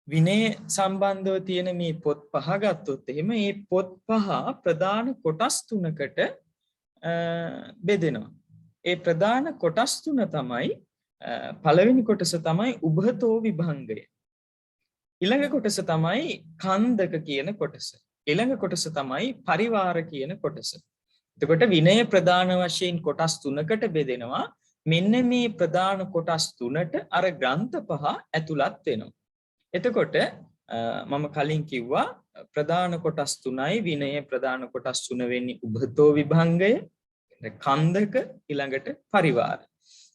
විනය සම්බන්ධව තියෙන මේ පොත් පහ ගත්තොත් එහෙම මේ පොත් පහ ප්‍රධාන කොටස් තුනකට බෙදෙනවා. ඒ ප්‍රධාන කොටස් තුන තමයි පළවෙනි කොටස තමයි උභතෝ විභංගය. ඊළඟ කොටස තමයි කන්දක කියන කොටස. ඊළඟ කොටස තමයි පරිවාර කියන කොටස. එතකොට විනය ප්‍රධාන වශයෙන් කොටස් තුනකට බෙදෙනවා. මෙන්න මේ ප්‍රධාන කොටස් තුනට අර ග්‍රන්ථ පහ ඇතුළත් වෙනවා. එතකොට මම කලින් කිව්වා ප්‍රධාන කොටස් තුනයි විනය ප්‍රධාන කොටස් තුන වෙන්නේ උභතෝ විභංගය, කන්දක, ඊළඟට පරිවාර.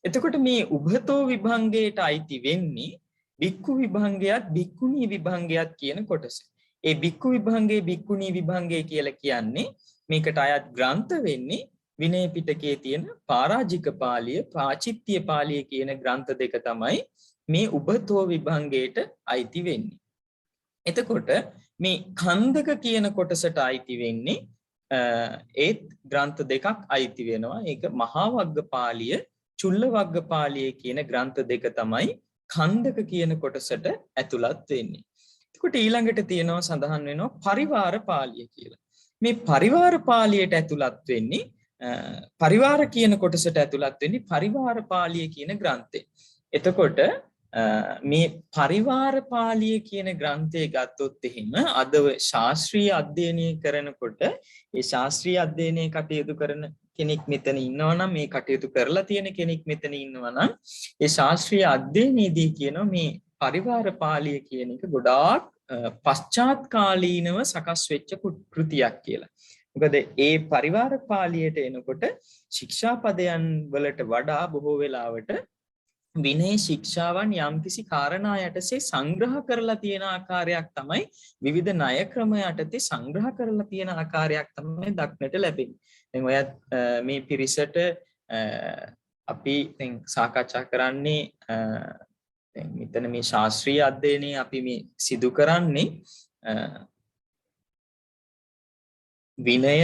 එතකොට මේ උභතෝ විභංගයට අයිති වෙන්නේ භික්ඛු විභංගයත් භික්ඛුණී විභංගයත් කියන කොටස. ඒ භික්ඛු විභංගේ භික්ඛුණී විභංගේ කියලා කියන්නේ මේකට අයත් ග්‍රන්ථ වෙන්නේ විනය පිටකයේ තියෙන පරාජික පාළිය, පාචිත්‍ය පාළිය කියන ග්‍රන්ථ දෙක තමයි මේ උභතෝ විභංගයට අයිති වෙන්නේ. එතකොට මේ කන්දක කියන කොටසට අයිති වෙන්නේ ඒත් ග්‍රන්ථ දෙකක් අයිති වෙනවා. ඒක මහා වග්ගපාළිය, චුල්ල වග්ගපාළිය කියන ග්‍රන්ථ දෙක තමයි කන්දක කියන කොටසට ඇතුළත් වෙන්නේ. එතකොට ඊළඟට තියෙනවා සඳහන් වෙනවා පරිවාර පාළිය කියලා. මේ පරිවාර පාළියට ඇතුළත් වෙන්නේ පරිවාර කියන කොටසට ඇතුළත් වෙන්නේ පරිවාර පාළිය කියන ග්‍රන්ථය. එතකොට මේ පරිවාර පාළිය කියන ග්‍රන්ථය ගත්තොත් එහෙම අද ශාස්ත්‍රීය අධ්‍යයනය කරනකොට ඒ ශාස්ත්‍රීය අධ්‍යයනයේ කටයුතු කරන කෙනෙක් මෙතන ඉන්නවා නම් මේ කටයුතු කරලා තියෙන කෙනෙක් මෙතන ඉන්නවා නම් ඒ ශාස්ත්‍රීය අධ්‍යයනයේදී කියනවා මේ පරිවාර පාළිය කියන එක ගොඩාක් පශ්චාත් කාලීනව සකස් වෙච්ච කෘතියක් කියලා. මොකද ඒ පරිවාර පාළියට එනකොට ශික්ෂාපදයන් වලට වඩා බොහෝ වෙලාවට විනය ශික්ෂාවන් යම්කිසි කාරණා යටතේ සංග්‍රහ කරලා තියෙන ආකාරයක් තමයි විවිධ ණය ක්‍රම යටතේ සංග්‍රහ කරලා තියෙන ආකාරයක් තමයි දක්නට ලැබෙන්නේ. දැන් ඔයත් මේ පිරිසට අපි දැන් සාකච්ඡා කරන්නේ දැන් මෙතන මේ ශාස්ත්‍රීය අධ්‍යයනයේ අපි මේ සිදු කරන්නේ විනය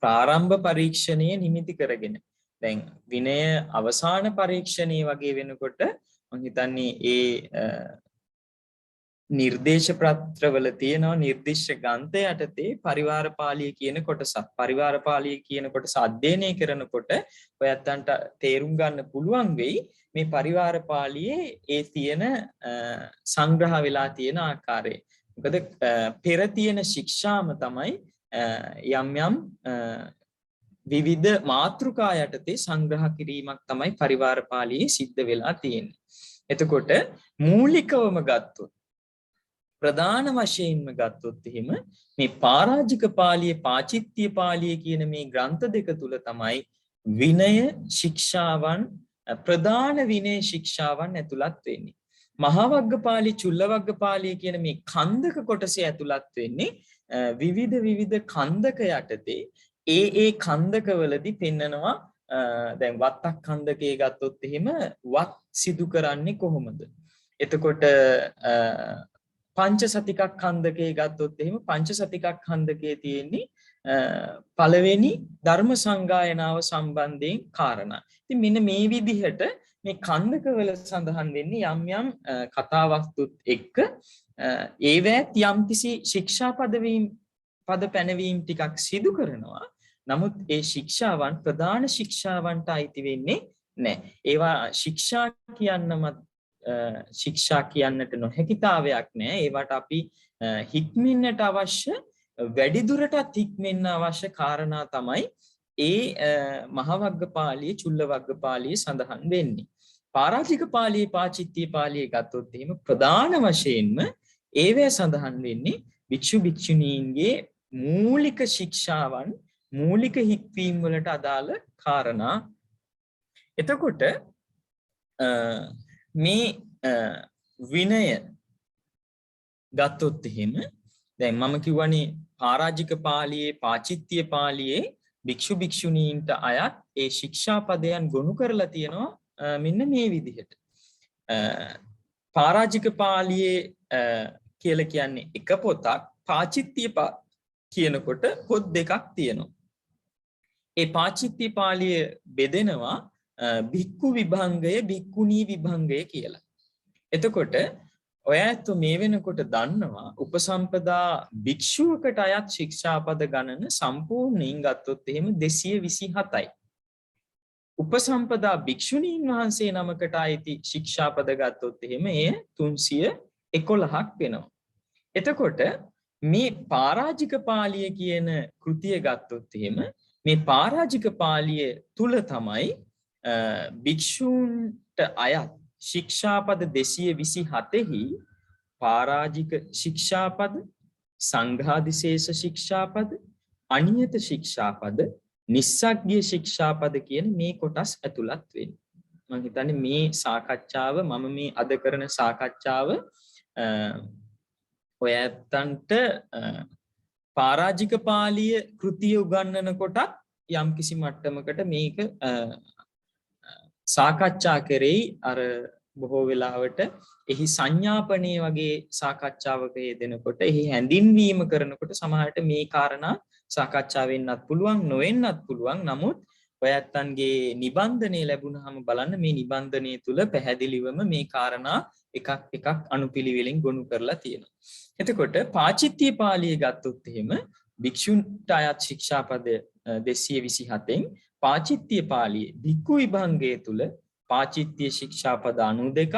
ප්‍රාරම්භ පරීක්ෂණයේ නිමිති කරගෙන. දැන් විනය අවසාන පරීක්ෂණයේ වගේ වෙනකොට මම හිතන්නේ ඒ නිර්දේශ පත්‍රවල තියෙනවා නිර්දිෂ්ඨ ග්‍රන්ථ යටතේ පරිවාර පාළිය කියන කොටසක්. පරිවාර පාළිය කියන කොටස අධ්‍යයනය කරනකොට ඔයයන්ට තේරුම් ගන්න පුළුවන් වෙයි මේ පරිවාර පාළියේ ඒ තියෙන සංග්‍රහ වෙලා තියෙන ආකාරය. මොකද පෙර තියෙන ශික්ෂාම තමයි යම් යම් විවිධ මාතෘකා යටතේ සංග්‍රහ කිරීමක් තමයි පරිවාර පාළියේ සිද්ධ වෙලා තියෙන්නේ. එතකොට මූලිකවම ගත්තොත් ප්‍රධාන වශයෙන්ම ගත්තොත් එහෙම මේ පරාජික පාළිය, පාචිත්‍ය පාළිය කියන මේ ග්‍රන්ථ දෙක තුල තමයි විනය ශික්ෂාවන් ප්‍රධාන විනය ශික්ෂාවන් ඇතුළත් වෙන්නේ. මහා වග්ගපාළිය, චුල්ල වග්ගපාළිය කියන මේ කන්දක කොටසේ ඇතුළත් වෙන්නේ විවිධ කන්දක යටතේ ඒ කන්දකවලදී පෙන්නනවා දැන් වත්තක් කන්දකයේ ගත්තොත් එහෙම වත් සිදු කරන්නේ කොහොමද? එතකොට පංචසතිකක් කන්දකයේ ගත්තොත් එහෙම පංචසතිකක් කන්දකයේ තියෙන්නේ පළවෙනි ධර්ම සංගායනාව සම්බන්ධයෙන් කාරණා. ඉතින් මෙන්න මේ විදිහට මේ කන්දකවල සඳහන් වෙන්නේ යම් යම් කතා වස්තුත් එක්ක ඒවැත් යම්කිසි ශික්ෂා පද පැනවීම් ටිකක් සිදු කරනවා. නමුත් ඒ ශික්ෂාවන් ප්‍රධාන ශික්ෂාවන්ට අයිති වෙන්නේ නැහැ. ඒවා ශික්ෂා කියන්නට නොහැකිතාවයක් නැහැ. ඒවට අපි හික්මෙන්නට අවශ්‍ය වැඩිදුරටත් හික්මෙන්න අවශ්‍ය කාරණා තමයි ඒ මහා වග්ගපාළිය, චුල්ල වග්ගපාළිය සඳහන් වෙන්නේ. පරාජික පාළිය, පාචිත්‍ය පාළිය ගත්තොත් එහෙම ප්‍රධාන වශයෙන්ම ඒවැ සඳහන් වෙන්නේ භික්ෂු භික්ෂුණීන්ගේ මූලික ශික්ෂාවන්, මූලික හික්වීම් වලට අදාළ කාරණා. එතකොට මේ විනය ගත්තොත් එහෙම දැන් මම කිව්වනේ පරාජික පාළියේ, පාචිත්‍ය පාළියේ භික්ෂු භික්ෂුණීන්ට අයත් ඒ ශික්ෂාපදයන් ගොනු කරලා තියෙනවා මෙන්න මේ විදිහට. පරාජික පාළියේ කියලා කියන්නේ එක පොතක්, පාචිත්‍ය කියනකොට පොත් දෙකක් තියෙනවා. ඒ පාචිත්‍ය පාළිය බෙදෙනවා භික්ඛු විභංගය, භික්ඛුණී විභංගය කියලා. එතකොට ඔය ඇත්ත මේ වෙනකොට දන්නවා උපසම්පදා භික්ෂුවකට අයත් ශික්ෂාපද ගණන සම්පූර්ණයෙන් ගත්තොත් එහෙම 227යි. උපසම්පදා භික්ෂුණීන් වහන්සේ නමකට අයිති ශික්ෂාපද ගත්තොත් එහෙම එය 311ක් වෙනවා. එතකොට මේ පරාජික පාළිය කියන කෘතිය ගත්තොත් එහෙම මේ පරාජික පාළිය තුල තමයි භික්ෂූන්ට අයත් ශික්ෂාපද 227හි පරාජික ශික්ෂාපද, සංඝාදිශේෂ ශික්ෂාපද, අනියත ශික්ෂාපද, නිස්සග්ගිය ශික්ෂාපද කියන මේ කොටස් ඇතුළත් වෙන්නේ. මම හිතන්නේ මේ සාකච්ඡාව මම මේ අද කරන සාකච්ඡාව ඔය ඇත්තන්ට පරාජික පාළිය කෘතිය උගන්වන කොටත් යම්කිසි මට්ටමකට මේක සාකච්ඡා කරේ අර බොහෝ වෙලාවට එහි සංඥාපනයේ වගේ සාකච්ඡාවක යෙදෙනකොට එහි හැඳින්වීම කරනකොට සමහරට මේ කාරණා සාකච්ඡා වෙන්නත් පුළුවන් නොවෙන්නත් පුළුවන්. නමුත් ඔයත්තන්ගේ නිබන්ධනය ලැබුණාම බලන්න මේ නිබන්ධනය තුල පැහැදිලිවම මේ කාරණා එකක් අනුපිළිවෙලින් ගොනු කරලා තියෙනවා. එතකොට පාචිත්‍ය පාළිය ගත්තොත් එහෙම භික්ෂුන්ට අයත් ශික්ෂාපද 227න් පාචිත්‍ය පාළියේ භික්ඛු විභංගයේ තුල පාචිත්‍ය ශික්ෂාපද 92ක්,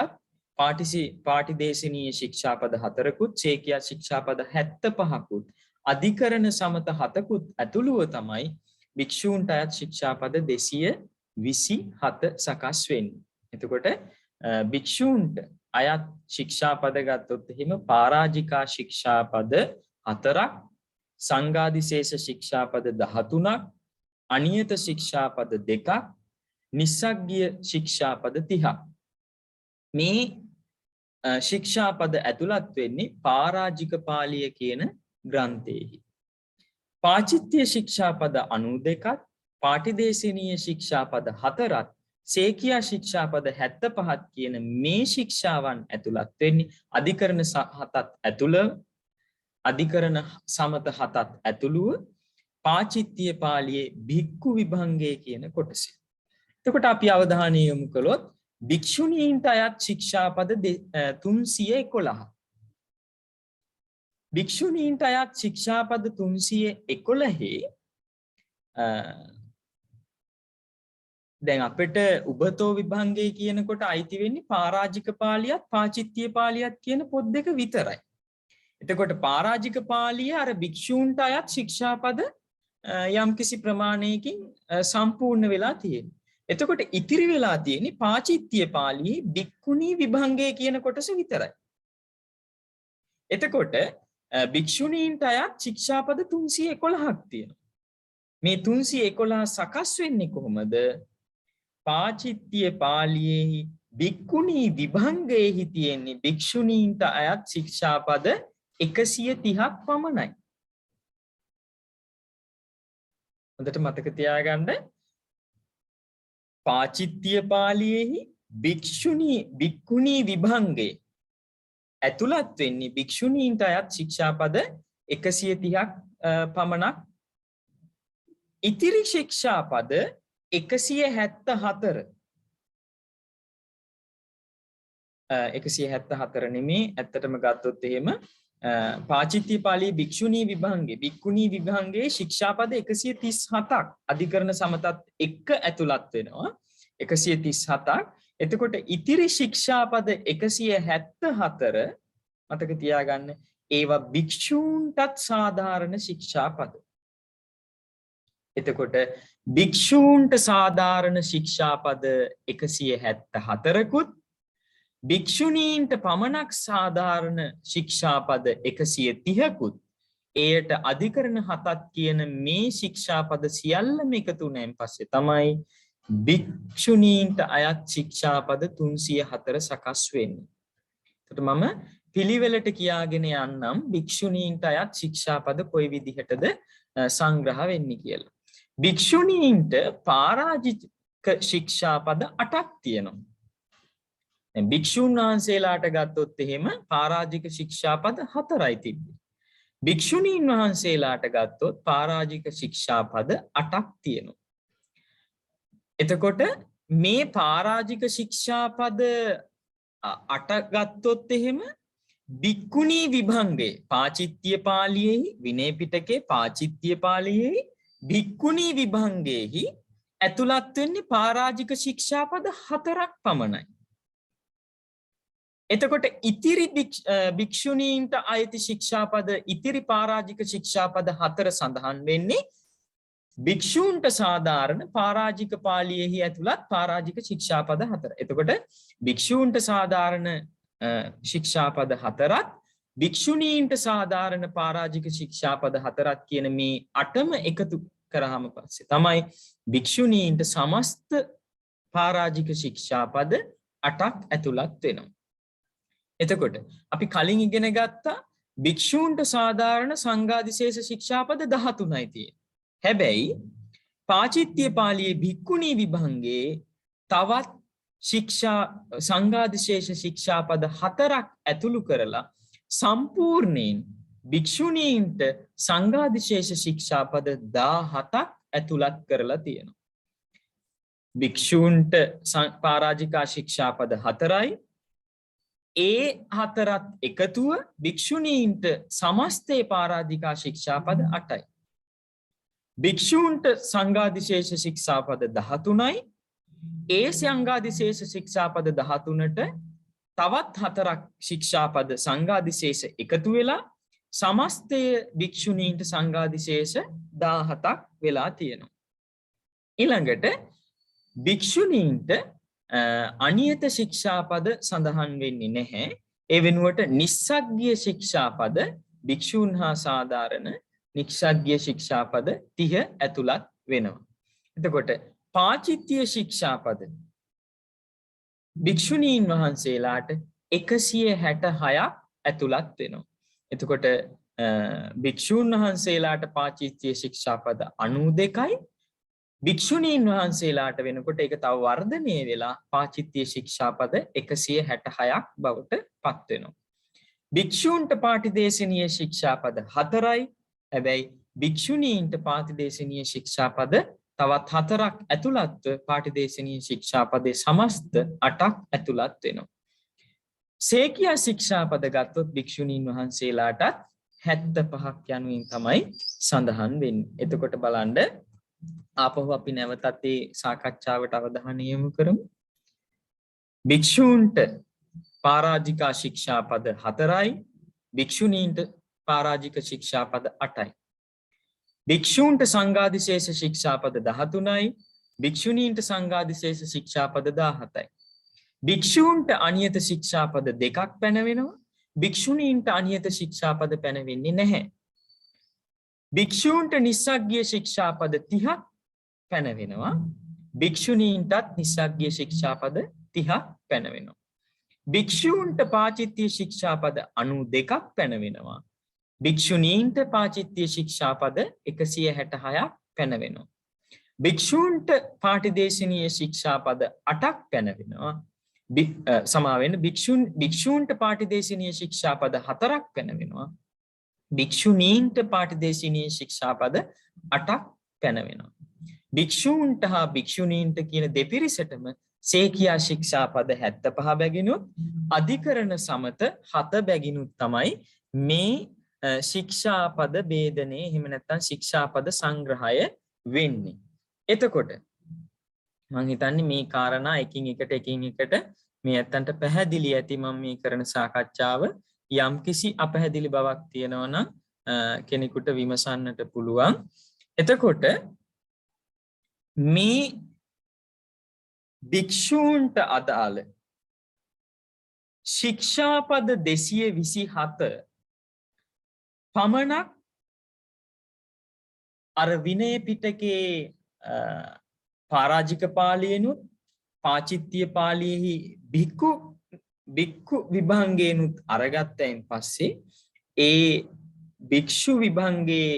පාටිදේශනීය ශික්ෂාපද 4කුත්, සේකියා ශික්ෂාපද 75කුත්, අධිකරණ සමත 7කුත් ඇතුළුව තමයි භික්ෂූන්ට අයත් ශික්ෂාපද 227 සකස් වෙන්නේ. එතකොට භික්ෂූන්ට අයත් ශික්ෂාපද ගත්තොත් එහෙම පරාජිකා ශික්ෂාපද 4ක්, සංඝාදිශේෂ ශික්ෂාපද 13ක්, අනියත ශික්ෂාපද 2ක්, නිස්සග්ගිය ශික්ෂාපද 30ක්. මේ ශික්ෂාපද ඇතුළත් වෙන්නේ පරාජික පාළිය කියන ග්‍රන්ථයේහි. පාචිත්‍ය ශික්ෂාපද 92ක්, පාටිදේශනීය ශික්ෂාපද 4ක්, සේකියා ශික්ෂාපද 75ක් කියන මේ ශික්ෂාවන් ඇතුළත් වෙන්නේ අධිකරණ 7ත් ඇතුළව, අධිකරණ සමත 7ත් ඇතුළුව පාචිත්‍ය පාළියේ භික්ඛු විභංගයේ කියන කොටස. එතකොට අපි අවධානය යොමු කළොත් භික්ෂුණීන්ට අයත් ශික්ෂාපද 311. භික්ෂුණීන්ට අයත් ශික්ෂාපද 311 දැන් අපිට උබතෝ විභංගය කියනකොට අයිති වෙන්නේ පරාජික පාළියත් පාචිත්‍ය පාළියත් කියන පොත් දෙක විතරයි. එතකොට පරාජික පාළිය අර භික්ෂූන්ට අයත් ශික්ෂාපද යම්කිසි ප්‍රමාණයකින් සම්පූර්ණ වෙලා තියෙනවා. එතකොට ඉතිරි වෙලා තියෙන්නේ පාචිත්‍ය පාළියේ භික්ඛුණී විභංගය කියන කොටස විතරයි. එතකොට භික්ෂුණීන්ට අයත් ශික්ෂාපද 311ක් තියෙනවා. මේ 311 සකස් වෙන්නේ කොහොමද? පාචිත්‍ය පාළියේහි භික්ඛුණී විභංගයේහි තියෙන්නේ භික්ෂුණීන්ට අයත් ශික්ෂාපද 130ක් පමණයි. හොඳට මතක තියාගන්න. පාචිත්‍ය පාළියේහි භික්ඛුණී විභංගයේ ඇතුළත් වෙන්නේ භික්ෂුණීන්ට අයත් ශික්ෂාපද 130ක් පමණක්. ඉතිරි ශික්ෂාපද 174 නෙමේ ඇත්තටම ගත්තොත් එහෙම පාචිත්‍ය පාළියේ භික්ෂුණී විභංගයේ ශික්ෂාපද 137ක් අධිකරණ සමතත් එක්ක ඇතුළත් වෙනවා 137ක්. එතකොට ඉතිරි ශික්ෂාපද 174 මතක තියාගන්න ඒවා භික්ෂූන්ටත් සාධාරණ ශික්ෂාපද. එතකොට භික්ෂූන්ට සාධාරණ ශික්ෂාපද 174කුත් භික්ෂුණීන්ට පමණක් සාධාරණ ශික්ෂාපද 130කුත් එයට අධිකරණ 7ක් කියන මේ ශික්ෂාපද සියල්ලම එකතු වුණාන් පස්සේ තමයි භික්ෂුණීන්ට අයත් ශික්ෂාපද 304 සකස් වෙන්නේ. එතකොට මම පිළිවෙලට කියාගෙන යන්නම් භික්ෂුණීන්ට අයත් ශික්ෂාපද කොයි විදිහටද සංග්‍රහ වෙන්නේ කියලා. භික්ෂුණීන්ට පරාජික ශික්ෂාපද 8ක් තියෙනවා. භික්ෂුන් වහන්සේලාට ගත්තොත් එහෙම පරාජික ශික්ෂාපද 4යි තිබෙන්නේ. භික්ෂුණීන් වහන්සේලාට ගත්තොත් පරාජික ශික්ෂාපද 8ක් තියෙනවා. එතකොට මේ පරාජික ශික්ෂාපද 8 ගත්තොත් එහෙම භික්ඛුණී විභංගේ පාචිත්‍ය පාළියේහි විනය පිටකේ පාචිත්‍ය පාළියේහි භික්ඛුණී විභංගේහි ඇතුළත් වෙන්නේ පරාජික ශික්ෂාපද 4ක් පමණයි. එතකොට ඉතිරි භික්ෂුණීන්ට අයිති ශික්ෂාපද ඉතිරි පරාජික ශික්ෂාපද 4 සඳහන් වෙන්නේ භික්ෂූන්ට සාධාරණ පරාජික පාළියේහි ඇතුළත් පරාජික ශික්ෂාපද 4. එතකොට භික්ෂූන්ට සාධාරණ ශික්ෂාපද 4ත් භික්ෂුණීන්ට සාධාරණ පරාජික ශික්ෂාපද 4ත් කියන මේ 8ම එකතු කරාම පස්සේ තමයි භික්ෂුණීන්ට සමස්ත පරාජික ශික්ෂාපද 8ක් ඇතුළත් වෙනවා. එතකොට අපි කලින් ඉගෙන ගත්තා භික්ෂූන්ට සාධාරණ සංඝාදිශේෂ ශික්ෂාපද 13යි තියෙන්නේ. හැබැයි පාචිත්‍ය පාළියේ භික්ඛුණී විභංගේ තවත් ශික්ෂා සංඝාදිශේෂ ශික්ෂාපද 4ක් ඇතුළු කරලා සම්පූර්ණයෙන් භික්ෂුණීන්ට සංඝාදිශේෂ ශික්ෂාපද 17ක් ඇතුළත් කරලා තියෙනවා. භික්ෂූන්ට පරාජිකා ශික්ෂාපද 4යි ඒ 4ත් එකතුව භික්ෂුණීන්ට සමස්තේ පරාජිකා ශික්ෂාපද 8යි. භික්ෂූන්ට සංඝාදිශේෂ ශික්ෂාපද 13යි ඒ සංඝාදිශේෂ ශික්ෂාපද 13ට තවත් 4ක් ශික්ෂාපද සංඝාදිශේෂ එකතු වෙලා සමස්තය භික්ෂුණීන්ට සංඝාදිශේෂ 17ක් වෙලා තියෙනවා. ඊළඟට භික්ෂුණීන්ට අනියත ශික්ෂාපද සඳහන් වෙන්නේ නැහැ. ඒ වෙනුවට නිස්සග්ගිය ශික්ෂාපද භික්ෂූන් හා සාධාරණ නිස්සග්ගිය ශික්ෂාපද 30 ඇතුළත් වෙනවා. එතකොට පාචිත්‍ය ශික්ෂාපද භික්ෂුණීන් වහන්සේලාට 166ක් ඇතුළත් වෙනවා. එතකොට භික්ෂූන් වහන්සේලාට පාචිත්‍ය ශික්ෂාපද 92යි භික්ෂුණීන් වහන්සේලාට වෙනකොට ඒක තව වර්ධනය වෙලා පාචිත්‍ය ශික්ෂාපද 166ක් බවට පත් වෙනවා. භික්ෂූන්ට පාටිදේශනීය ශික්ෂාපද 4යි. හැබැයි භික්ෂුණීන්ට පාටිදේශනීය ශික්ෂාපද තවත් 4ක් ඇතුළත්ව පාටිදේශනීය ශික්ෂාපදේ සමස්ත 8ක් ඇතුළත් වෙනවා. සේකියා ශික්ෂාපද ගත්තොත් භික්ෂුණීන් වහන්සේලාටත් 75ක් යනුවෙන් තමයි සඳහන් වෙන්නේ. එතකොට බලන්න ආපහු අපි නැවතත් මේ සාකච්ඡාවට අවධානය යොමු කරමු. භික්ෂූන්ට පරාජිකා ශික්ෂාපද 4යි භික්ෂුණීන්ට පරාජික ශික්ෂාපද 8යි. භික්ෂූන්ට සංඝාදිශේෂ ශික්ෂාපද 13යි භික්ෂුණීන්ට සංඝාදිශේෂ ශික්ෂාපද 17යි. භික්ෂූන්ට අනියත ශික්ෂාපද 2ක් පැනවෙනවා. භික්ෂුණීන්ට අනියත ශික්ෂාපද පැනවෙන්නේ නැහැ. භික්ෂූන්ට නිස්සග්ගිය ශික්ෂාපද 30ක් පැනවෙනවා. භික්ෂුණීන්ටත් නිස්සග්ගිය ශික්ෂාපද 30ක් පැනවෙනවා. භික්ෂූන්ට පාචිත්‍ය ශික්ෂාපද 92ක් පැනවෙනවා. භික්ෂුණීන්ට පාචිත්‍ය ශික්ෂාපද 166ක් පැනවෙනවා. භික්ෂූන්ට පාටිදේශනීය ශික්ෂාපද 8ක් පැනවෙනවා. සමාවෙන්න භික්ෂූන්ට පාටිදේශනීය ශික්ෂාපද 4ක් පැනවෙනවා. භික්ෂුණීන්ට පාටිදේශනීය ශික්ෂාපද 8ක් පැනවෙනවා. භික්ෂූන්ට හා භික්ෂුණීන්ට කියන දෙපිරිසටම සේකියා ශික්ෂාපද 75 බැගිනුත් අධිකරණ සමත 7 බැගිනුත් තමයි මේ ශික්ෂාපද ભેදනේ එහෙම නැත්නම් ශික්ෂාපද සංග්‍රහය වෙන්නේ. එතකොට මම හිතන්නේ මේ කාරණා එකින් එකට මේ ඇත්තන්ට පැහැදිලි ඇති. මම මේ කරන සාකච්ඡාව යම්කිසි අපැහැදිලි බවක් තියෙනවා නම් කෙනෙකුට විමසන්නට පුළුවන්. එතකොට මේ භික්ෂූන්ට අදාළ ශික්ෂාපද 227 පමණක් අර විනය පිටකේ පරාජික පාළියෙනුත් පාචිත්‍ය පාළියේහි භික්ඛු විභංගේනුත් අරගත්තයින් පස්සේ ඒ භික්ෂු විභංගේ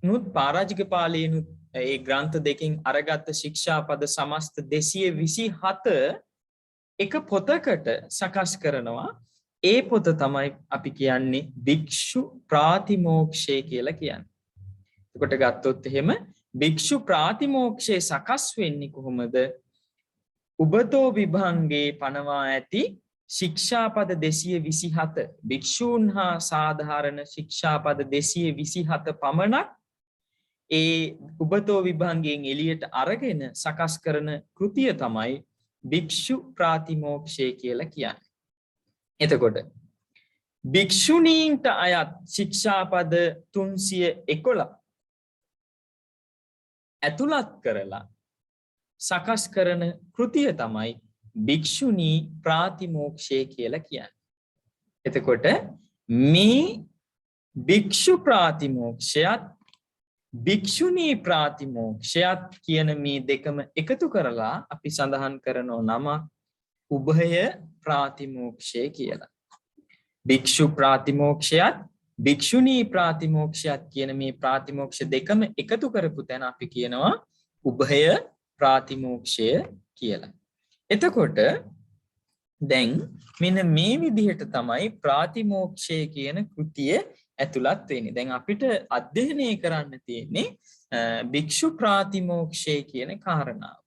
නුත් පරාජික පාළියෙනුත් ඒ ග්‍රන්ථ දෙකෙන් අරගත්ත ශික්ෂාපද සමස්ත 227 එක පොතකට සකස් කරනවා. ඒ පොත තමයි අපි කියන්නේ භික්ෂු ප්‍රාතිමෝක්ෂය කියලා කියන්නේ. එතකොට ගත්තොත් එහෙම භික්ෂු ප්‍රාතිමෝක්ෂය සකස් වෙන්නේ කොහොමද? උබතෝ විභංගේ පනවා ඇති ශික්ෂාපද 227 භික්ෂූන් හා සාධාරණ ශික්ෂාපද 227 පමණක් ඒ උබතෝ විභංගයෙන් එළියට අරගෙන සකස් කරන කෘතිය තමයි භික්ෂු ප්‍රාතිමෝක්ෂය කියලා කියන්නේ. එතකොට භික්ෂුණීන්ට අයත් ශික්ෂාපද 311 ඇතුළත් කරලා සකස් කරන කෘතිය තමයි භික්ෂුණී ප්‍රාතිමෝක්ෂය කියලා කියන්නේ. එතකොට මේ භික්ෂු ප්‍රාතිමෝක්ෂයත් භික්ෂුණී ප්‍රාතිමෝක්ෂයත් කියන මේ දෙකම එකතු කරලා අපි සඳහන් කරනෝ නම උභය ප්‍රාතිමෝක්ෂය කියලා. භික්ෂු ප්‍රාතිමෝක්ෂයත් භික්ෂුණී ප්‍රාතිමෝක්ෂයත් කියන මේ ප්‍රාතිමෝක්ෂ දෙකම එකතු කරපු තැන අපි කියනවා උභය ප්‍රාතිමෝක්ෂය කියලා. එතකොට දැන් මෙන්න මේ විදිහට තමයි ප්‍රාතිමෝක්ෂය කියන කෘතිය ඇතුළත් වෙන්නේ. දැන් අපිට අධ්‍යයනය කරන්න තියෙන්නේ භික්ෂු ප්‍රාතිමෝක්ෂය කියන කාරණාව.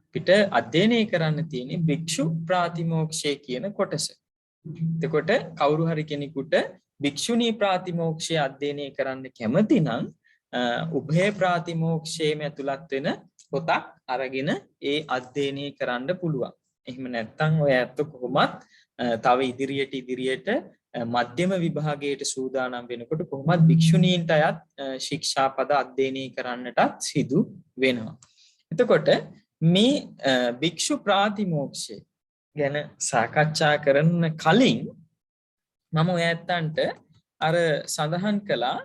අපිට අධ්‍යයනය කරන්න තියෙන්නේ භික්ෂු ප්‍රාතිමෝක්ෂය කියන කොටස. එතකොට කවුරු හරි කෙනෙකුට භික්ෂුණී ප්‍රාතිමෝක්ෂය අධ්‍යයනය කරන්න කැමති නම් උභය ප්‍රාතිමෝක්ෂයේම ඇතුළත් වෙන පොතක් අරගෙන ඒ අධ්‍යයනය කරන්න පුළුවන්. එහෙම නැත්නම් ඔය ඇත්ත කොහොමත් තව ඉදිරියට මධ්‍යම විභාගයට සූදානම් වෙනකොට කොහොමත් භික්ෂුණීන්ට අයත් ශික්ෂාපද අධ්‍යයනය කරන්නටත් සිදු වෙනවා. එතකොට මේ භික්ෂු ප්‍රාතිමෝක්ෂය ගැන සාකච්ඡා කරන්න කලින් මම ඔය ඇත්තන්ට අර සඳහන් කළා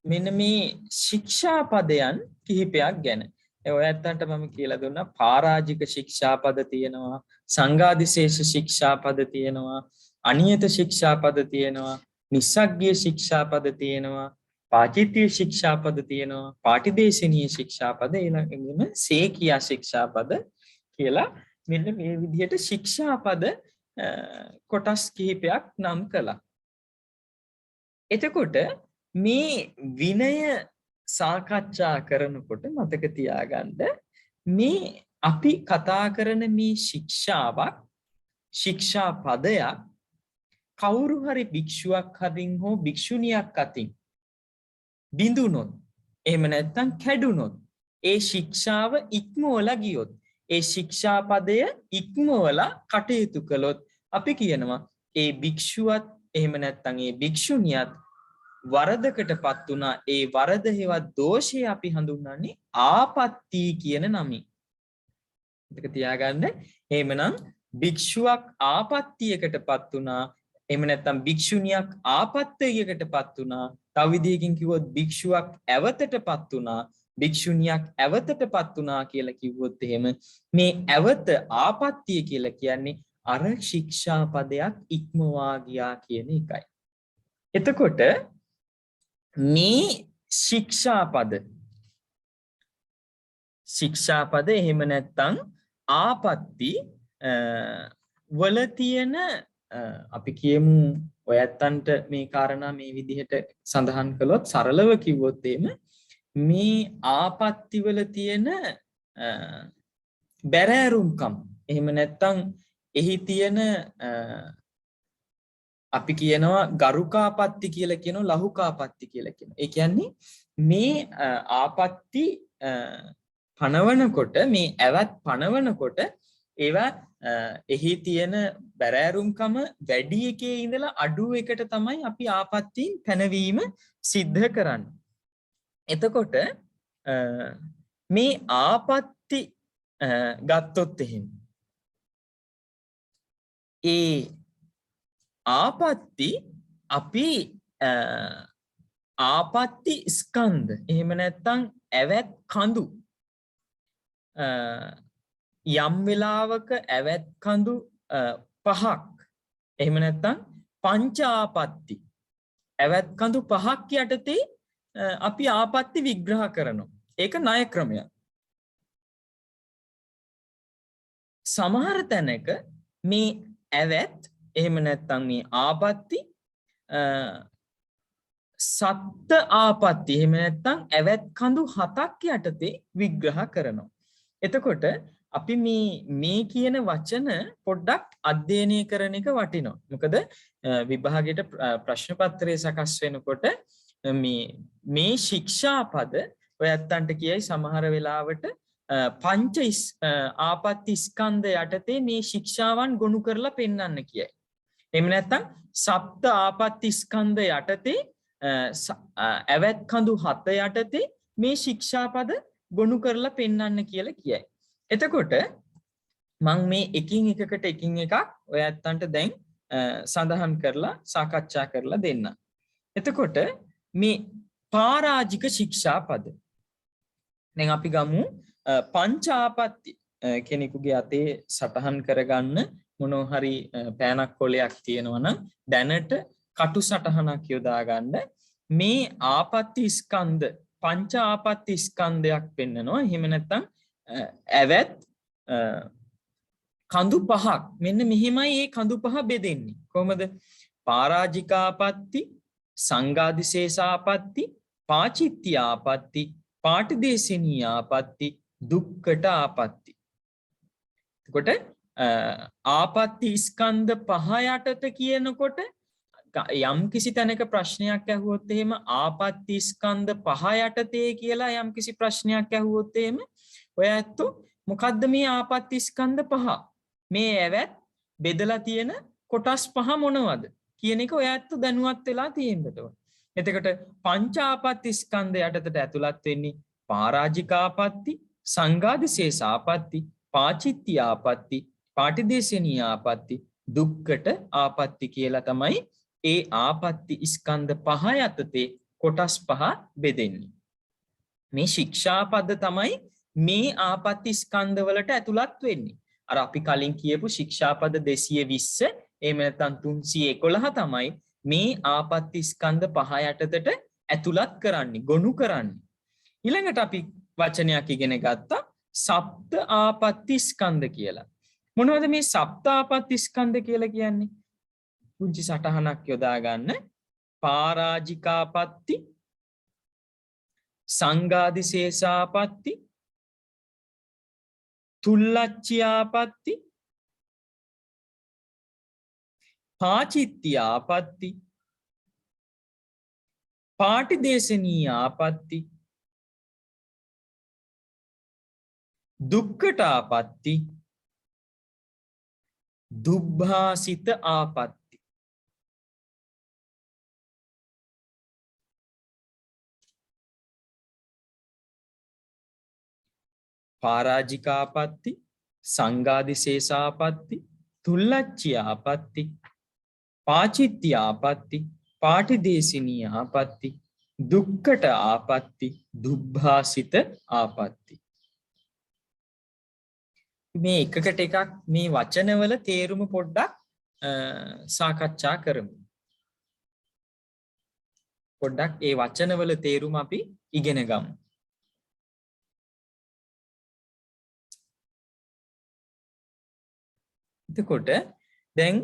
මෙන්න මේ ශික්ෂාපදයන් කිහිපයක් ගැන. ඔය ඇත්තන්ට මම කියලා දුන්නා පරාජික ශික්ෂාපද තියෙනවා, සංඝාදිශේෂ ශික්ෂාපද තියෙනවා, අනියත ශික්ෂාපද තියෙනවා, නිස්සග්ගීය ශික්ෂාපද තියෙනවා, පාචිත්‍ය ශික්ෂාපද තියෙනවා, පාටිදේශනීය ශික්ෂාපද, ඊළඟටම සේකියා ශික්ෂාපද කියලා මෙන්න මේ විදිහට ශික්ෂාපද කොටස් කිහිපයක් නම් කළා. එතකොට මේ විනය සාකච්ඡා කරනකොට මතක තියාගන්න මේ අපි කතා කරන මේ ශික්ෂාවක් ශික්ෂා පදයක් කවුරු හරි භික්ෂුවක් අතින් හෝ භික්ෂුණියක් අතින් බිඳුනොත් එහෙම නැත්නම් කැඩුනොත් ඒ ශික්ෂාව ඉක්මවලා ගියොත් ඒ ශික්ෂා පදය ඉක්මවලා කටයුතු කළොත් අපි කියනවා ඒ භික්ෂුවත් එහෙම නැත්නම් ඒ භික්ෂුණියත් වරදකටපත් වුණා. ඒ වරද හේවත් දෝෂය අපි හඳුන්වන්නේ ආපත්‍ති කියන නමින්. ඒක තියාගන්න. එහෙමනම් භික්ෂුවක් ආපත්‍යයකටපත් වුණා. එහෙම නැත්නම් භික්ෂුණියක් ආපත්‍යයකටපත් වුණා. තව විදිහකින් කිව්වොත් භික්ෂුවක් ඇවතටපත් වුණා. භික්ෂුණියක් ඇවතටපත් වුණා කියලා කිව්වොත් එහෙම මේ ඇවත ආපත්‍ය කියලා කියන්නේ අර ශික්ෂා පදයක් ඉක්මවා ගියා කියන එකයි. එතකොට මේ ශික්ෂාපද එහෙම නැත්නම් ආපත්‍ති වල තියෙන අපි කියමු ඔයත්තන්ට මේ කාරණා මේ විදිහට සඳහන් කළොත් සරලව කිව්වොත් මේ ආපත්‍ති වල තියෙන බැරෑරුම්කම් එහෙම නැත්නම් එහි තියෙන අපි කියනවා ගරුකාපත්‍ති කියලා කියනවා ලහුකාපත්‍ති කියලා කියනවා. ඒ කියන්නේ මේ ආපත්‍ති පනවනකොට මේ ඇවත් පනවනකොට ඒවා එහි තියෙන බැරෑරුම්කම වැඩි එකේ ඉඳලා අඩු එකට තමයි අපි ආපත්‍යින් පැනවීම සිද්ධ කරන්නේ. එතකොට මේ ආපත්‍ති ගත්තොත් එහෙම ඒ ආපත්‍ති අපි ආපත්‍ති ස්කන්ධ එහෙම නැත්නම් ඇවැත් කඳු යම් වෙලාවක ඇවැත් කඳු පහක් එහෙම නැත්නම් පංච ආපත්‍ති ඇවැත් කඳු පහක් යටතේ අපි ආපත්‍ති විග්‍රහ කරනවා. ඒක ණය ක්‍රමයක්. සමහර තැනක මේ ඇවැත් එහෙම නැත්නම් මේ ආපත්‍ති සත්ත්‍ය ආපත්‍ති එහෙම නැත්නම් ඇවැත් කඳු 7ක් යටතේ විග්‍රහ කරනවා. එතකොට අපි මේ කියන වචන පොඩ්ඩක් අධ්‍යයනය කරන එක වටිනවා. මොකද විභාගයට ප්‍රශ්න පත්‍රය සකස් වෙනකොට මේ ශික්ෂා පද ඔය ඇත්තන්ට කියයි සමහර වෙලාවට පංච ආපත්ති ස්කන්ධ යටතේ මේ ශික්ෂාවන් ගොනු කරලා පෙන්වන්න කියයි. එහෙම නැත්නම් සප්ත ආපත්ති ස්කන්ධ යටතේ ඇවැත් කඳු 7 යටතේ මේ ශික්ෂා පද ගොනු කරලා පෙන්වන්න කියලා කියයි. එතකොට මම මේ එකින් එකක් ඔය ඇත්තන්ට දැන් සඳහන් කරලා සාකච්ඡා කරලා දෙන්න. එතකොට මේ පරාජික ශික්ෂා පද. දැන් අපි ගමු පංචාපත්ති කෙනෙකුගේ අතේ සටහන් කරගන්න මොනවා හරි පෑනක් කොලයක් තියෙනවා නම් දැනට කටු සටහනක් යොදා ගන්න. මේ ආපත්ති ස්කන්ධ පංච ආපත්ති ස්කන්ධයක් පෙන්නනවා. එහෙම නැත්නම් ඇවැත් කඳු පහක් මෙන්න මෙහිමයි මේ කඳු පහ බෙදෙන්නේ. කොහොමද? පරාජිකාපත්ති, සංඝාදිශේෂාපත්ති, පාචිත්‍ය ආපත්ති, පාටිදේශිනී ආපත්ති, දුක්ඛට ආපත්ති. එතකොට ආපත්ති ස්කන්ධ පහ යටත කියනකොට යම් කිසි තැනක ප්‍රශ්නයක් ඇහුවොත් එහෙම ආපත්ති ස්කන්ධ පහ යටතේ කියලා යම් කිසි ප්‍රශ්නයක් ඇහුවොත් එහෙම ඔය ඇත්තෝ මොකද්ද මේ ආපත්ති ස්කන්ධ පහ? මේ ඇවැත් බෙදලා තියෙන කොටස් පහ මොනවද කියන එක ඔය ඇත්තෝ දැනුවත් වෙලා තියෙන්න ඕන. එතකොට පංච ආපත්ති ස්කන්ධ යටතට ඇතුළත් වෙන්නේ පරාජිකාපත්ති, සංඝාදිශේෂාපත්ති, පාචිත්‍ය ආපත්ති, පාටිදේශිනී ආපත්ති, දුක්ඛට ආපත්ති කියලා තමයි ඒ ආපත්ති ස්කන්ධ පහ යටතේ කොටස් පහ බෙදෙන්නේ. මේ ශික්ෂා පද තමයි මේ ආපත්ති ස්කන්ධ වලට ඇතුළත් වෙන්නේ. අර අපි කලින් කියපු ශික්ෂා පද 220 එහෙම නැත්නම් 311 තමයි මේ ආපත්ති ස්කන්ධ පහ යටතට ඇතුළත් කරන්නේ, ගොනු කරන්නේ. ඊළඟට අපි වචනයක් ඉගෙන ගත්තා සප්ත ආපත්ති ස්කන්ධ කියලා. මොනවද මේ සප්ත ආපත්ති ස්කන්ධ කියලා කියන්නේ? පුංචි සටහනක් යොදා ගන්න. පරාජිකාපත්ති, සංඝාදිශේෂාපත්ති, තුල්ලච්ඡ්‍යාපත්ති, පාචිත්‍ය ආපත්ති, පාටිදේශිනී ආපත්ති, දුක්ඛට ආපත්ති, දුබ්භාසිත ආපත්ති. පරාජිකාපත්ති, සංඝාදිශේෂාපත්ති, තුල්ලච්ඡ්‍යාපත්ති, පාචිත්‍ය ආපත්ති, පාටිදේශිනී ආපත්ති, දුක්ඛට ආපත්ති, දුබ්භාසිත ආපත්ති. මේ එකකට එකක් මේ වචනවල තේරුම පොඩ්ඩක් සාකච්ඡා කරමු. පොඩ්ඩක් ඒ වචනවල තේරුම අපි ඉගෙන ගමු. එතකොට දැන්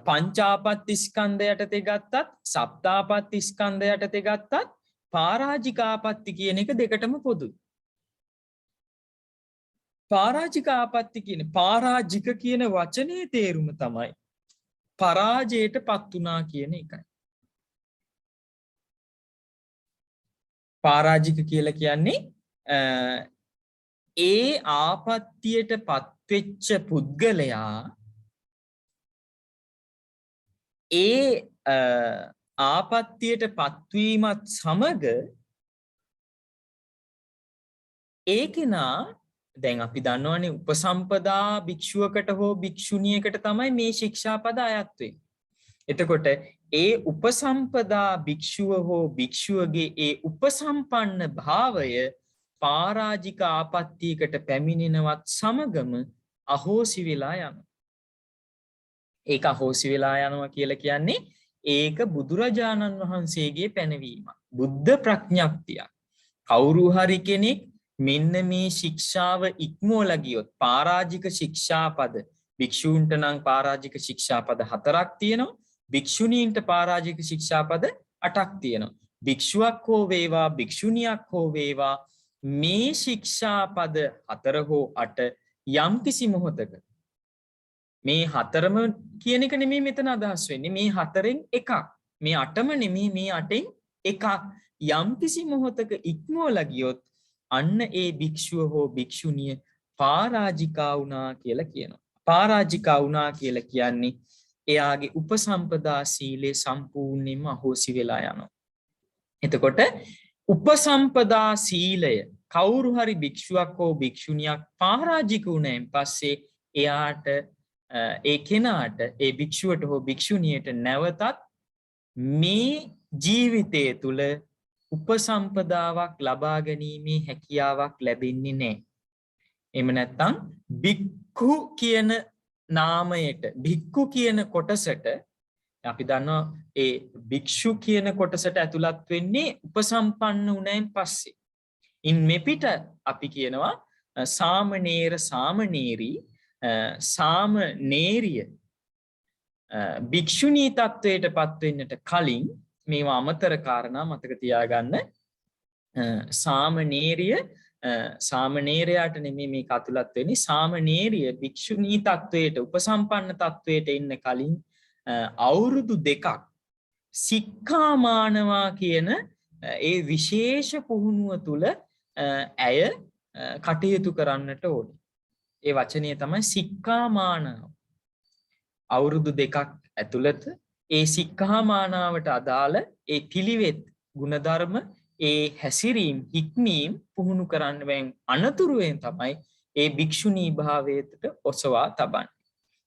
පංචාපත්ති ස්කන්ධ යටතේ ගත්තත් සප්තාපත්ති ස්කන්ධ යටතේ ගත්තත් පරාජිකාපත්ති කියන එක දෙකටම පොදුයි. පරාජිකාපත්ති කියන්නේ පරාජික කියන වචනේ තේරුම තමයි පරාජයට පත් වුණා කියන එකයි. පරාජික කියලා කියන්නේ ඒ ආපත්තියට පත්වෙච්ච පුද්ගලයා ඒ ආපත්තියට පත්වීමත් සමග ඒ කෙනා දැන් අපි දන්නවනේ උපසම්පදා භික්ෂුවකට හෝ භික්ෂුණියකට තමයි මේ ශික්ෂාපද අයත් වෙන්නේ. එතකොට ඒ උපසම්පදා භික්ෂුව හෝ භික්ෂුවගේ ඒ උපසම්පන්න භාවය පරාජික ආපත්තියකට පැමිණෙනවත් සමගම අහෝසි වෙලා යනවා. ඒක අහෝසි වෙලා යනවා කියලා කියන්නේ ඒක බුදුරජාණන් වහන්සේගේ පැනවීම. බුද්ධ ප්‍රඥප්තියක්. කවුරු හරි කෙනෙක් මෙන්න මේ ශික්ෂාව ඉක්මවලා ගියොත් පරාජික ශික්ෂාපද භික්ෂූන්ට නම් පරාජික ශික්ෂාපද 4ක් තියෙනවා. භික්ෂුණීන්ට පරාජික ශික්ෂාපද 8ක් තියෙනවා. භික්ෂුවක් හෝ වේවා භික්ෂුණියක් හෝ වේවා මේ ශික්ෂාපද 4 හෝ 8 යම්කිසි මොහොතක මේ හතරම කියන එක නෙමෙයි මෙතන අදහස් වෙන්නේ. මේ හතරෙන් එකක්. මේ අටම නෙමෙයි මේ අටෙන් එකක්. යම්කිසි මොහොතක ඉක්මවලා ගියොත් අන්න ඒ භික්ෂුව හෝ භික්ෂුණිය පරාජිකා වුණා කියලා කියනවා. පරාජිකා වුණා කියලා කියන්නේ එයාගේ උපසම්පදා සීලය සම්පූර්ණයෙන්ම අහෝසි වෙලා යනවා. එතකොට උපසම්පදා සීලය කවුරු හරි භික්ෂුවක් හෝ භික්ෂුණියක් පරාජික වුණායින් පස්සේ එයාට ඒ කෙනාට ඒ භික්ෂුවට හෝ භික්ෂුණියට නැවතත් මේ ජීවිතය තුළ උපසම්පදාවක් ලබා ගැනීමේ හැකියාවක් ලැබෙන්නේ නැහැ. එහෙම නැත්නම් භික්ඛු කියන නාමයට භික්ඛු කියන කොටසට අපි දන්නවා ඒ භික්ෂු කියන කොටසට ඇතුළත් වෙන්නේ උපසම්පන්න වුණායින් පස්සේ. ඉන් මෙපිට අපි කියනවා සාමණේර සාමණේරී සාමණේරිය භික්ෂුණී තත්වයට පත් වෙන්නට කලින් මේවා අමතර කාරණා මතක තියාගන්න. සාමණේරිය සාමණේරයාට නෙමෙයි මේක අතුලත් වෙන්නේ. සාමණේරිය භික්ෂුණී තත්වයට උපසම්පන්න තත්වයට එන්න කලින් අවුරුදු 2ක් සික්ඛාමානවා කියන ඒ විශේෂ පුහුණුව තුල ඇය කටයුතු කරන්නට ඕනේ. ඒ වචනය තමයි සික්ඛාමානව. අවුරුදු 2ක් ඇතුළත ඒ සික්ඛාමානාවට අදාළ ඒ පිළිවෙත් ගුණධර්ම ඒ හැසිරීම් හික්මීම් පුහුණු කරන්නවෙන් අනතුරුවෙන් තමයි ඒ භික්ෂුණී භාවයට ඔසවා තබන්නේ.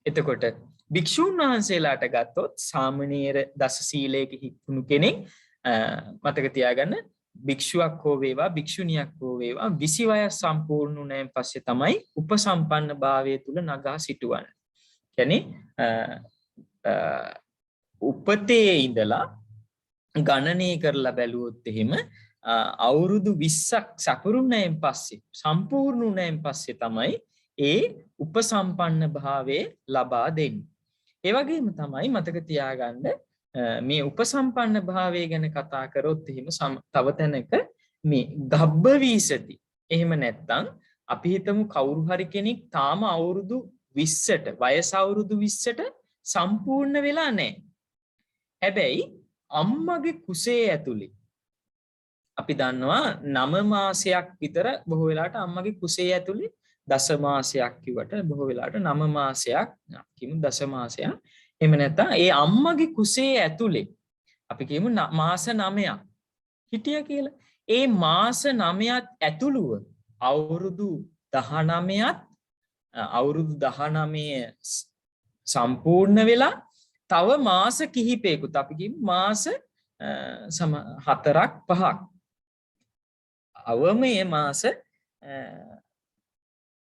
එතකොට භික්ෂුන් වහන්සේලාට ගත්තොත් සාමණේර දස සීලයක හික්මුණු කෙනෙක් මතක තියාගන්න භික්ෂුවක් හෝ වේවා භික්ෂුණියක් හෝ වේවා 20 වයස් සම්පූර්ණ වුණායින් පස්සේ තමයි උපසම්පන්න භාවය තුල නගා සිටවන්නේ. කියන්නේ උපතේ ඉඳලා ගණනය කරලා බැලුවොත් එහෙම අවුරුදු 20ක් සපුරුණායින් පස්සේ සම්පූර්ණ වුණායින් පස්සේ තමයි ඒ උපසම්පන්න භාවය ලබා දෙන්නේ. ඒ වගේම තමයි මතක තියාගන්න මේ උපසම්පන්න භාවය ගැන කතා කරොත් එහෙම තව තැනක මේ ගබ්බ වීසති. එහෙම නැත්නම් අපි හිතමු කවුරු හරි කෙනෙක් තාම අවුරුදු 20ට වයස අවුරුදු 20ට සම්පූර්ණ වෙලා නැහැ. හැබැයි අම්මගේ කුසේ ඇතුලේ අපි දන්නවා 9 මාසයක් විතර බොහෝ වෙලාවට අම්මගේ කුසේ ඇතුලේ දස මාසයක් කිව්වට බොහෝ වෙලාවට 9 මාසයක් කියමු දස මාසයක්. එහෙම නැත්නම් ඒ අම්මගේ කුසේ ඇතුලේ අපි කියමු මාස 9ක් හිටියා කියලා. ඒ මාස 9ත් ඇතුළුව අවුරුදු 19ත් අවුරුදු 19 සම්පූර්ණ වෙලා තව මාස කිහිපයකට අපි කියමු මාස 4ක් 5ක් අවමයේ මාස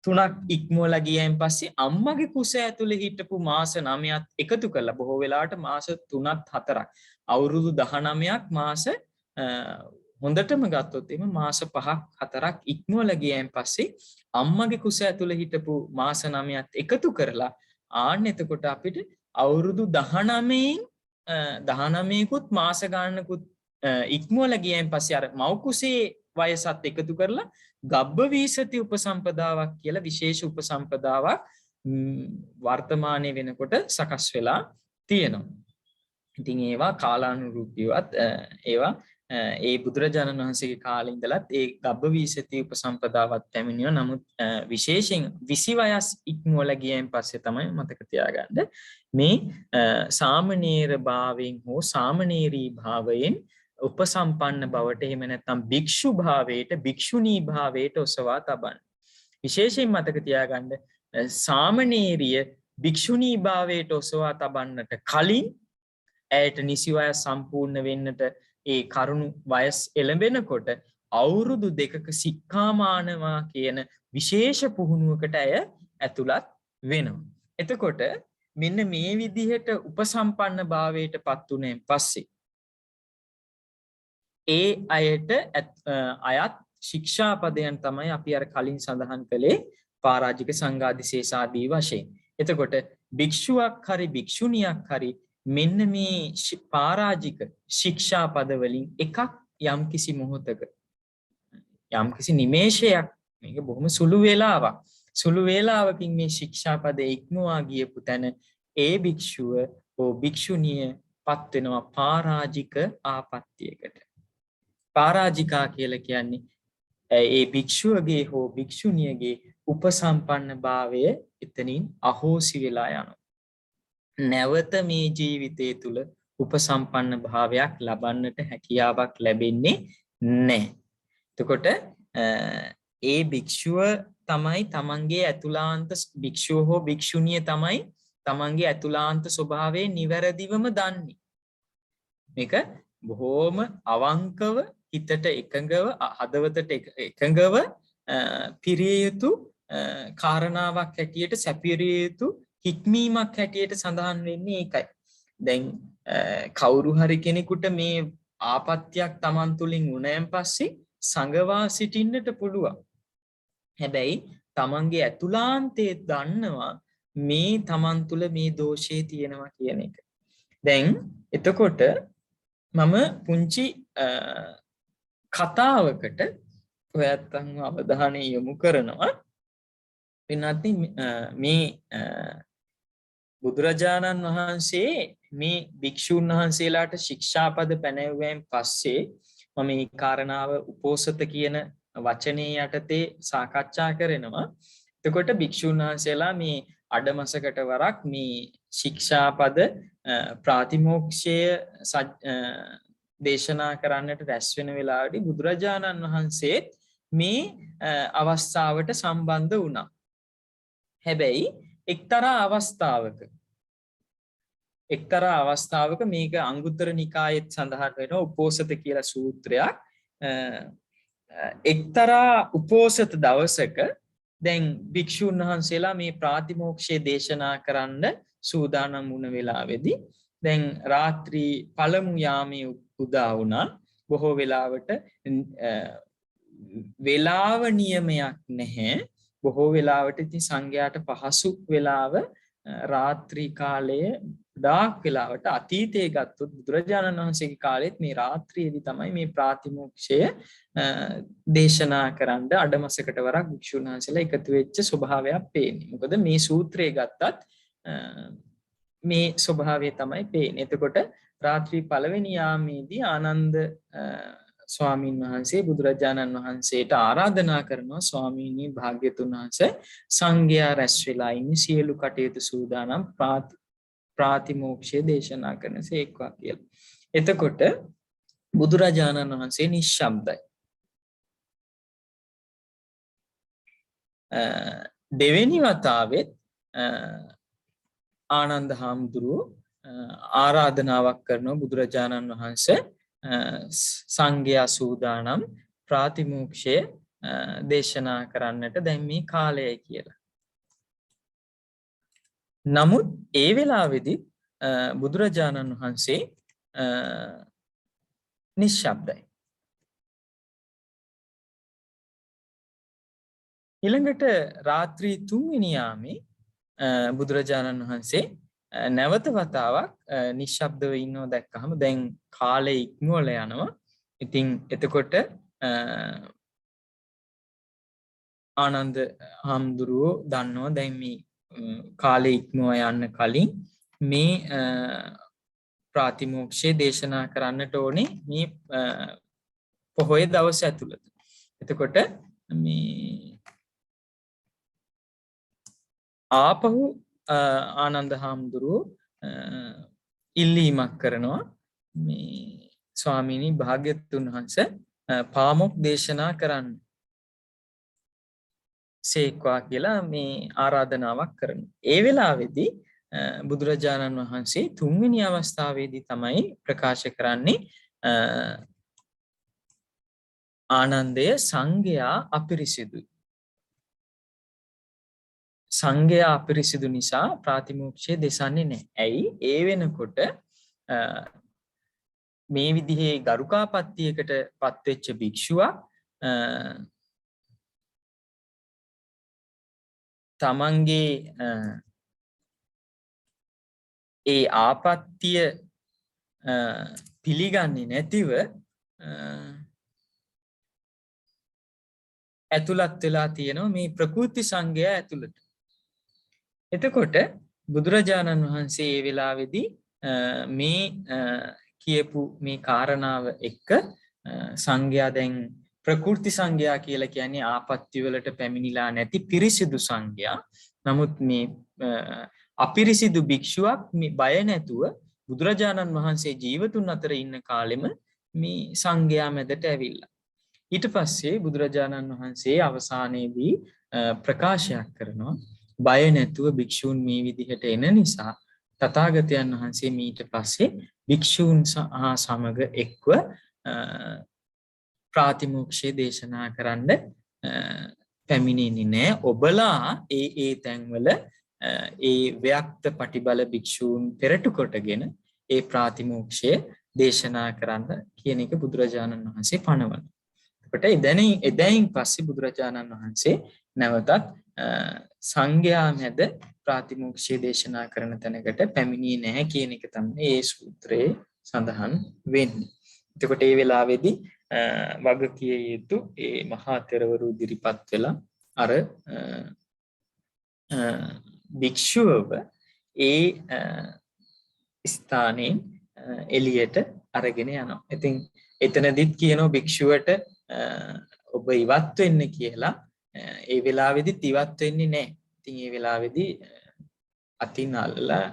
3ක් ඉක්මවලා ගියයින් පස්සේ අම්මගේ කුස ඇතුලේ හිටපු මාස 9ත් එකතු කරලා බොහෝ වෙලාවට මාස 3ක් 4ක් අවුරුදු 19ක් මාස හොඳටම ගත්තොත් එimhe මාස 5ක් 4ක් ඉක්මවලා ගියයින් පස්සේ අම්මගේ කුස ඇතුලේ හිටපු මාස 9ත් එකතු කරලා ආන්න එතකොට අපිට අවුරුදු 19කුත් මාස ගානකුත් ඉක්මවලා ගියයින් පස්සේ අර මව් කුසේ වයසත් එකතු කරලා ගබ්බ වීසති උපසම්පදාවක් කියලා විශේෂ උපසම්පදාවක් වර්තමානයේ වෙනකොට සකස් වෙලා තියෙනවා. ඉතින් ඒවා කාලානුරූපීවත් ඒවා ඒ බුදුරජාණන් වහන්සේගේ කාලේ ඉඳලත් ඒ ගබ්බ වීසති උපසම්පදාවත් පැමිණියා. නමුත් විශේෂයෙන් 20 වයස් ඉක්මවලා ගියයින් පස්සේ තමයි මතක තියාගන්න මේ සාමණේර භාවයෙන් හෝ සාමණේරී භාවයෙන් උපසම්පන්න බවට එහෙම නැත්නම් භික්ෂු භාවයට භික්ෂුණී භාවයට ඔසවා තබන්නේ. විශේෂයෙන් මතක තියාගන්න සාමණේරිය භික්ෂුණී භාවයට ඔසවා තබන්නට කලින් ඇයට නිසි වයස සම්පූර්ණ වෙන්නට ඒ කරුණු වයස් එළඹෙනකොට අවුරුදු 2ක සික්ඛාමානවා කියන විශේෂ පුහුණුවකට ඇය ඇතුළත් වෙනවා. එතකොට මෙන්න මේ විදිහට උපසම්පන්න භාවයට පත් වුණෙන් පස්සේ ඒ අයට අයත් ශික්ෂාපදයන් තමයි අපි අර කලින් සඳහන් කළේ පරාජික සංඝාදිශේෂාදී වශයෙන්. එතකොට භික්ෂුවක් හරි භික්ෂුණියක් හරි මෙන්න මේ පරාජික ශික්ෂාපද වලින් එකක් යම්කිසි මොහොතක යම්කිසි නිමේෂයක් මේක බොහොම සුළු වේලාවක් සුළු වේලාවකින් මේ ශික්ෂාපදේ ඉක්මවා ගියපු තැන ඒ භික්ෂුව හෝ භික්ෂුණිය පත් වෙනවා පරාජික ආපත්‍යයකට. පරාජිකා කියලා කියන්නේ ඒ භික්ෂුවගේ හෝ භික්ෂුණියගේ උපසම්පන්න භාවය එතනින් අහෝසි වෙලා යනවා. නැවත මේ ජීවිතය තුළ උපසම්පන්න භාවයක් ලබන්නට හැකියාවක් ලැබෙන්නේ නැහැ. එතකොට ඒ භික්ෂුව තමයි තමන්ගේ ඇතුළාන්ත භික්ෂුව හෝ භික්ෂුණිය තමයි තමන්ගේ ඇතුළාන්ත ස්වභාවය නිවැරදිවම දන්නේ. මේක බොහෝම අවංකව හිතට එකඟව හදවතට එකඟව පිරිය යුතු කාරණාවක් හැටියට සැපිරිය යුතු හික්මීමක් හැටියට සඳහන් වෙන්නේ ඒකයි. දැන් කවුරු හරි කෙනෙකුට මේ ආපත්‍යක් තමන් තුළින් වුණාන් පස්සේ සංගවා සිටින්නට පුළුවන්. හැබැයි තමන්ගේ ඇතුළාන්තයේ දන්නවා මේ තමන් තුළ මේ දෝෂය තියෙනවා කියන එක. දැන් එතකොට මම පුංචි කතාවකට ඔයත්න්ව අවධානය යොමු කරනවා. වෙනත් මේ බුදුරජාණන් වහන්සේ මේ භික්ෂූන් වහන්සේලාට ශික්ෂාපද පැනවුවෙන් පස්සේ මම මේ කාරණාව උපෝසත කියන වචනේ යටතේ සාකච්ඡා කරනවා. එතකොට භික්ෂූන් වහන්සේලා මේ අඩමසකට වරක් මේ ශික්ෂාපද ප්‍රාතිමෝක්ෂය දේශනා කරන්නට රැස් වෙන වෙලාවේදී බුදුරජාණන් වහන්සේ මේ අවස්ථාවට සම්බන්ධ වුණා. හැබැයි එක්තරා අවස්ථාවක මේක අංගුත්තර නිකායෙත් සඳහන් වෙනවා උපෝසත කියලා සූත්‍රයක්. එක්තරා උපෝසත දවසක දැන් භික්ෂුන් වහන්සේලා මේ ප්‍රාතිමෝක්ෂය දේශනා කරන්න සූදානම් වුණ වෙලාවේදී දැන් රාත්‍රී පළමු යාමයේ උදා වුණා. බොහෝ වෙලාවට වේලාව නියමයක් නැහැ. බොහෝ වෙලාවට ඉතින් සංඝයාට පහසු වෙලාව රාත්‍රී කාලයේ ඩාක් වෙලාවට අතීතයේ ගත්තොත් බුදුරජාණන් වහන්සේගේ කාලෙත් මේ රාත්‍රියේදී තමයි මේ ප්‍රාතිමෝක්ෂය දේශනා කරන්න අඩමසකට වරක් භික්ෂුන් වහන්සේලා එකතු වෙච්ච ස්වභාවයක් පේන්නේ. මොකද මේ සූත්‍රය ගත්තත් මේ ස්වභාවය තමයි පේන්නේ. එතකොට රාත්‍රී පළවෙනි යාමේදී ආනන්ද ස්වාමීන් වහන්සේ බුදුරජාණන් වහන්සේට ආරාධනා කරනවා ස්වාමීනි භාග්‍යතුන් වහන්සේ සංඝයා රැස් වෙලා ඉන්නේ සියලු කටයුතු සූදානම් ප්‍රාතිමෝක්ෂය දේශනා කරනසේක්වා කියලා. එතකොට බුදුරජාණන් වහන්සේ නිශ්ශබ්දයි. දෙවෙනි වතාවෙත් ආනන්ද හාමුදුරුවෝ ආරාධනාවක් කරනවා බුදුරජාණන් වහන්සේ සංඝයා සූදානම් ප්‍රාතිමෝක්ෂය දේශනා කරන්නට දැන් මේ කාලයයි කියලා. නමුත් ඒ වෙලාවේදී බුදුරජාණන් වහන්සේ නිශ්ශබ්දයි. ඊළඟට රාත්‍රී 3 වෙනි යාමේ බුදුරජාණන් වහන්සේ නැවත වතාවක් නිශ්ශබ්දව ඉන්නව දැක්කහම දැන් කාලය ඉක්මවලා යනවා. ඉතින් එතකොට ආනන්ද හාමුදුරුවෝ දන්නවා දැන් මේ කාලය ඉක්මව යන්න කලින් මේ ප්‍රාතිමෝක්ෂය දේශනා කරන්නට ඕනේ මේ පොහොය දවස ඇතුළත. එතකොට මේ ආපහු ආනන්ද හාමුදුරුවෝ ඉල්ලීමක් කරනවා මේ ස්වාමීනි භාග්‍යවතුන් වහන්සේ පාමොක් දේශනා කරන්න සේක්වා කියලා මේ ආරාධනාවක් කරනවා. ඒ වෙලාවේදී බුදුරජාණන් වහන්සේ 3 වෙනි අවස්ථාවේදී තමයි ප්‍රකාශ කරන්නේ ආනන්දය සංඝයා අපිරිසිදුයි. සංඝයා අපිරිසිදු නිසා ප්‍රාතිමෝක්ෂය දෙසන්නේ නැහැ. ඇයි? ඒ වෙනකොට මේ විදිහේ ගරුකාපත්තියකට පත්වෙච්ච භික්ෂුවක් තමන්ගේ ඒ ආපත්තිය පිළිගන්නේ නැතිව ඇතුළත් වෙලා තියෙනවා මේ ප්‍රකෘති සංගය ඇතුළට. එතකොට බුදුරජාණන් වහන්සේ ඒ වෙලාවේදී මේ කියපු මේ කාරණාව එක්ක සංඝයා දැන් ප්‍රකෘති සංඝයා කියලා කියන්නේ ආපත්‍ය වලට පැමිණිලා නැති පිරිසිදු සංඝයා. නමුත් මේ අපිරිසිදු භික්ෂුවක් මේ බය නැතුව බුදුරජාණන් වහන්සේ ජීවතුන් අතර ඉන්න කාලෙම මේ සංඝයා මැදට ඇවිල්ලා. ඊට පස්සේ බුදුරජාණන් වහන්සේ අවසානයේදී ප්‍රකාශයක් කරනවා බය නැතුව භික්ෂූන් මේ විදිහට එන නිසා තථාගතයන් වහන්සේ ඊට පස්සේ භික්ෂූන් සමග එක්ව ප්‍රාතිමෝක්ෂය දේශනා කරන්න පැමිණෙන්නේ නැහැ. ඔබලා ඒ තැන්වල ඒ ව්‍යක්ත පටිබල භික්ෂූන් පෙරටු කොටගෙන ඒ ප්‍රාතිමෝක්ෂය දේශනා කරන්න කියන එක බුදුරජාණන් වහන්සේ පනවනවා. එතකොට එදැයින් පස්සේ බුදුරජාණන් වහන්සේ නැවතත් සංඝයා මැද ප්‍රාතිමෝක්ෂය දේශනා කරන තැනකට පැමිණියේ නැහැ කියන එක තමයි මේ සූත්‍රයේ සඳහන් වෙන්නේ. එතකොට මේ වෙලාවේදී වගකිය යුතු ඒ මහා තෙරවරු ඉදිරිපත් වෙලා අර භික්ෂුවව ඒ ස්ථානයෙන් එළියට අරගෙන යනවා. ඉතින් එතනදිත් කියනවා භික්ෂුවට ඔබ ඉවත් වෙන්න කියලා. ඒ වෙලාවේදීත් ඉවත් වෙන්නේ නැහැ. ඉතින් ඒ වෙලාවේදී අතින් අල්ලලා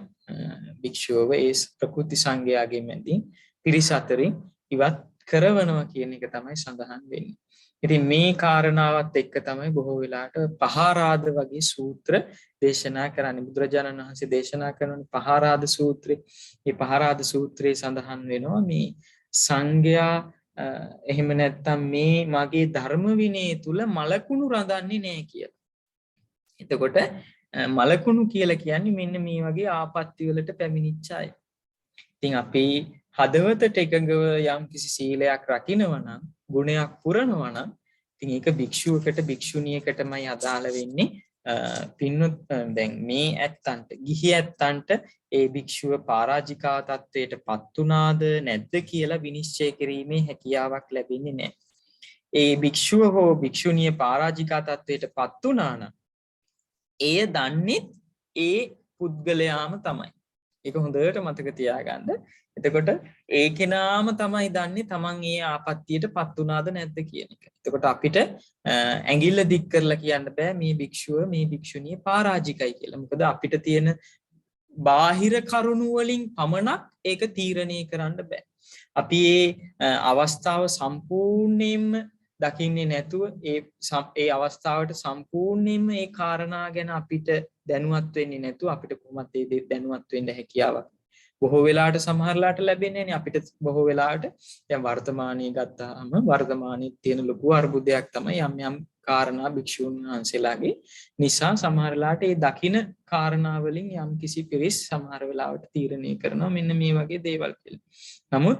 භික්ෂුවව ඒ ප්‍රකෘති සංඝයාගේ මැදින් පිරිස අතරින් ඉවත් කරවනවා කියන එක තමයි සඳහන් වෙන්නේ. ඉතින් මේ කාරණාවත් එක්ක තමයි බොහෝ වෙලාවට පහාරාද වගේ සූත්‍ර දේශනා කරන්නේ. බුදුරජාණන් වහන්සේ දේශනා කරන පහාරාද සූත්‍රය. මේ පහාරාද සූත්‍රයේ සඳහන් වෙනවා මේ සංඝයා එහෙම නැත්නම් මේ මගේ ධර්ම විනය තුල මලකුණු රඳන්නේ නැහැ කියලා. එතකොට මලකුණු කියලා කියන්නේ මෙන්න මේ වගේ ආපත්‍ය වලට පැමිණිච්ච අය. ඉතින් අපි හදවතට එකඟව යම් කිසි සීලයක් රකින්නවා නම් ගුණයක් පුරනවා නම් ඉතින් ඒක භික්ෂුවකට භික්ෂුණියකටමයි අදාළ වෙන්නේ. පින්නොත් දැන් මේ ඇත්තන්ට ගිහි ඇත්තන්ට ඒ භික්ෂුව පරාජිකා තත්වයටපත් උනාද නැද්ද කියලා විනිශ්චය කිරීමේ හැකියාවක් ලැබෙන්නේ නැහැ. ඒ භික්ෂුව හෝ භික්ෂුණිය පරාජිකා තත්වයටපත් උනා නම් එය දන්නේ ඒ පුද්ගලයාම තමයි. ඒක හොඳට මතක තියාගන්න. එතකොට ඒ කෙනාම තමයි දන්නේ තමන් ඒ ආපත්‍යයටපත් උනාද නැද්ද කියන එක. එතකොට අපිට ඇඟිල්ල දික් කරලා කියන්න බෑ මේ භික්ෂුව මේ භික්ෂුණිය පරාජිකයි කියලා. මොකද අපිට තියෙන බාහිර කරුණු වලින් පමණක් ඒක තීරණය කරන්න බෑ. අපි මේ අවස්ථාව සම්පූර්ණයෙන්ම දකින්නේ නැතුව ඒ අවස්ථාවට සම්පූර්ණයෙන්ම ඒ කාරණා ගැන අපිට දැනුවත් වෙන්නේ නැතුව අපිට කොහොමද ඒ දැනුවත් වෙන්න හැකියාවක් බොහෝ වෙලාවට සමහරලාට ලැබෙන්නේ නැහැ. අපිට බොහෝ වෙලාවට දැන් වර්තමානයේ ගත්තාම වර්තමානයේ තියෙන ලොකු අර්බුදයක් තමයි යම් කාරණා භික්ෂුන් වහන්සේලාගේ නිසා සමහරලාට ඒ දකින කාරණා වලින් යම් කිසි පිරිස් සමහර වෙලාවට තීරණය කරනවා මෙන්න මේ වගේ දේවල් කියලා. නමුත්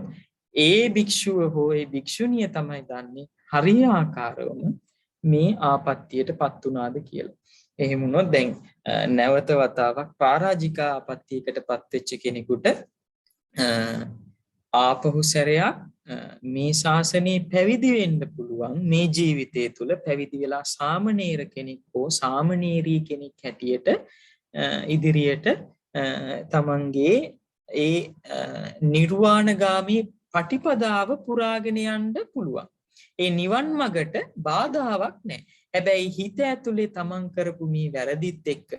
ඒ භික්ෂුව හෝ ඒ භික්ෂුණිය තමයි දන්නේ හරියාකාරවම මේ ආපත්‍යයටපත් උනාද කියලා. එහෙම වුණොත් දැන් නැවත වතාවක් පරාජිකා ආපත්‍යයකටපත් වෙච්ච කෙනෙකුට ආපහු සැරයක් මේ ශාසනයේ පැවිදි වෙන්න පුළුවන්. මේ ජීවිතය තුළ පැවිදි වෙලා සාමණේර කෙනෙක් හෝ සාමණේරී කෙනෙක් හැටියට ඉදිරියට තමන්ගේ ඒ නිර්වාණගාමී පටිපදාව පුරාගෙන යන්න පුළුවන්. ඒ නිවන් මගට බාධාවක් නැහැ. හැබැයි හිත ඇතුලේ තමන් කරපු මේ වැරදිත් එක්ක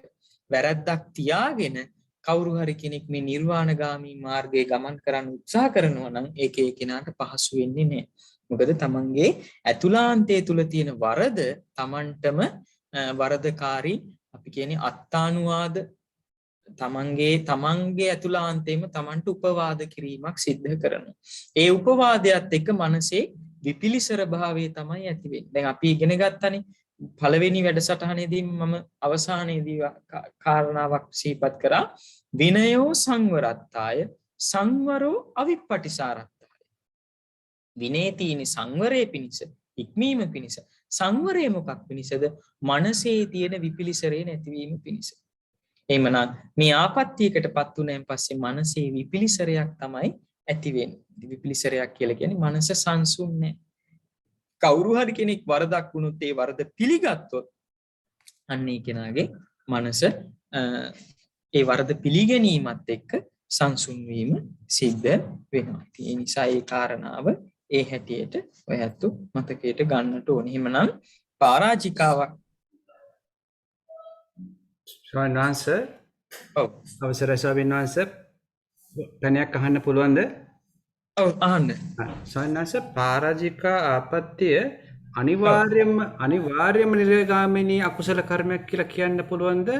වැරද්දක් තියාගෙන කවුරු හරි කෙනෙක් මේ නිර්වාණගාමී මාර්ගයේ ගමන් කරන්න උත්සාහ කරනවා නම් ඒක ඒ කෙනාට පහසු වෙන්නේ නැහැ. මොකද තමන්ගේ ඇතුළාන්තයේ තුල තියෙන වරද තමන්ටම වරදකාරී අපි කියන්නේ අත්තානුවාද තමන්ගේ ඇතුළාන්තයේම තමන්ට උපවාද කිරීමක් සිද්ධ කරනවා. ඒ උපවාදයට එක්ක මනසේ විපිලිසර භාවය තමයි ඇති වෙන්නේ. දැන් අපි ඉගෙන ගත්තනේ පළවෙනි වැඩසටහනේදී මම අවසානයේදී කාරණාවක් සිහිපත් කරා විනයෝ සංවරත්තාය සංවරෝ අවිප්පටිසාරත්තාය. විනයේ තියෙන සංවරයේ පිණිස ඉක්මීම පිණිස සංවරය මොකක් පිණිසද? මනසේ තියෙන විපිලිසරේ නැතිවීම පිණිස. එහෙමනම් මේ ආපත්‍යයකටපත් උනයන් පස්සේ මනසේ විපිලිසරයක් තමයි ඇති වෙන්නේ. විපිලිසරයක් කියලා කියන්නේ මනස සංසුන් නැහැ. කවුරු හරි කෙනෙක් වරදක් වුණොත් ඒ වරද පිළිගත්තොත් අන්න ඒ කෙනාගේ මනස ඒ වරද පිළිගැනීමත් එක්ක සංසුන් වීම සිද්ධ වෙනවා. ඒ නිසා ඒ කාරණාව ඒ හැටියට ඔයත් මතකයට ගන්නට ඕනේ. එහෙමනම් පරාජිකාවක් ස්වාමීන් වහන්සේ ඔව් අවසරයි ස්වාමීන් වහන්සේ ප්‍රණයක් අහන්න පුළුවන්ද? ඔව් අහන්න. ස්වාමීන් වහන්සේ පරාජිකා ආපත්‍ය අනිවාර්යයෙන්ම නිරේගාමිනී අකුසල කර්මයක් කියලා කියන්න පුළුවන්ද?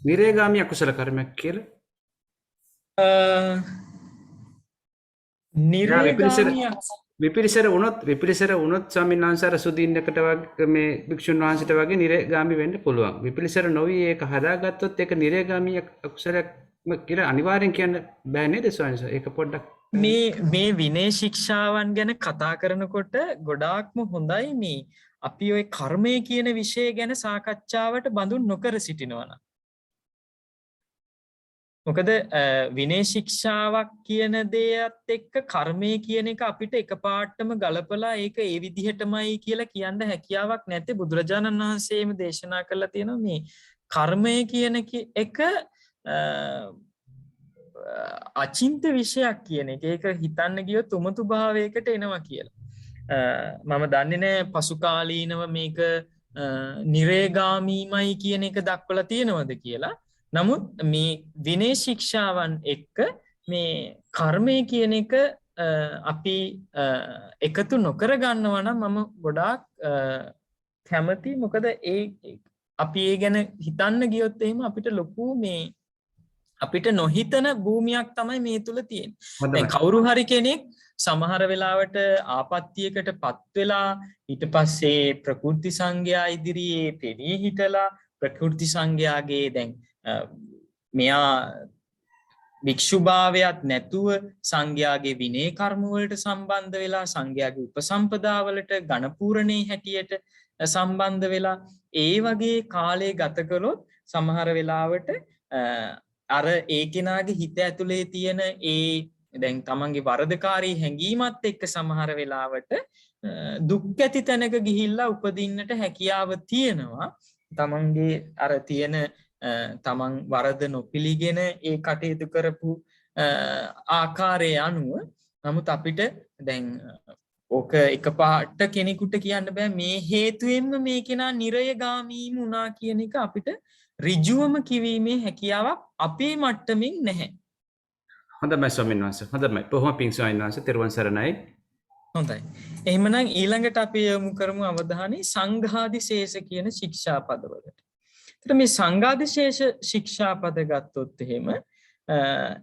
නිරේගාමී අකුසල කර්මයක් කියලා? විපිරිසර වුණොත් ස්වාමීන් වහන්සේ අර සුදීන්නකට වගේ මේ භික්ෂුන් වහන්සේට වගේ නිරේගාමී වෙන්න පුළුවන්. විපිරිසර නොවි ඒක හදාගත්තොත් ඒක නිරේගාමී අකුසලයක් කියලා අනිවාර්යෙන් කියන්න බෑ නේද ස්වාමීන් වහන්සේ? ඒක පොඩ්ඩක් මේ විනය ශික්ෂාවන් ගැන කතා කරනකොට ගොඩාක්ම හොඳයි මේ අපි ওই කර්මය කියන විෂය ගැන සාකච්ඡාවට බඳුන් නොකර සිටිනවා. මොකද විනය ශික්ෂාවක් කියන දේත් එක්ක කර්මය කියන එක අපිට එකපාරටම ගලපලා ඒක ඒ විදිහටමයි කියලා කියන්න හැකියාවක් නැත්තේ. බුදුරජාණන් වහන්සේම දේශනා කරලා තියෙනවා මේ කර්මය කියන එක අචින්ත විෂයක් කියන එක. ඒක හිතන්න ගියොත් උමතු භාවයකට එනවා කියලා. මම දන්නේ නැහැ පසු කාලීනව මේක නිරේගාමීමයි කියන එක දක්වලා තියෙනවද කියලා. නමුත් මේ විනය ශික්ෂාවන් එක්ක මේ කර්මය කියන එක අපි එකතු නොකර ගන්නවා නම් මම ගොඩාක් කැමති. මොකද අපි ඒ ගැන හිතන්න ගියොත් එහෙම අපිට ලොකු මේ අපිට නොහිතන භූමියක් තමයි මේ තුල තියෙන්නේ. දැන් කවුරු හරි කෙනෙක් සමහර වෙලාවට ආපත්‍යයකට පත් වෙලා ඊට පස්සේ ප්‍රකෘති සංඝයා ඉදිරියේ පෙනී හිටලා ප්‍රකෘති සංඝයාගේ දැන් මෙයා වික්ෂුභාවයක් නැතුව සංඝයාගේ විනය කර්ම වලට සම්බන්ධ වෙලා සංඝයාගේ උපසම්පදා වලට ගණපූරණේ හැටියට සම්බන්ධ වෙලා ඒ වගේ කාලේ ගත කළොත් සමහර වෙලාවට අර ඒ කෙනාගේ හිත ඇතුලේ තියෙන දැන් තමන්ගේ වරදකාරී හැඟීමත් එක්ක සමහර වෙලාවට දුක් ඇති තැනක ගිහිල්ලා උපදින්නට හැකියාව තියෙනවා. තමන්ගේ අර තියෙන තමන් වරද නොපිළිගෙන ඒ කටයුතු කරපු ආකාරය අනුව. නමුත් අපිට දැන් ඕක එකපාරට කෙනෙකුට කියන්න බෑ මේ හේතුවෙන්ම මේ කෙනා නිරයගාමී වුණා කියන එක අපිට ඍජුවම කිවීමේ හැකියාවක් අපේ මට්ටමින් නැහැ. හොඳයි ස්වාමීන් වහන්සේ. හොඳයි. බොහොම පිං ස්වාමීන් වහන්සේ. තෙරුවන් සරණයි. හොඳයි. එහෙමනම් ඊළඟට අපි යොමු කරමු අවධානය සංඝාදිශේෂ කියන ශික්ෂාපදවලට. එතකොට මේ සංඝාදිශේෂ ශික්ෂාපද ගත්තොත් එහෙම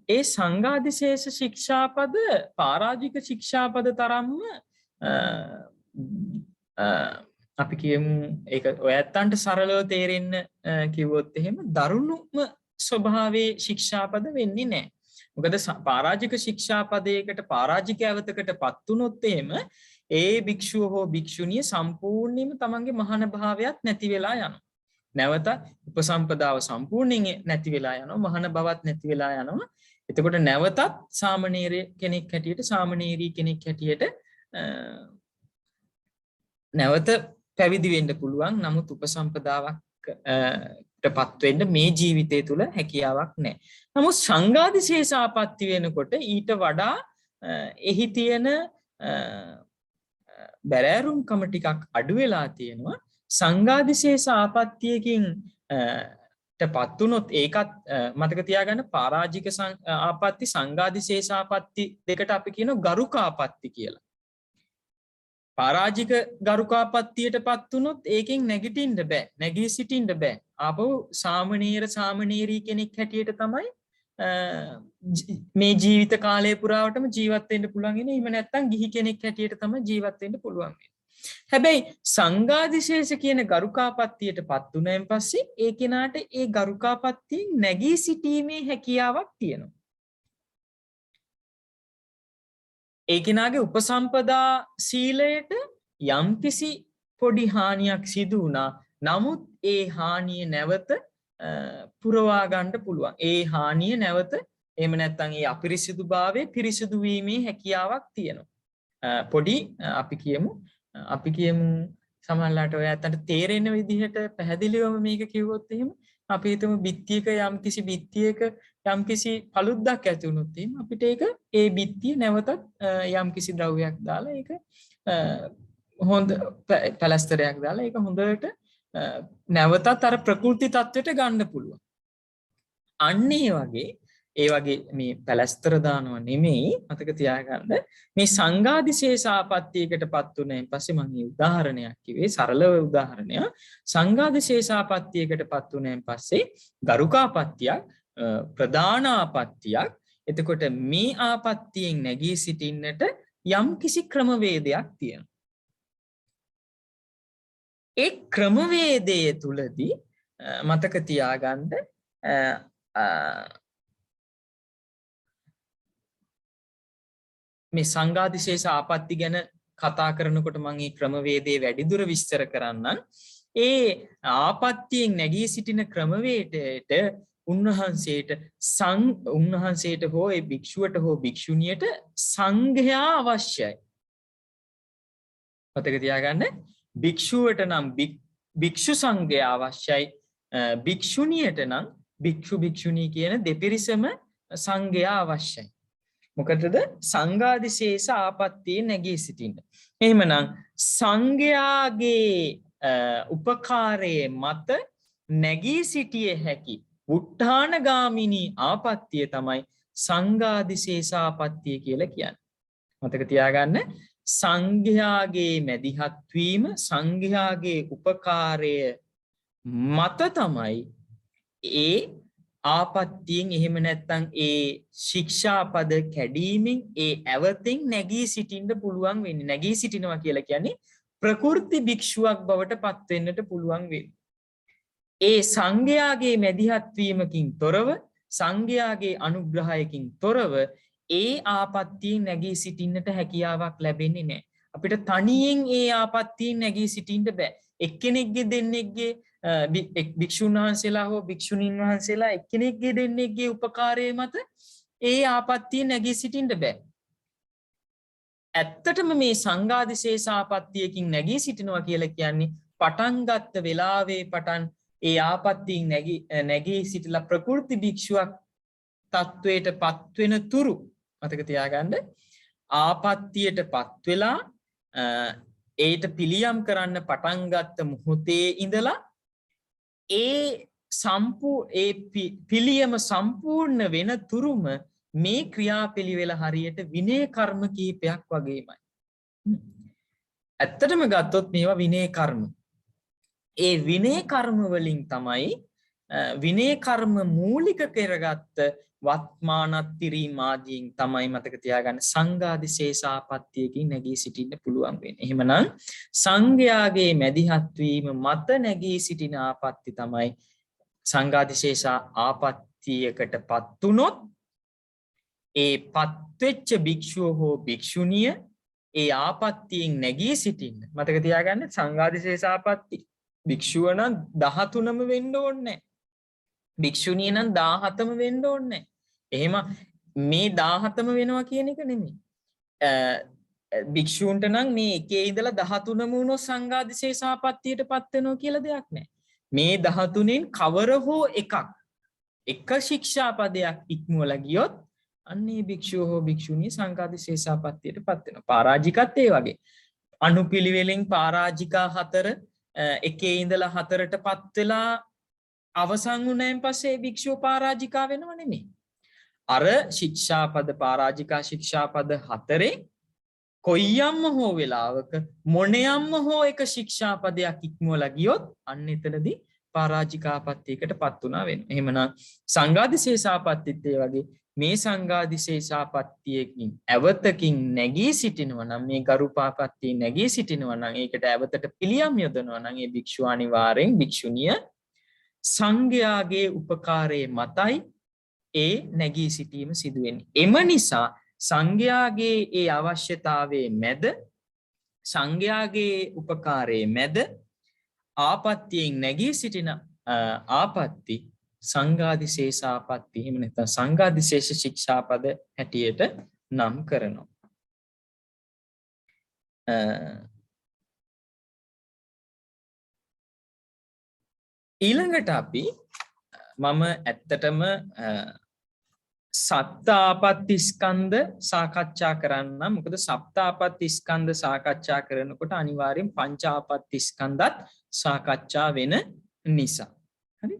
ඒ සංඝාදිශේෂ ශික්ෂාපද පරාජික ශික්ෂාපද තරම්ම අපි කියමු ඒක ඔයත්තන්ට සරලව තේරෙන්න කිව්වොත් එහෙම දරුණුම ස්වභාවයේ ශික්ෂාපද වෙන්නේ නැහැ. මොකද පරාජික ශික්ෂාපදයකට පරාජික අවතකට පත් වුණොත් එහෙම ඒ භික්ෂුව හෝ භික්ෂුණිය සම්පූර්ණයෙන්ම තමන්ගේ මහාන භාවයත් නැති වෙලා යනවා. නැවත උපසම්පදාව සම්පූර්ණයෙන් නැති වෙලා යනවා. මහාන භවත් නැති වෙලා යනවා. එතකොට නැවතත් සාමණේර කෙනෙක් හැටියට සාමණේරී කෙනෙක් හැටියට නැවත පැවිදි වෙන්න පුළුවන්. නමුත් උපසම්පදාවක් පත් වෙන්න මේ ජීවිතය තුළ හැකියාවක් නැහැ. නමුත් සංඝාදිශේෂ ආපත්‍ය වෙනකොට ඊට වඩා එහි තියෙන බැරෑරුම්කම ටිකක් අඩු වෙලා තියෙනවා. සංඝාදිශේෂ ආපත්‍යයකින් පත් වුණොත් ඒකත් මතක තියාගන්න පරාජික ආපත්‍ය සංඝාදිශේෂ ආපත්‍ය දෙකට අපි කියනවා ගරුකාපත්‍ය කියලා. පරාජික ගරුකාපත්තියට පත් වුණොත් ඒකෙන් නැගිටින්න බෑ. නැගී සිටින්න බෑ. ආපහු සාමණේර සාමණේරී කෙනෙක් හැටියට තමයි මේ ජීවිත කාලය පුරාවටම ජීවත් වෙන්න පුළුවන් වෙන්නේ. එහෙම නැත්නම් ගිහි කෙනෙක් හැටියට තමයි ජීවත් වෙන්න පුළුවන් වෙන්නේ. හැබැයි සංඝාදිශේෂ කියන ගරුකාපත්තියට පත් වුණාන් පස්සේ ඒ කෙනාට ඒ ගරුකාපත්තියෙන් නැගී සිටීමේ හැකියාවක් තියෙනවා. ඒ කෙනාගේ උපසම්පදා සීලයට යම්කිසි පොඩි හානියක් සිදු වුණා. නමුත් ඒ හානිය නැවත පුරවා ගන්න පුළුවන්. ඒ හානිය නැවත එහෙම නැත්නම් ඒ අපිරිසිදුභාවයේ පිරිසිදු වීමේ හැකියාවක් තියෙනවා. පොඩි අපි කියමු සමහරවිට ඔය අතට තේරෙන විදිහට පැහැදිලිවම මේක කිව්වොත් එහෙම අපි හිතමු බිත්තියක යම්කිසි පළුද්දක් ඇති වුණොත් එහෙම අපිට ඒක ඒ බිත්තිය නැවතත් යම්කිසි ද්‍රව්‍යයක් දාලා ඒක හොඳ පැලස්තරයක් දාලා ඒක හොඳට නැවතත් අර ප්‍රකෘති තත්ත්වයට ගන්න පුළුවන්. අන්න ඒ වගේ මේ පැලස්තර දානව නෙමෙයි මතක තියාගන්න මේ සංඝාදිශේෂ ආපත්‍යයකටපත් උනයින් පස්සේ මම මේ උදාහරණයක් කිව්වේ සරල උදාහරණයක් සංඝාදිශේෂ ආපත්‍යයකටපත් උනයින් පස්සේ ගරුකාපත්‍යයක් ප්‍රධාන ආපත්‍යයක් එතකොට මේ ආපත්‍යයෙන් නැගී සිටින්නට යම් කිසි ක්‍රමවේදයක් තියෙනවා. ඒ ක්‍රමවේදයේ තුලදී මතක තියාගන්න මේ සංඝාදිශේෂ ආපත්‍ය ගැන කතා කරනකොට මම මේ ක්‍රමවේදයේ වැඩිදුර විස්තර කරන්නම්. ඒ ආපත්‍යයෙන් නැගී සිටින ක්‍රමවේදයට උන්වහන්සේට හෝ ඒ භික්ෂුවට හෝ භික්ෂුණියට සංඝයා අවශ්‍යයි. මතක තියාගන්න භික්ෂුවට නම් භික්ෂු සංඝයා අවශ්‍යයි. භික්ෂුණියට නම් භික්ෂු භික්ෂුණී කියන දෙපිරිසම සංඝයා අවශ්‍යයි. මොකටද සංඝාදිශේෂ ආපත්‍යයේ නැගී සිටින්න. එහෙමනම් සංඝයාගේ උපකාරයේ මත නැගී සිටිය හැකි උත්ථානගාමිනී ආපත්‍යය තමයි සංඝාදිශේෂ ආපත්‍යය කියලා කියන්නේ. මතක තියාගන්න සංඝයාගේ මැදිහත් වීම සංඝයාගේ උපකාරය මත තමයි ඒ ආපත්‍යයෙන් එහෙම නැත්නම් ඒ ශික්ෂාපද කැඩීමෙන් ඒ ඇවතෙන් නැගී සිටින්න පුළුවන් වෙන්නේ. නැගී සිටිනවා කියලා කියන්නේ ප්‍රකෘති භික්ෂුවක් බවට පත් වෙන්නට පුළුවන් වෙන්නේ. ඒ සංඝයාගේ මැදිහත් වීමකින් තොරව සංඝයාගේ අනුග්‍රහයකින් තොරව ඒ ආපත්‍යයෙන් නැගී සිටින්නට හැකියාවක් ලැබෙන්නේ නැහැ. අපිට තනියෙන් ඒ ආපත්‍යයෙන් නැගී සිටින්න බෑ. එක්කෙනෙක්ගේ දෙන්නෙක්ගේ භික්ෂුන් වහන්සේලා හෝ භික්ෂුණීන් වහන්සේලා එක්කෙනෙක්ගේ දෙන්නෙක්ගේ උපකාරය මත ඒ ආපත්‍යයෙන් නැගී සිටින්න බෑ. ඇත්තටම මේ සංඝාදිශේෂ ආපත්‍යයකින් නැගී සිටිනවා කියලා කියන්නේ පටන් ගත්ත වෙලාවේ පටන් ඒ ආපත්‍යයෙන් නැගී සිටලා ප්‍රකෘති භික්ෂුවක් තත්වයට පත්වෙන තුරු මතක තියාගන්න ආපත්‍යයට පත් වෙලා ඒට පිළියම් කරන්න පටන් ගත්ත මොහොතේ ඉඳලා ඒ පිළියම සම්පූර්ණ වෙන තුරුම මේ ක්‍රියාපිළිවෙල හරියට විනය කර්ම කීපයක් වගේමයි. ඇත්තටම ගත්තොත් මේවා විනය කර්ම. ඒ විනය කර්ම වලින් තමයි විනය කර්ම මූලික කරගත්ත වත්මානත්තිරීම ආදීන් තමයි මතක තියාගන්න සංඝාදිශේෂ ආපත්‍යයකින් නැගී සිටින්න පුළුවන් වෙන්නේ. එහෙමනම් සංඝයාගේ මැදිහත් වීම මත නැගී සිටින ආපත්‍ය තමයි සංඝාදිශේෂ ආපත්‍යයකටපත් වුනොත් ඒ පත්වෙච්ච භික්ෂුව හෝ භික්ෂුණිය ඒ ආපත්‍යයෙන් නැගී සිටින්න මතක තියාගන්න සංඝාදිශේෂ ආපත්‍ය භික්ෂුව නම් 13ම වෙන්න ඕනේ. භික්ෂුණිය නම් 17ම වෙන්න ඕනේ. එහෙම මේ 17ම වෙනවා කියන එක නෙමෙයි. භික්ෂූන්ට නම් මේ එකේ ඉඳලා 13ම වුණොත් සංඝාදිශේෂ ආපත්‍යයටපත් වෙනවා කියලා දෙයක් නැහැ. මේ 13න් කවර හෝ එක ශික්ෂාපදයක් ඉක්මවලා ගියොත් අන්නේ භික්ෂුව හෝ භික්ෂුණිය සංඝාදිශේෂ ආපත්‍යයටපත් වෙනවා. පරාජිකත් ඒ වගේ. අනුපිළිවෙලින් පරාජිකා 4 එකේ ඉඳලා 4ටපත් වෙලා අවසන් වුණාන් පස්සේ භික්ෂුව පරාජිකා වෙනව නෙමෙයි. අර ශික්ෂාපද පරාජිකා ශික්ෂාපද 4 කොයියම්ම හෝ වෙලාවක මොනියම්ම හෝ එක ශික්ෂාපදයක් ඉක්මවලා ගියොත් අන්න එතනදී පරාජිකාපත්‍යයකටපත් වුණා වෙනවා. එහෙමනම් සංඝාදිශේෂ ආපත්‍යෙත් ඒ වගේ මේ සංඝාදිශේෂ ආපත්‍යයකින් ඇවතකින් නැගී සිටිනවා නම් මේ ගරුපාපත්‍යයෙන් නැගී සිටිනවා නම් ඒකට ඇවතට පිළියම් යොදනවා නම් ඒ භික්ෂුව අනිවාර්යෙන් භික්ෂුණිය සංඝයාගේ උපකාරයේ මතයි ඒ නැගී සිටීම සිදු වෙන්නේ. එම නිසා සංඝයාගේ ඒ අවශ්‍යතාවයේ මැද සංඝයාගේ උපකාරයේ මැද ආපත්‍යයෙන් නැගී සිටින ආපත්‍ය සංඝාදිශේෂ ආපත්‍ය එහෙම නැත්නම් සංඝාදිශේෂ ශික්ෂාපද හැටියට නම් කරනවා. ඊළඟට අපි මම ඇත්තටම සත්තාපට්ටි ස්කන්ධ සාකච්ඡා කරන්න. මොකද සත්තාපට්ටි ස්කන්ධ සාකච්ඡා කරනකොට අනිවාර්යෙන් පංචාපට්ටි ස්කන්ධත් සාකච්ඡා වෙන නිසා. හරි?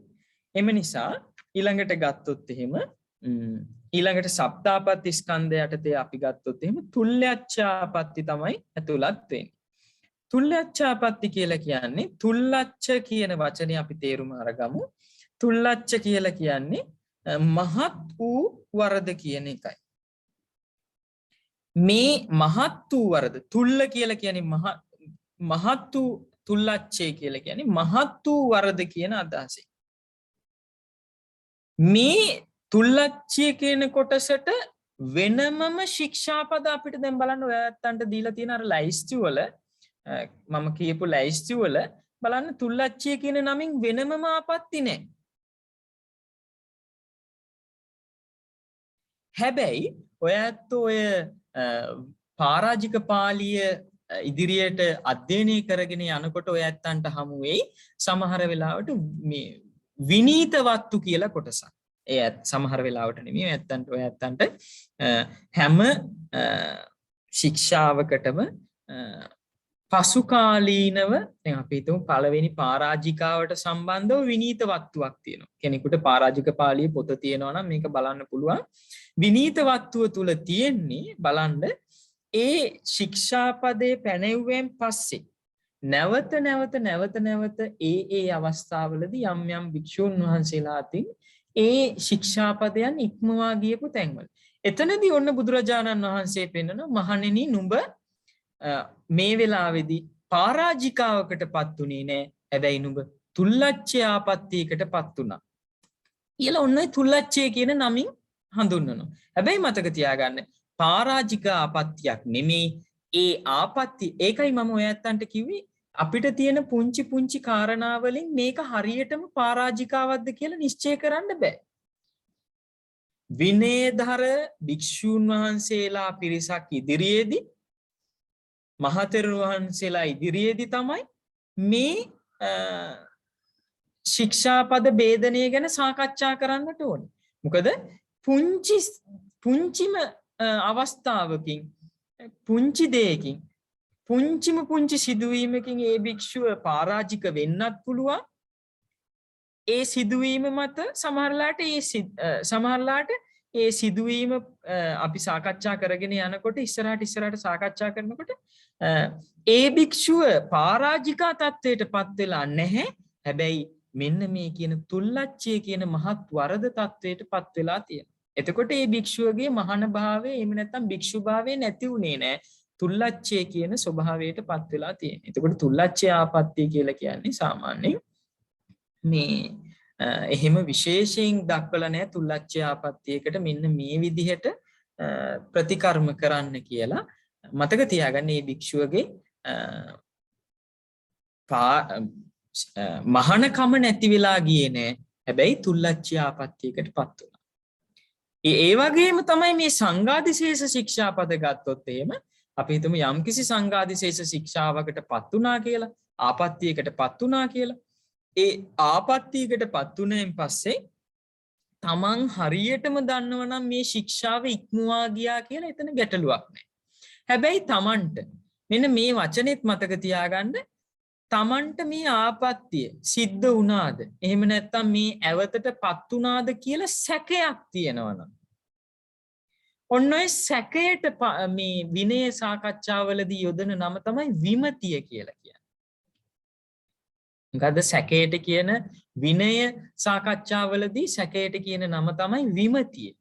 එම නිසා ඊළඟට ගත්තොත් එහෙම ඊළඟට සත්තාපට්ටි ස්කන්ධය යටතේ අපි ගත්තොත් එහෙම තුල්ලච්ඡාපට්ටි තමයි ඇතුළත් වෙන්නේ. තුල්ලච්ඡාපට්ටි කියලා කියන්නේ තුල්ලච්ඡ කියන වචනේ අපි තේරුම අරගමු. තුල්ලච්ඡ කියලා කියන්නේ මහත් වූ වරද කියන එකයි. මේ මහත් වූ වරද තුල්ල කියලා කියන්නේ මහත් වූ තුල්ලච්ඡේ කියලා කියන්නේ මහත් වූ වරද කියන අදහසයි. මේ තුල්ලච්ඡය කියන කොටසට වෙනමම ශික්ෂාපද අපිට දැන් බලන්න ඔයයන්ට දීලා තියෙන අර ලයිස්ට් වල මම කියපු ලයිස්ට් වල බලන්න තුල්ලච්ඡය කියන නමින් වෙනමම ආපත්‍ති නැහැ. හැබැයි ඔයත් ඔය පාරාජික පාළිය ඉදිරියට අධ්‍යයනය කරගෙන යනකොට ඔය ඇත්තන්ට හමු වෙයි සමහර වෙලාවට මේ විනීත වත්තු කියලා කොටසක්. ඒ සමහර වෙලාවට නෙමෙයි ඔය ඇත්තන්ට හැම ශික්ෂාවකටම පසු කාලීනව දැන් අපි හිතමු පළවෙනි පරාජිකාවට සම්බන්ධව විනීත වත්තුවක් තියෙනවා. කෙනෙකුට පරාජික පාළියේ පොත තියෙනවා නම් මේක බලන්න පුළුවන්. විනීත වත්තුව තුල තියෙන්නේ බලන්න ඒ ශික්ෂාපදේ පැනෙව්වෙන් පස්සේ නැවත ඒ අවස්ථාවලදී යම් යම් භික්ෂුන් වහන්සේලා අතින් ඒ ශික්ෂාපදයන් ඉක්මවා ගියපු තැන්වල. එතනදී ඔන්න බුදුරජාණන් වහන්සේ පෙන්නන මහණෙනි නුඹ මේ වෙලාවේදී පරාජිකාවකට පත් උනේ නෑ. හැබැයි නුඹ තුල්ලච්ඡ ආපත්‍යයකට පත් උනා. ඊළ ඔන්න තුල්ලච්ඡය කියන නමින් හඳුන්වනවා. හැබැයි මතක තියාගන්න පරාජික ආපත්‍යක් නෙමේ ඒ ආපත්‍ය. ඒකයි මම ඔය ඇත්තන්ට කිව්වේ අපිට තියෙන පුංචි කාරණා වලින් මේක හරියටම පරාජිකාවක්ද කියලා නිශ්චය කරන්න බෑ. විනයධර භික්ෂූන් වහන්සේලා පිරිසක් ඉදිරියේදී මහතෙරුන් වහන්සේලා ඉදිරියේදී තමයි මේ ශික්ෂාපද ભેදනය ගැන සාකච්ඡා කරන්නට ඕනේ. මොකද පුංචිම අවස්ථාවකින් පුංචි දෙයකින් පුංචි සිදුවීමකින් ඒ භික්ෂුව පරාජික වෙන්නත් පුළුවන්. ඒ සිදුවීම මත සමහරලාට ඒ සිදුවීම අපි සාකච්ඡා කරගෙන යනකොට ඉස්සරහට සාකච්ඡා කරනකොට ඒ භික්ෂුව පරාජිකා තත්ත්වයට පත් වෙලා නැහැ. හැබැයි මෙන්න මේ කියන තුල්ලච්ඡය කියන මහත් වරද තත්ත්වයට පත් වෙලා තියෙනවා. එතකොට ඒ භික්ෂුවගේ මහාන භාවය එහෙම නැත්නම් භික්ෂු භාවය නැති උනේ නැහැ. තුල්ලච්ඡය කියන ස්වභාවයට පත් වෙලා තියෙනවා. එතකොට තුල්ලච්ඡය ආපත්‍ය කියලා කියන්නේ සාමාන්‍යයෙන් මේ එහෙම විශේෂයෙන් දක්වලා නැහැ තුල්ලච්ඡය ආපත්‍යයකට මෙන්න මේ විදිහට ප්‍රතිකර්ම කරන්න කියලා. මතක තියාගන්න මේ භික්ෂුවගේ මහානකම නැති වෙලා ගියේ නෑ. හැබැයි තුල්ලච්ඡය ආපත්‍යයකට පත් වුණා. ඒ වගේම තමයි මේ සංඝාදිශේෂ ශික්ෂාපද ගත්තොත් එහෙම අපි හිතමු යම්කිසි සංඝාදිශේෂ ශික්ෂාවකට පත් වුණා කියලා ආපත්‍යයකට පත් වුණා කියලා. ඒ ආපත්‍යයකට පත් වුණෙන් පස්සේ තමන් හරියටම දන්නවනම් මේ ශික්ෂාව ඉක්මවා ගියා කියලා එතන ගැටලුවක් නැහැ. හැබැයි තමන්ට මෙන්න මේ වචනේත් මතක තියාගන්න තමන්ට මේ ආපත්‍ය සිද්ධ වුණාද එහෙම නැත්නම් මේ ඇවතට පත් වුණාද කියලා සැකයක් තියෙනවනම් ඔන්න ඔය සැකයට මේ විනය සාකච්ඡාවලදී යොදන නම තමයි විමතිය කියලා කියන්නේ. මොකද සැකයට කියන විනය සාකච්ඡාවලදී සැකයට කියන නම තමයි විමතිය.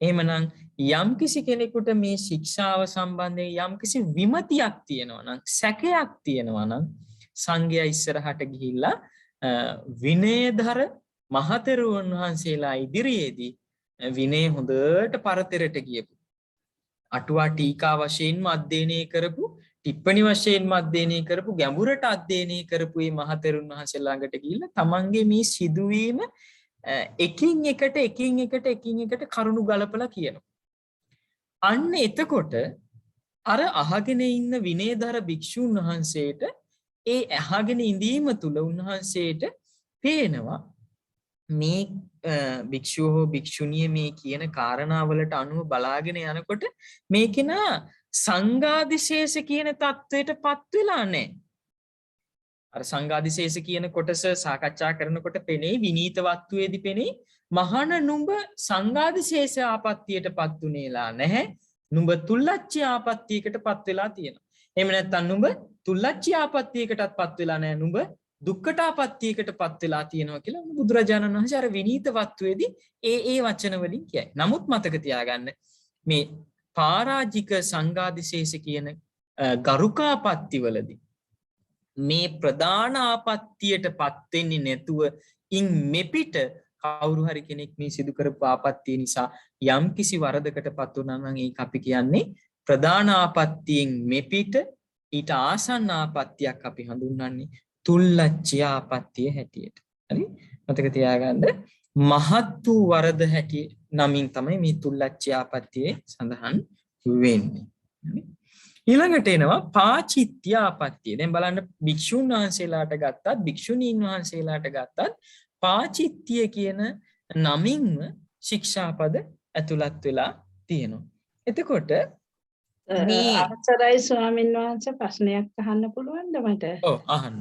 එහෙමනම් යම්කිසි කෙනෙකුට මේ ශික්ෂාව සම්බන්ධයෙන් යම්කිසි විමතියක් තියෙනවා නම් සැකයක් තියෙනවා නම් සංඝයා ඉස්සරහට ගිහිල්ලා විනයධර මහතෙරුන් වහන්සේලා ඉදිරියේදී විනය හොඳට පරතරට ගියපු අටුවා ටීකා වශයෙන්ම අධ්‍යයනය කරපු ටිප්පණි වශයෙන්ම අධ්‍යයනය කරපු ගැඹුරට අධ්‍යයනය කරපු මේ මහතෙරුන් වහන්සේලා ළඟට ගිහිල්ලා තමන්ගේ මේ සිදුවීම එකින් එකට කරුණු ගලපලා කියනවා. අන්න එතකොට අර අහගෙන ඉන්න විනයධර භික්ෂූන් වහන්සේට ඒ අහගෙන ඉඳීම තුළ උන්වහන්සේට පේනවා මේ භික්ෂුව හෝ භික්ෂුණිය මේ කියන කාරණාවලට අනුව බලාගෙන යනකොට මේ කෙනා සංඝාදිශේෂ කියන தത്വයට පත් වෙලා නැහැ. අර සංඝාදිශේෂ කියන කොටස සාකච්ඡා කරනකොට පෙනේ විනීත වත්තුවේදී පෙනේ මහාන නුඹ සංඝාදිශේෂ ආපත්තියට පත් උනේලා නැහැ. නුඹ තුල්ලච්චි ආපත්තියකට පත් වෙලා තියෙනවා. එහෙම නැත්නම් නුඹ තුල්ලච්චි ආපත්තියකටත් පත් වෙලා නැහැ. නුඹ දුක්ඛට ආපත්තියකට පත් වෙලා තියෙනවා කියලා බුදුරජාණන් වහන්සේ අර විනීත වත්තුවේදී ඒ වචන වලින් කියයි. නමුත් මතක තියාගන්න මේ පරාජික සංඝාදිශේෂ කියන ගරුකාපත්ති වලදී මේ ප්‍රධාන ආපත්තියට පත් වෙන්නේ නැතුව ඉන් මෙපිට කවුරු හරි කෙනෙක් මේ සිදු කරපු ආපත්තිය නිසා යම් කිසි වරදකට පත් වුණා නම් ඒක අපි කියන්නේ ප්‍රධාන ආපත්තියෙන් මෙපිට ඊට ආසන්න ආපත්තියක් අපි හඳුන්වන්නේ තුල්ලච්චි ආපත්තිය හැටියට. හරි? මතක තියාගන්න මහත් වූ වරද හැටි නමින් තමයි මේ තුල්ලච්චි ආපත්තියේ සඳහන් වෙන්නේ. හරි? ඊළඟට එනවා පාචිත්‍ය ආපත්තිය. දැන් බලන්න භික්ෂුන් වහන්සේලාට ගත්තත් භික්ෂුණීන් වහන්සේලාට ගත්තත් පාචිත්‍ය කියන නමින්ම ශික්ෂාපද ඇතුළත් වෙලා තියෙනවා. එතකොට මේ අවසරයි ස්වාමීන් වහන්සේ ප්‍රශ්නයක් අහන්න පුළුවන්ද මට? ඔව් අහන්න.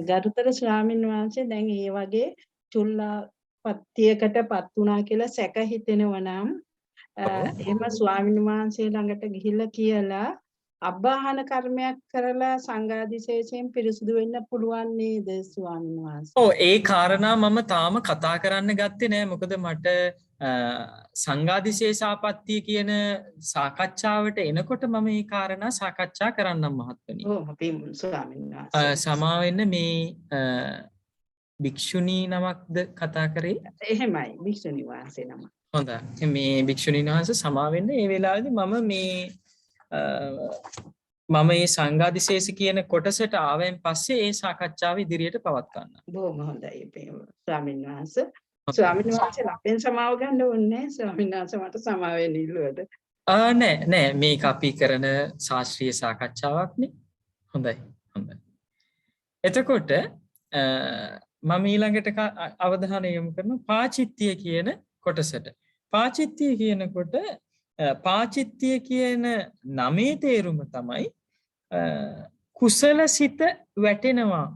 ගරුතර ස්වාමීන් වහන්සේ දැන් මේ වගේ චුල්ලපත්තියකට පත් වුණා කියලා සැක හිතෙනවා නම් එහෙම ස්වාමීන් වහන්සේ ළඟට ගිහිල්ලා කියලා අබ්බාහන කර්මයක් කරලා සංඝාදිශේෂයෙන් පිරිසුදු වෙන්න පුළුවන් නේද ස්වාමීන් වහන්සේ? ඔව් ඒ කාරණා මම තාම කතා කරන්න ගත්තේ නෑ. මොකද මට සංඝාදිශේෂාපත්තිය කියන සාකච්ඡාවට එනකොට මම මේ කාරණා සාකච්ඡා කරන්නම් මහත්මනි. ඔව් අපි ස්වාමීන් වහන්සේ සමා වෙන්න මේ භික්ෂුණී නමක්ද කතා කරේ? එහෙමයි භික්ෂුණී වහන්සේ නම. හොඳයි. මේ භික්ෂුණීන් වහන්සේ සමා වෙන්න ඒ වෙලාවේදී මම මේ සංඝාදිශේෂ කියන කොටසට ආවෙන් පස්සේ ඒ සාකච්ඡාව ඉදිරියට පවත්වන්න. බොහොම හොඳයි ස්වාමීන් වහන්සේ. ස්වාමීන් වහන්සේ අපෙන් සමාව ගන්න ඕනේ ස්වාමීන් වහන්සේ මට සමාව වෙන්න ඉල්ලුවද? නෑ මේක අපි කරන ශාස්ත්‍රීය සාකච්ඡාවක්නේ. හොඳයි. එතකොට මම ඊළඟට අවධානය යොමු කරනවා පාචිත්‍ය කියන කොටසට. පාචිත්‍ය කියනකොට පාචිත්‍ය කියන නමේ තේරුම තමයි කුසල සිත වැටෙනවා.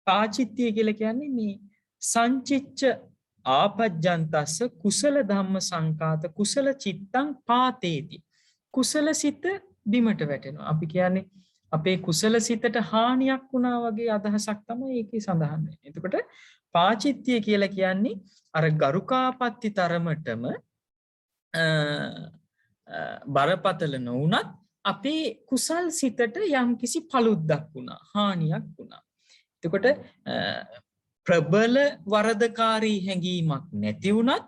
පාචිත්‍ය කියලා කියන්නේ මේ සංචිච්ච ආපජ්ජන්තස්ස කුසල ධම්ම සංකාත කුසල චිත්තං පාතේති. කුසල සිත බිමට වැටෙනවා. අපි කියන්නේ අපේ කුසල සිතට හානියක් වුණා වගේ අදහසක් තමයි ඒකේ සඳහන් වෙන්නේ. එතකොට පාචිත්‍ය කියලා කියන්නේ අර ගරුකාපත්ති තරමටම බරපතල නොවුනත් අපේ කුසල් සිතට යම්කිසි පළුද්දක් වුණා, හානියක් වුණා. එතකොට ප්‍රබල වරදකාරී හැඟීමක් නැති වුණත්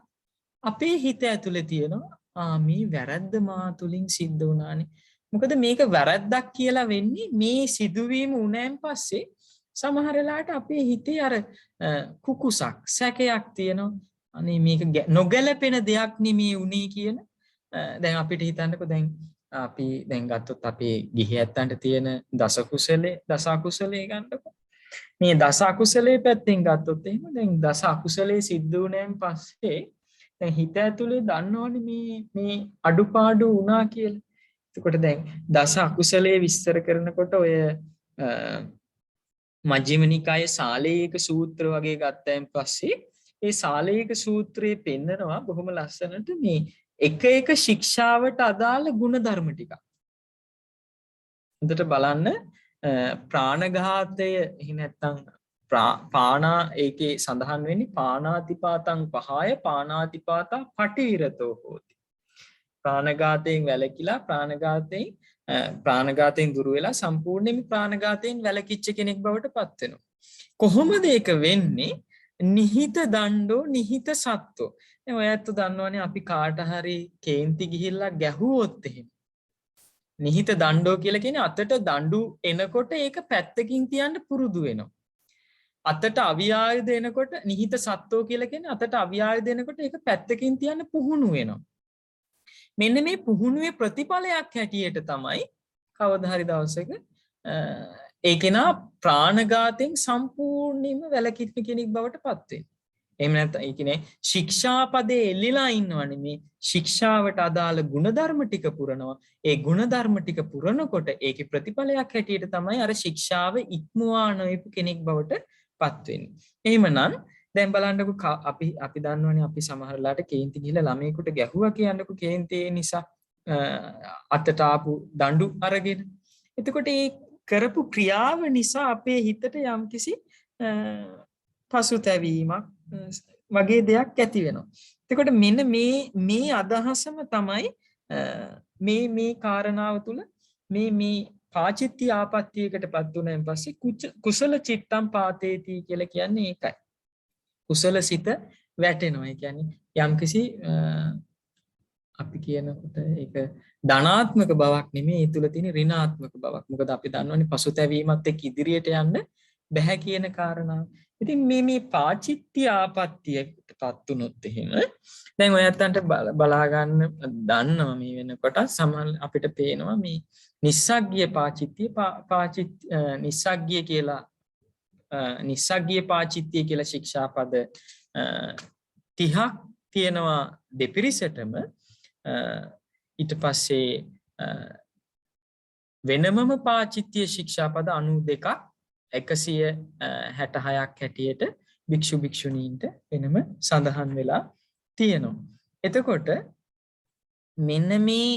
අපේ හිත ඇතුලේ තියෙනවා මේ වැරද්ද මා තුලින් සිද්ධ වුණානේ. මොකද මේක වැරද්දක් කියලා වෙන්නේ මේ සිදුවීම උනෑන් පස්සේ සමහර වෙලාවට අපේ හිතේ අර කුකුසක් සැකයක් තියෙනවා. අනේ මේක නොගැලපෙන දෙයක් නෙමේ උනේ කියන දැන් අපිට හිතන්නකෝ දැන් අපි දැන් ගත්තොත් අපේ ගිහි ඇත්තන්ට තියෙන දස කුසලයේ දස අකුසලයේ ගන්නකො. මේ දස අකුසලයේ පැත්තෙන් ගත්තොත් එහෙම දැන් දස අකුසලයේ සිද්ධ වුණාන් පස්සේ දැන් හිත ඇතුලේ දන්නවනේ මේ අඩුපාඩු වුණා කියලා. එතකොට දැන් දස අකුසලයේ විස්තර කරනකොට ඔය මජ්ක්‍ධිම නිකායේ සාලේයක සූත්‍ර වගේ ගත්තයින් පස්සේ ඒ සාලේයක සූත්‍රයේ පෙන්නනවා බොහොම ලස්සනට මේ එක ශික්ෂාවට අදාළ ගුණධර්ම ටිකක්. හොඳට බලන්න ප්‍රාණඝාතය එහෙ නැත්නම් පානා ඒකේ සඳහන් වෙන්නේ පානාතිපාතං පහය පානාතිපාතා පටිවිරතෝ හෝති. ප්‍රාණඝාතයෙන් වැළකීලා ප්‍රාණඝාතයෙන් දුර වෙලා සම්පූර්ණයෙන්ම ප්‍රාණඝාතයෙන් වැළකීච්ච කෙනෙක් බවට පත් වෙනවා. කොහොමද ඒක වෙන්නේ? නිහිත දණ්ඩෝ නිහිත සත්ත්වෝ. දැන් ඔයත් දන්නවනේ අපි කාට හරි කේන්ති ගිහිල්ලා ගැහුවොත් එහෙම. නිහිත දණ්ඩෝ කියලා කියන්නේ අතට දඬු එනකොට ඒක පැත්තකින් තියන්න පුරුදු වෙනවා. අතට අවියායුධ එනකොට නිහිත සත්ත්වෝ කියලා කියන්නේ අතට අවියායුධ එනකොට ඒක පැත්තකින් තියන්න පුහුණු වෙනවා. මෙන්න මේ පුහුණුවේ ප්‍රතිඵලයක් හැටියට තමයි කවදා හරි දවසක ඒ කෙනා ප්‍රාණඝාතයෙන් සම්පූර්ණයෙන්ම වැළකීම කෙනෙක් බවට පත් වෙනවා. එහෙම නැත්නම් ඒ කියන්නේ ශික්ෂාපදේ එල්ලිලා ඉන්නවනේ මේ ශික්ෂාවට අදාළ ಗುಣධර්ම ටික පුරනවා. ඒ ಗುಣධර්ම ටික පුරනකොට ඒකේ ප්‍රතිඵලයක් හැටියට තමයි අර ශික්ෂාව ඉක්මවා නොයපු කෙනෙක් බවට පත් වෙන්නේ. එහෙමනම් දැන් බලන්නකෝ අපි දන්නවනේ අපි සමහරලාට කේන්ති ගිහලා ළමයෙකුට ගැහුවා කියන්නකෝ කේන්ති නිසා අතට ආපු දඬු අරගෙන. එතකොට ඒ කරපු ක්‍රියාව නිසා අපේ හිතට යම්කිසි පසුතැවීමක් වගේ දෙයක් ඇති වෙනවා. එතකොට මෙන්න මේ අදහසම තමයි මේ කාරණාව තුල මේ පාචිත්‍ය ආපත්‍යයකටපත් වුණාන් පස්සේ කුසල චිත්තම් පාතේති කියලා කියන්නේ ඒකයි. කුසල සිත වැටෙනවා. ඒ කියන්නේ යම්කිසි අපි කියනකොට ඒක ධනාත්මක බවක් නෙමෙයි ඒ තුල තියෙන ඍණාත්මක බවක්. මොකද අපි දන්නවනේ පසුතැවීමත් එක්ක ඉදිරියට යන්න බැහැ කියන කාරණාව. ඉතින් මේ පාචිත්‍ය ආපත්‍යයකටපත් වුණොත් එහෙම දැන් ඔයයන්ට බලා ගන්න දන්නවා මේ වෙනකොට සමහර අපිට පේනවා මේ නිස්සග්ගිය පාචිත්‍ය නිස්සග්ගිය කියලා නිස්සග්ගිය පාචිත්‍ය කියලා ශික්ෂාපද 30ක් තියෙනවා දෙපිරිසටම. ඊට පස්සේ වෙනමම පාචිත්‍ය ශික්ෂාපද 92ක් 166ක් හැටියට භික්ෂු භික්ෂුණීන්ට වෙනම සඳහන් වෙලා තියෙනවා. එතකොට මෙන්න මේ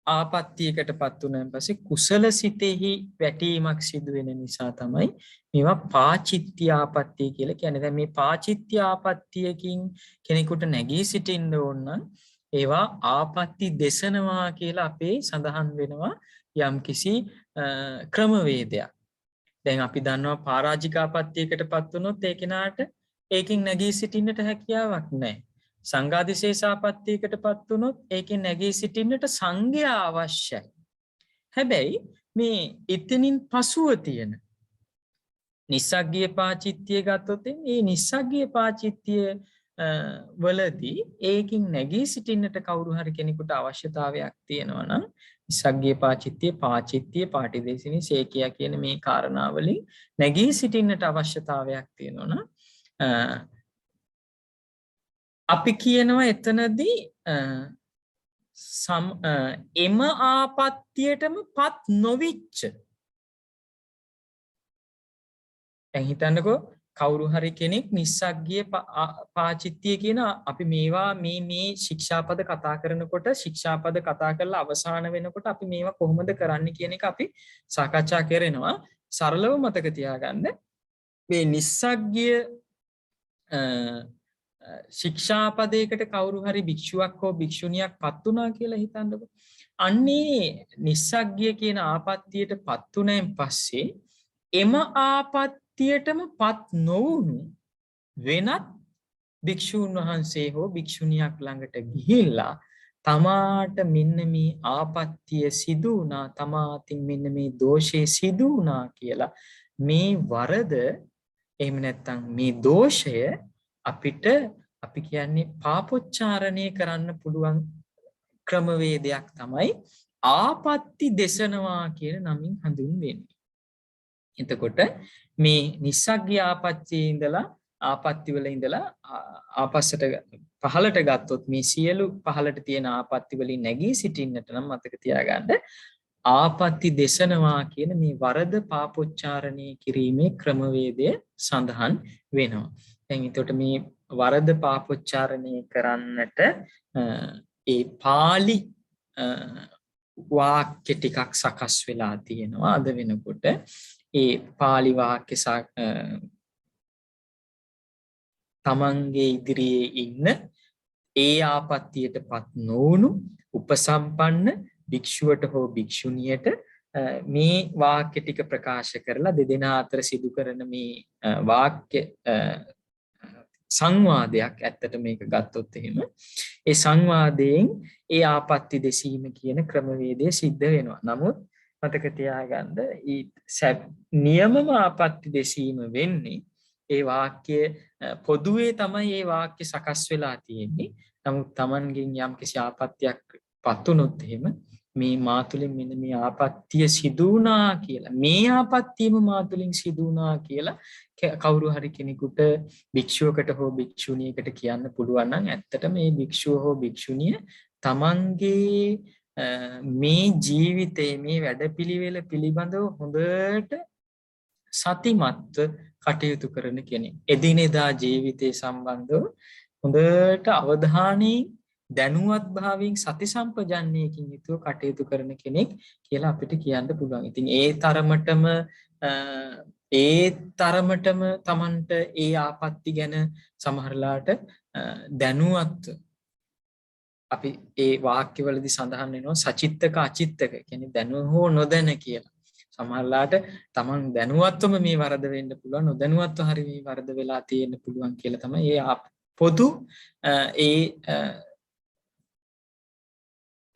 ආපත්‍යයකටපත් වුණාන් පස්සේ කුසල සිතෙහි වැටීමක් සිදු වෙන නිසා තමයි මේවා පාචිත්‍ය ආපත්‍ය කියලා කියන්නේ. දැන් මේ පාචිත්‍ය ආපත්‍යයකින් කෙනෙකුට නැගී සිටින්න ඕන නම් ඒවා ආපත්‍ය දේශනවා කියලා අපේ සඳහන් වෙනවා යම්කිසි ක්‍රමවේදයක්. දැන් අපි දන්නවා පරාජිකාපත්‍යයකටපත් වුණොත් ඒ කෙනාට ඒකෙන් නැගී සිටින්නට හැකියාවක් නැහැ. සංඝාදිශේෂාපත්‍යයකටපත් වුණොත් ඒකෙන් නැගී සිටින්නට සංඝයා අවශ්‍යයි. හැබැයි මේ එතනින් පසුව තියෙන නිස්සග්ගිය පාචිත්‍ය ගත්තොත් මේ නිස්සග්ගිය පාචිත්‍ය වලදී ඒකින් නැගී සිටින්නට කවුරු හරි කෙනෙකුට අවශ්‍යතාවයක් තියෙනවා නම් නිස්සග්ගිය පාචිත්‍ය පාටිදේශිනී සේකියා කියන මේ කාරණාවලින් නැගී සිටින්නට අවශ්‍යතාවයක් තියෙනවා නම් අපි කියනවා එතනදී එම ආපත්‍යයටම පත් නොවිච්ච. දැන් හිතන්නකෝ කවුරු හරි කෙනෙක් නිස්සග්ගිය පාචිත්‍ය කියන අපි මේවා මේ ශික්ෂාපද කතා කරනකොට ශික්ෂාපද කතා කරලා අවසාන වෙනකොට අපි මේවා කොහොමද කරන්න කියන එක අපි සාකච්ඡා කරනවා. සරලව මතක තියාගන්න මේ නිස්සග්ගිය ශික්ෂාපදයකට කවුරු හරි භික්ෂුවක් හෝ භික්ෂුණියක් පත් වුණා කියලා හිතන්නකෝ. අන්නේ නිස්සග්ගිය කියන ආපත්‍යයට පත් වුණාන් පස්සේ එම ආපත්‍යයටම පත් නොවුණු වෙනත් භික්ෂුන් වහන්සේ හෝ භික්ෂුණියක් ළඟට ගිහිල්ලා තමාට මෙන්න මේ ආපත්‍ය සිදු වුණා, තමාටින් මෙන්න මේ දෝෂේ සිදු වුණා කියලා මේ වරද එහෙම නැත්නම් මේ දෝෂය අපිට අපි කියන්නේ පාපොච්චාරණය කරන්න පුළුවන් ක්‍රමවේදයක් තමයි ආපත්‍ය දේශනවා කියන නමින් හඳුන්වන්නේ. එතකොට මේ නිස්සග්ගිය ආපත්‍යයේ ඉඳලා ආපත්‍ය වල ඉඳලා ආපස්සට පහළට ගත්තොත් මේ සියලු පහළට තියෙන ආපත්‍ය වලින් නැගී සිටින්නට නම් මතක තියාගන්න ආපත්‍ය දේශනවා කියන මේ වරද පාපොච්චාරණය කිරීමේ ක්‍රමවේදය සඳහන් වෙනවා. දැන් එතකොට මේ වරද පාපොච්චාරණය කරන්නට ඒ පාලි වාක්‍ය ටිකක් සකස් වෙලා තියෙනවා. අද වෙනකොට ඒ පාලි වාක්‍ය තමන්ගේ ඉදිරියේ ඉන්න ඒ ආපත්‍යයටපත් නොවුණු උපසම්පන්න භික්ෂුවට හෝ භික්ෂුණියට මේ වාක්‍ය ටික ප්‍රකාශ කරලා දෙදෙනා අතර සිදු කරන මේ වාක්‍ය සංවාදයක් ඇත්තට මේක ගත්තොත් එහෙම ඒ සංවාදයෙන් ඒ ආපත්‍ය දෙසීම කියන ක්‍රමවේදය සිද්ධ වෙනවා. නමුත් මතක තියාගන්න නියමම ආපත්‍ය දෙසීම වෙන්නේ ඒ වාක්‍ය පොදුවේ තමයි ඒ වාක්‍ය සකස් වෙලා තියෙන්නේ. නමුත් Tamanගෙන් යම්කිසි ආපත්‍යක් පත් වුණොත් එහෙම මේ මා තුළින් මෙන්න මේ ආපත්‍ය සිදු වුණා කියලා, මේ ආපත්‍යෙම මා තුළින් සිදු වුණා කියලා කවුරු හරි කෙනෙකුට භික්ෂුවකට හෝ භික්ෂුණියකට කියන්න පුළුවන් නම් ඇත්තටම මේ භික්ෂුව හෝ භික්ෂුණිය තමන්ගේ මේ ජීවිතයේ මේ වැඩපිළිවෙල පිළිබඳව හොඳට සතිමත්ව කටයුතු කරන කෙනෙක්. එදිනෙදා ජීවිතය සම්බන්ධව හොඳට අවධානයෙන් දැනුවත් භාවයෙන් සති සම්පජන්ණයකින් යුතුව කටයුතු කරන කෙනෙක් කියලා අපිට කියන්න පුළුවන්. ඉතින් ඒ තරමටම Tamanට ඒ ආපත්‍ති ගැන සමහරලාට දැනුවත් අපි ඒ වාක්‍යවලදී සඳහන් වෙනවා සචිත්තක අචිත්තක කියන්නේ දැනුව හෝ නොදැන කියලා. සමහරලාට Taman දැනුවත්වම මේ වරද වෙන්න පුළුවන්, නොදැනුවත්ව හරි මේ වරද වෙලා තියෙන්න පුළුවන් කියලා තමයි ඒ පොදු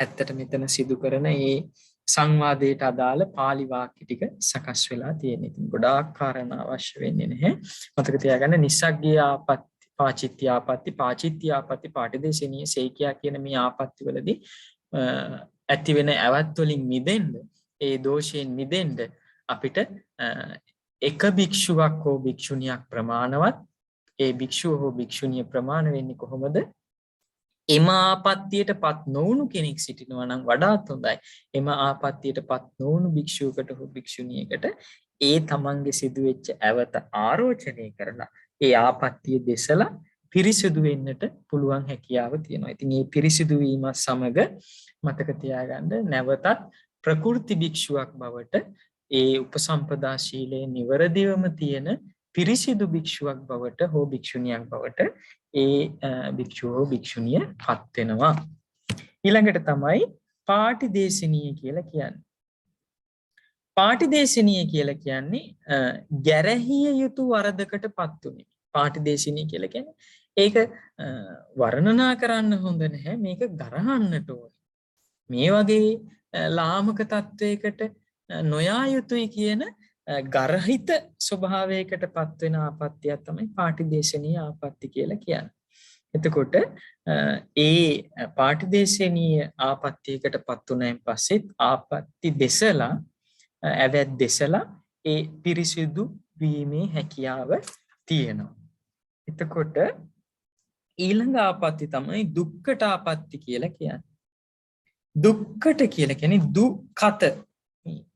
ඇත්තට මෙතන සිදු කරන ඒ සංවාදයට අදාළ පාලි වාක්‍ය ටික සකස් වෙලා තියෙන. ඉතින් ගොඩාක් කාරණා අවශ්‍ය වෙන්නේ නැහැ. මතක තියාගන්න නිස්සග්ගී ආපත්‍ති, පාචිත්‍ය ආපත්‍ති, පාචිත්‍ය ආපත්‍ති, පාටිදේශනීය සේකියා කියන මේ ආපත්‍ති වලදී ඇති වෙන ඇවත් වලින් මිදෙන්න, ඒ දෝෂයෙන් මිදෙන්න අපිට එක භික්ෂුවක් හෝ භික්ෂුණියක් ප්‍රමාණවත්. ඒ භික්ෂුව හෝ භික්ෂුණිය ප්‍රමාණ වෙන්නේ කොහොමද? එම ආපත්‍යයට පත් නොවුණු කෙනෙක් සිටිනවා නම් වඩාත් හොඳයි. එම ආපත්‍යයට පත් නොවුණු භික්ෂුවකට හෝ භික්ෂුණියකට ඒ තමන්ගේ සිදුවෙච්ච ඇවත ආරෝචනය කරලා ඒ ආපත්‍ය දෙසලා පිරිසිදු වෙන්නට පුළුවන් හැකියාව තියෙනවා. ඉතින් මේ පිරිසිදු වීම සමග මතක තියාගන්න නැවතත් ප්‍රකෘති භික්ෂුවක් බවට ඒ උපසම්පදා ශීලයේ නිවරදිවම තියෙන පිරිසිදු භික්ෂුවක් බවට හෝ භික්ෂුණියක් බවට ඒ භික්ෂුව හෝ භික්ෂුණිය පත් වෙනවා. ඊළඟට තමයි පාටිදේශනීය කියලා කියන්නේ. පාටිදේශනීය කියලා කියන්නේ ගැරහිය යුතු වරදකට පත් උනේ. පාටිදේශනීය කියලා කියන්නේ ඒක වර්ණනා කරන්න හොඳ නැහැ, මේක ගරහන්නට ඕනේ. මේ වගේ ලාමක තත්වයකට නොයා යුතුයි කියන ගරහිත ස්වභාවයකට පත් වෙන ආපත්‍යයක් තමයි පාටිදේශනීය ආපත්‍ය කියලා කියන්නේ. එතකොට ඒ පාටිදේශනීය ආපත්‍යයකට පත් වුණායින් පස්සේ ආපත්‍ය දෙසලා ඇවැත් දෙසලා ඒ පිරිසිදු වීමේ හැකියාව තියෙනවා. එතකොට ඊළඟ ආපත්‍ය තමයි දුක්ඛට ආපත්‍ය කියලා කියන්නේ. දුක්ඛට කියලා කියන්නේ දුක්ඛත.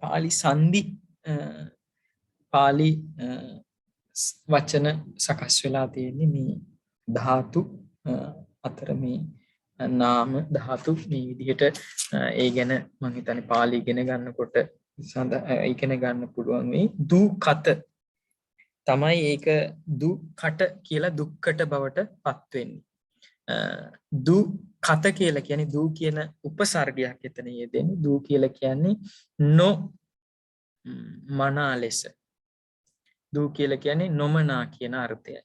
පාලි සංදි පාලි වචන සකස් වෙලා තියෙන්නේ මේ ධාතු අතර මේ නාම ධාතු මේ විදිහට ඒ ගැන මම හිතන්නේ පාලි ඉගෙන ගන්නකොට ඉගෙන ගන්න පුළුවන් මේ දුක්ඛත තමයි ඒක දුක්ඛට කියලා දුක්ඛට බවට පත් වෙන්නේ. දුක්ඛත කියලා කියන්නේ දු කියන උපසර්ගයක් එතන යෙදෙන්නේ. දු කියලා කියන්නේ නො මනා ලෙස. දු කියලා කියන්නේ නොමනා කියන අර්ථයයි.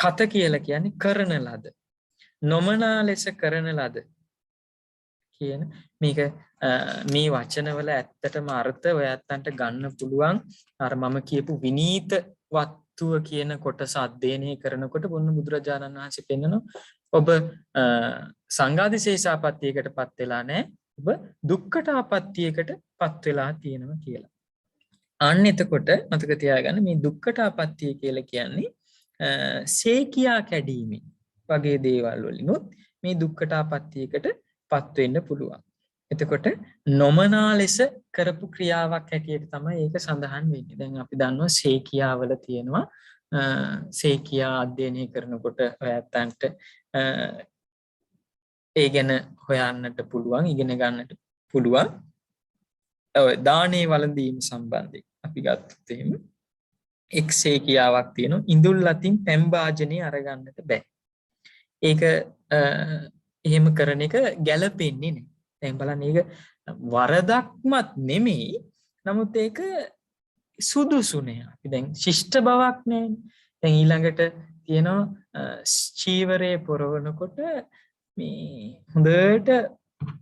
කත කියලා කියන්නේ කරන ලද. නොමනා ලෙස කරන ලද කියන මේක මේ වචනවල ඇත්තටම අර්ථ ඔයත්තන්ට ගන්න පුළුවන්. අර මම කියපු විනීත වත්තුව කියන කොටස අධ්‍යයනය කරනකොට බොන්න බුදුරජාණන් වහන්සේ පෙන්නනවා ඔබ සංඝාදිශේෂාපත්තියකට පත් වෙලා නැහැ, ඔබ දුක්ඛට ආපත්තියකට පත් වෙලා තියෙනවා කියලා. අන්න එතකොට මතක තියාගන්න මේ දුක්ඛට ආපත්තිය කියලා කියන්නේ සේකියා කැඩීමේ වගේ දේවල් වලිනුත් මේ දුක්ඛට ආපත්තියකට පත් වෙන්න පුළුවන්. එතකොට නොමනා ලෙස කරපු ක්‍රියාවක් හැටියට තමයි ඒක සඳහන් වෙන්නේ. දැන් අපි දන්නවා සේකියාවල තියෙනවා සේකියා අධ්‍යයනය කරනකොට ඔයත්තන්ට ඒ ගැන හොයන්නට පුළුවන්, ඉගෙන ගන්නට පුළුවන්. දානේ වළඳීම සම්බන්ධයෙන් අපි ගත්තොත් එහෙම එක් සේකියාවක් තියෙනවා. ඉඳුල් අතින් පැන් භාජනේ අරගන්නට බෑ. ඒක එහෙම කරන එක ගැළපෙන්නේ නැහැ. දැන් බලන්න ඒක වරදක්මත් නෙමෙයි. නමුත් ඒක සුදුසු නෑ. අපි දැන් ශිෂ්ට බවක් නෑනේ. දැන් ඊළඟට තියෙනවා චීවරයේ පොරවනකොට මේ හොඳට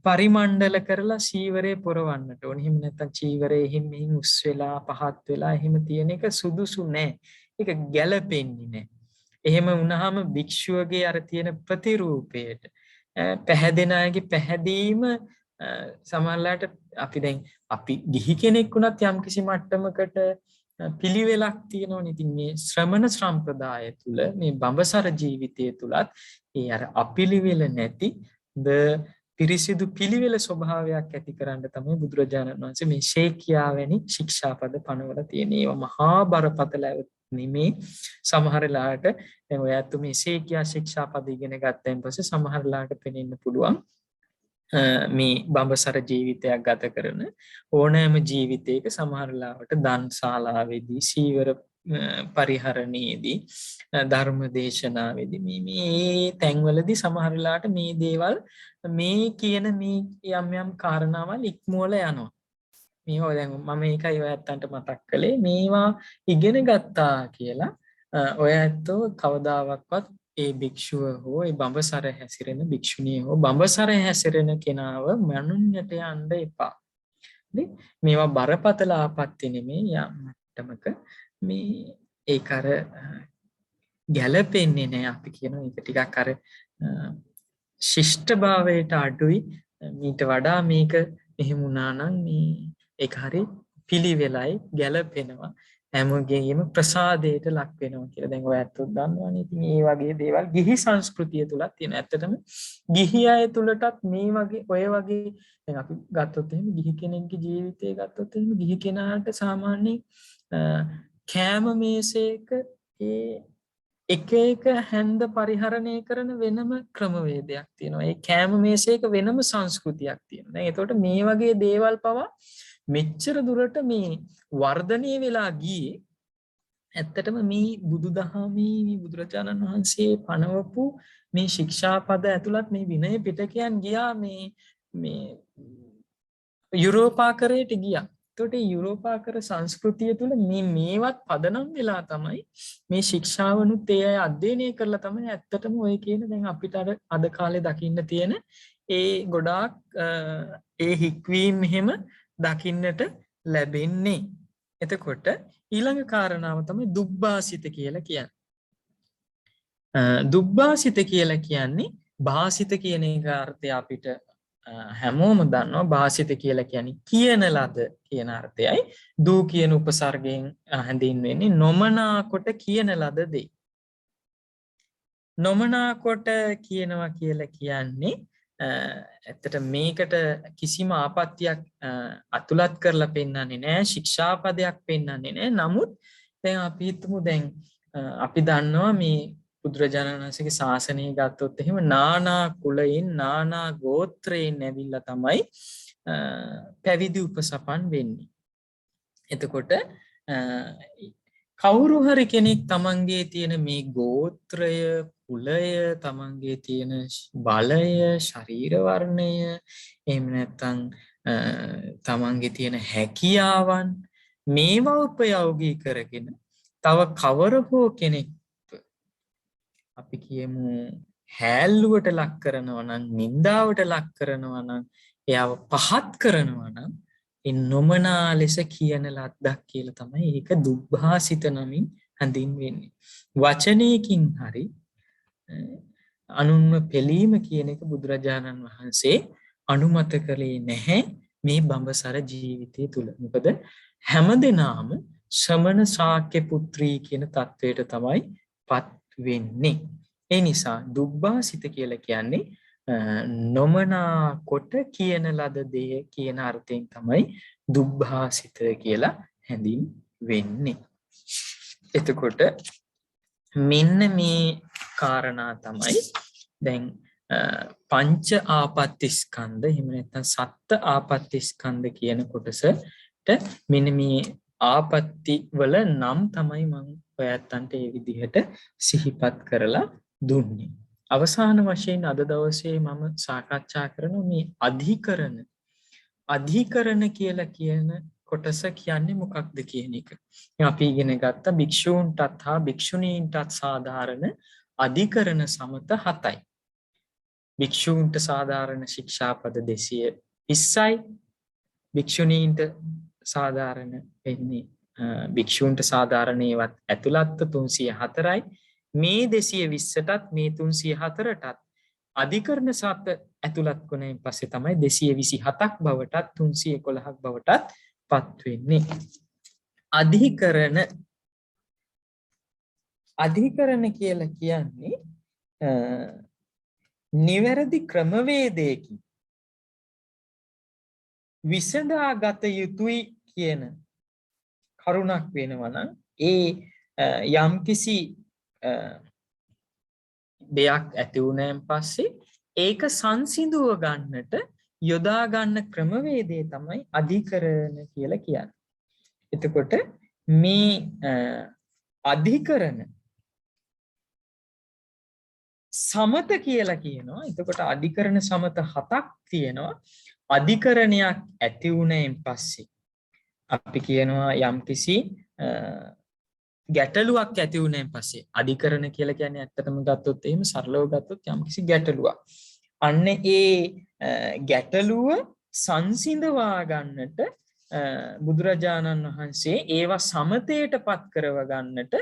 පරිමණ්ඩල කරලා චීවරයේ පොරවන්නට ඕනේ. එහෙම නැත්නම් චීවරයේ එහෙම උස් වෙලා පහත් වෙලා එහෙම තියෙන එක සුදුසු නෑ. ඒක ගැළපෙන්නේ නැහැ. එහෙම වුණාම භික්ෂුවගේ අර තියෙන ප්‍රතිරූපයට පැහැදෙන අයගේ පැහැදීම සමහරලාට අපි ගිහි කෙනෙක් වුණත් යම්කිසි මට්ටමකට පිළිවෙලක් තියෙනවනේ. ඉතින් මේ ශ්‍රමණ සම්ප්‍රදාය තුල මේ බඹසර ජීවිතය තුලත් ඒ අර අපිලිවෙල නැති පිරිසිදු පිළිවෙල ස්වභාවයක් ඇති කරන්න තමයි බුදුරජාණන් වහන්සේ මේ ශේකියා වැනි ශික්ෂාපද පනවලා තියෙන. ඒවා මහා බරපතල නෙමේ. සමහරලාට දැන් ඔයත් මේ ශේකියා ශික්ෂාපද ඉගෙන ගත්තයින් පස්සේ සමහරලාට පෙනෙන්න පුළුවන් මේ බඹසර ජීවිතයක් ගත කරන ඕනෑම ජීවිතයක සමහරලාට දන්ශාලාවේදී සීවර පරිහරණයේදී ධර්ම දේශනාවේදී මේ තැන්වලදී සමහරලාට මේ දේවල් මේ කියන මේ යම් කාරණාවල් ඉක්මවල යනවා. මේවා දැන් මම ඒකයි ඔයත්තන්ට මතක් කළේ මේවා ඉගෙන ගත්තා කියලා ඔය ඇත්තෝ කවදාවත් ඒ භික්ෂුව හෝ ඒ බඹසර හැසිරෙන භික්ෂුණිය හෝ බඹසර හැසිරෙන කෙනාව මනුන්නට යන්න එපා. මේවා බරපතල ආපත්‍ය නෙමෙයි යම් මට්ටමක මේ ඒක අර ගැළපෙන්නේ නැහැ. අපි කියනවා ඒක ටිකක් අර ශිෂ්ටභාවයට අඩුයි. මීට වඩා මේක එහෙම වුණා නම් මේ ඒක හරි පිළිවෙලයි ගැළපෙනවා. හැමෝගෙම ප්‍රසාදයට ලක් වෙනවා කියලා. දැන් ඔය ඇත්තෝ දන්නවනේ. ඉතින් මේ වගේ දේවල් ගිහි සංස්කෘතිය තුලත් තියෙනවා. ඇත්තටම ගිහි අය තුලටත් මේ වගේ ඔය වගේ දැන් අපි ගත්තොත් එහෙම ගිහි කෙනෙක්ගේ ජීවිතය ගත්තොත් එහෙම ගිහි කෙනාට සාමාන්‍යයෙන් කෑම මේසයක ඒ එක හැන්ද පරිහරණය කරන වෙනම ක්‍රමවේදයක් තියෙනවා. ඒ කෑම මේසයක වෙනම සංස්කෘතියක් තියෙනවා. දැන් එතකොට මේ වගේ දේවල් පවා මෙච්චර දුරට මේ වර්ධනය වෙලා ගියේ ඇත්තටම මේ බුදුදහමේ මේ බුදුරජාණන් වහන්සේ පනවපු මේ ශික්ෂාපද ඇතුළත් මේ විනය පිටකයන් ගියා මේ යුරෝපාකරයට ගියා. එතකොට යුරෝපාකර සංස්කෘතිය තුළ මේවත් පදනම් වෙලා තමයි මේ ශික්ෂාවනුත් ඒ අය අධ්‍යයනය කරලා තමයි ඇත්තටම ඔය කියන දැන් අපිට අද කාලේ දකින්න තියෙන ඒ ගොඩාක් ඒ හික්වීම් එහෙම දකින්නට ලැබෙන්නේ. එතකොට ඊළඟ කාරණාව තමයි දුබ්බාසිත කියලා කියන්නේ. දුබ්බාසිත කියලා කියන්නේ භාසිත කියන එක අර්ථය අපිට හැමෝම දන්නවා. භාසිත කියලා කියන්නේ කියන ලද කියන අර්ථයයි. දූ කියන උපසර්ගයෙන් හැඳින්වෙන්නේ නොමනා කොට කියන ලද දේ. නොමනා කොට කියනවා කියලා කියන්නේ ඇත්තට මේකට කිසිම ආපත්‍යක් අතුලත් කරලා පෙන්නන්නේ නැහැ. ශික්ෂාපදයක් පෙන්නන්නේ නැහැ. නමුත් දැන් අපි හිතමු දැන් අපි දන්නවා මේ බුදුරජාණන් වහන්සේගේ ශාසනය ගත්තොත් එහෙම නානා කුලයෙන් නානා ගෝත්‍රයෙන් ඇවිල්ලා තමයි පැවිදි උපසපන් වෙන්නේ. එතකොට කවුරු හරි කෙනෙක් තමන්ගේ තියෙන මේ ගෝත්‍රය කුලය තමන්ගේ තියෙන බලය ශරීර වර්ණය එහෙම නැත්නම් තමන්ගේ තියෙන හැකියාවන් මේවා උපයෝගී කරගෙන තව කවර හෝ කෙනෙක් අපි කියමු හැල්ලුවට ලක් කරනවා නම් නින්දාවට ලක් කරනවා නම් එයාව පහත් කරනවා නම් ඒ නොමනා ලෙස කියන ලද්දක් කියලා තමයි ඒක දුබ්භාසිත නමින් හඳුන්වන්නේ. වචනයකින් හරි අනුන්ව පෙළීම කියන එක බුදුරජාණන් වහන්සේ අනුමත කළේ නැහැ මේ බඹසර ජීවිතය තුල. මොකද හැමදෙනාම ශ්‍රමණ ශාක්‍ය පුත්‍රී කියන තත්වයට තමයි පත් වෙන්නේ. ඒ නිසා දුබ්බාසිත කියලා කියන්නේ නොමනා කොට කියන ලද දෙය කියන අර්ථයෙන් තමයි දුබ්බාසිත කියලා හැඳින්වෙන්නේ. එතකොට මෙන්න මේ කාරණා තමයි දැන් පංච ආපත්‍තිස්කන්ධ එහෙම නැත්නම් සත්ත ආපත්‍තිස්කන්ධ කියන කොටසට මෙන්න මේ ආපත්‍ති වල නම් තමයි මම ඔයත්තන්ට ඒ විදිහට සිහිපත් කරලා දුන්නේ. අවසාන වශයෙන් අද දවසේ මම සාකච්ඡා කරන මේ අධිකරණ කියලා කියන කොටස කියන්නේ මොකක්ද කියන එක. අපි ඉගෙන ගත්ත භික්ෂූන්ටත් හා භික්ෂුණීන්ටත් සාධාරණ අධිකරණ සමත 7යි. භික්ෂූන්ට සාධාරණ ශික්ෂාපද 220යි. භික්ෂුණීන්ට සාධාරණ වෙන්නේ භික්ෂූන්ට සාධාරණේවත් ඇතුළත්ව 304යි. මේ 220ටත් මේ 304ටත් අධිකරණ සත ඇතුළත් වුණායින් පස්සේ තමයි 227ක් බවටත් 311ක් බවටත් පත් වෙන්නේ. අධිකරණ කියලා කියන්නේ නිවැරදි ක්‍රමවේදයකින් විසඳාගත යුතුයි කියන කරුණක් වෙනවා නම් ඒ යම්කිසි දෙයක් ඇති වුණාන් පස්සේ ඒක සංසිඳුව ගන්නට යොදා ගන්න ක්‍රමවේදය තමයි අධිකරණ කියලා කියන්නේ. එතකොට මේ අධිකරණ සමත කියලා කියනවා. එතකොට අධිකරණ සමත 7ක් තියෙනවා. අධිකරණයක් ඇති වුණාන් පස්සේ අපි කියනවා යම්කිසි ගැටලුවක් ඇති වුණාන් පස්සේ අධිකරණ කියලා කියන්නේ ඇත්තටම ගත්තොත් එහෙම සරලව ගත්තොත් යම්කිසි ගැටලුවක්. අන්න ඒ ගැටලුව සංසිඳවා ගන්නට බුදුරජාණන් වහන්සේ ඒවා සමතේටපත් කරව ගන්නට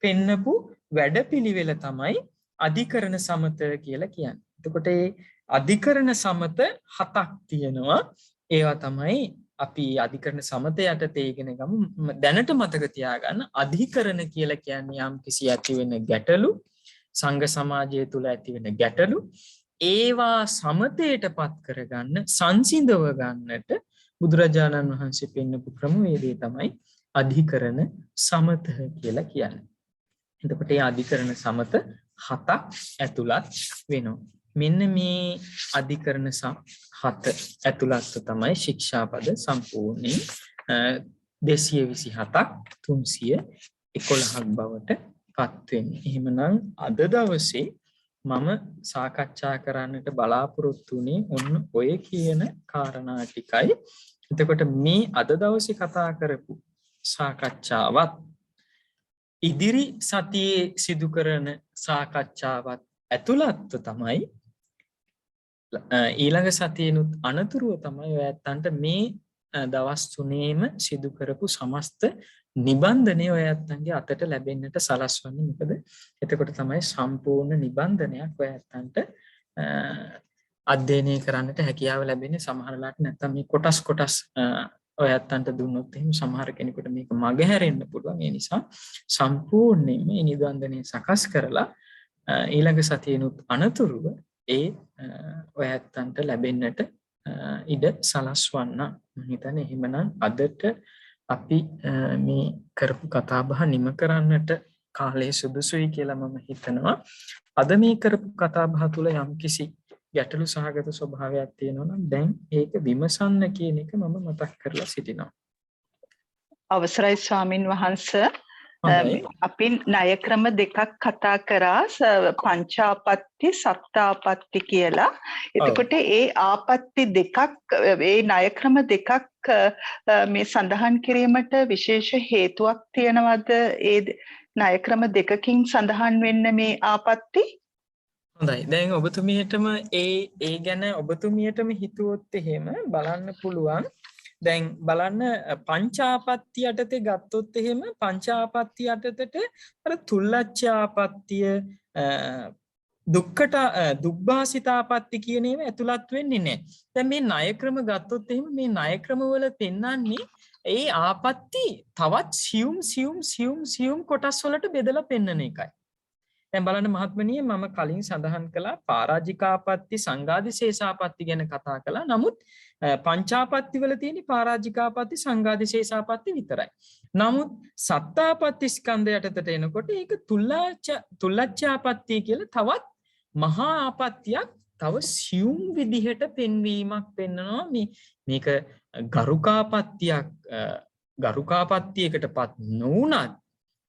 පෙන්නපු වැඩපිළිවෙල තමයි අධිකරණ සමත කියලා කියන්නේ. එතකොට මේ අධිකරණ සමත 7ක් තියෙනවා. ඒවා තමයි අපි අධිකරණ සමත යටතේ ඉගෙන ගමු. දැනට මතක තියාගන්න අධිකරණ කියලා කියන්නේ යම් කිසි ඇති වෙන ගැටලු, සංඝ සමාජය තුල ඇති වෙන ගැටලු, ඒවා සමතේටපත් කරගන්න, සංසිඳව ගන්නට බුදුරජාණන් වහන්සේ පෙන්නපු ක්‍රමවේදය තමයි අධිකරණ සමත කියලා කියන්නේ. එතකොට මේ අධිකරණ සමත 7ක් ඇතුළත් වෙනවා. මෙන්න මේ අධිකරණ 7 ඇතුළත්ව තමයි ශික්ෂාපද සම්පූර්ණයෙන් 227ක් 311ක් බවට පත් වෙන්නේ. එහෙමනම් අද දවසේ මම සාකච්ඡා කරන්නට බලාපොරොත්තු වෙන්නේ ඔන්න ඔය කියන කාරණා ටිකයි. එතකොට මේ අද දවසේ කතා කරපු සාකච්ඡාවත් ඉදිරි සතියේ සිදු කරන සාකච්ඡාවත් ඇතුළත්ව තමයි ඊළඟ සතියේනුත් අනතුරුව තමයි ඔයයන්ට මේ දවස් 3ේම සිදු කරපු සමස්ත නිබන්ධනය ඔයයන්ගේ අතට ලැබෙන්නට සලස්වන්නේ. මොකද එතකොට තමයි සම්පූර්ණ නිබන්ධනයක් ඔයයන්ට අධ්‍යයනය කරන්නට හැකියාව ලැබෙන්නේ. සමහරලාට නැත්නම් මේ කොටස් ඔයයන්ට දුන්නොත් එහෙම සමහර කෙනෙකුට මේක මගහැරෙන්න පුළුවන්. ඒ නිසා සම්පූර්ණයෙන්ම මේ නිබන්ධනය සකස් කරලා ඊළඟ සතියේනුත් අනතුරුව ඒ ඔයයන්ට ලැබෙන්නට ඉඩ සලස්වන්න. මම හිතන්නේ එහෙමනම් අදට අපි මේ කරපු කතාබහ නිම කරන්නට කාලය සුදුසුයි කියලා මම හිතනවා. අද මේ කරපු කතාබහ තුළ යම්කිසි ගැටලු සහගත ස්වභාවයක් තියෙනවා නම් දැන් ඒක විමසන්න කියන එක මම මතක් කරලා සිටිනවා. අවසරයි ස්වාමින් වහන්සේ. අපි ණය ක්‍රම දෙකක් කතා කරා, පංචාපත්ති සත්තාපත්ති කියලා. එතකොට ඒ ආපත්ති දෙකක්, ඒ ණය ක්‍රම දෙකක් මේ සඳහන් කිරීමට විශේෂ හේතුවක් තියනවද? ඒ ණය ක්‍රම දෙකකින් සඳහන් වෙන්න මේ ආපත්ති? හොඳයි. දැන් ඔබතුමියටම ඒ ගැන ඔබතුමියටම හිතුවොත් එහෙම බලන්න පුළුවන්. දැන් බලන්න පංචාපත්ති යටතේ ගත්තොත් එහෙම පංචාපත්ති යටතට අර තුල්ලච්ඡාපත්තිය, දුක්ඛාසිතාපත්ති කියන ඒවා ඇතුළත් වෙන්නේ නැහැ. දැන් මේ ණය ක්‍රම ගත්තොත් එහෙම මේ ණය ක්‍රමවල පෙන්වන්නේ ඒ ආපත්ති තවත් සියුම් කොටස් වලට බෙදලා පෙන්වන එකයි. දැන් බලන්න මහත්මනිය, මම කලින් සඳහන් කළා පරාජිකාපත්ති, සංඝාදිශේෂාපත්ති ගැන කතා කළා. නමුත් පංචාපත්ති වල තියෙන පරාජිකාපත්ති, සංඝාදිශේෂාපත්ති විතරයි. නමුත් සත්තාපත්ති ස්කන්ධ යටතට එනකොට ඒක තුල්ලච්ඡාපත්ති කියලා තවත් මහා ආපත්තියක්, තව සියුම් විදිහට පෙන්වීමක් පෙන්වනවා. මේක ගරුකාපත්තියකටපත් නොවුනත්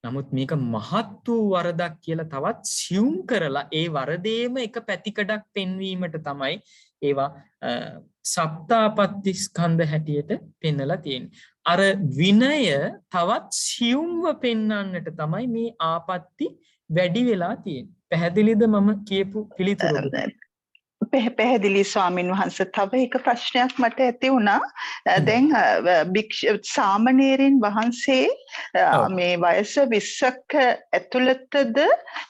නමුත් මේක මහත් වූ වරදක් කියලා තවත් සියුම් කරලා ඒ වරදේම එක පැතිකඩක් පෙන්වීමට තමයි ඒවා සප්තාපත්ති ස්කන්ධ හැටියට පෙන්වලා තියෙන්නේ. අර විනය තවත් සියුම්ව පෙන්වන්නට තමයි මේ ආපත්ති වැඩි වෙලා තියෙන්නේ. පැහැදිලිද මම කියපු පිළිතුර? පැහැදිලි ස්වාමින් වහන්සේ. තව එක ප්‍රශ්නයක් මට ඇති වුණා. දැන් සාමණේරින් වහන්සේ මේ වයස 20ක ඇතුළතද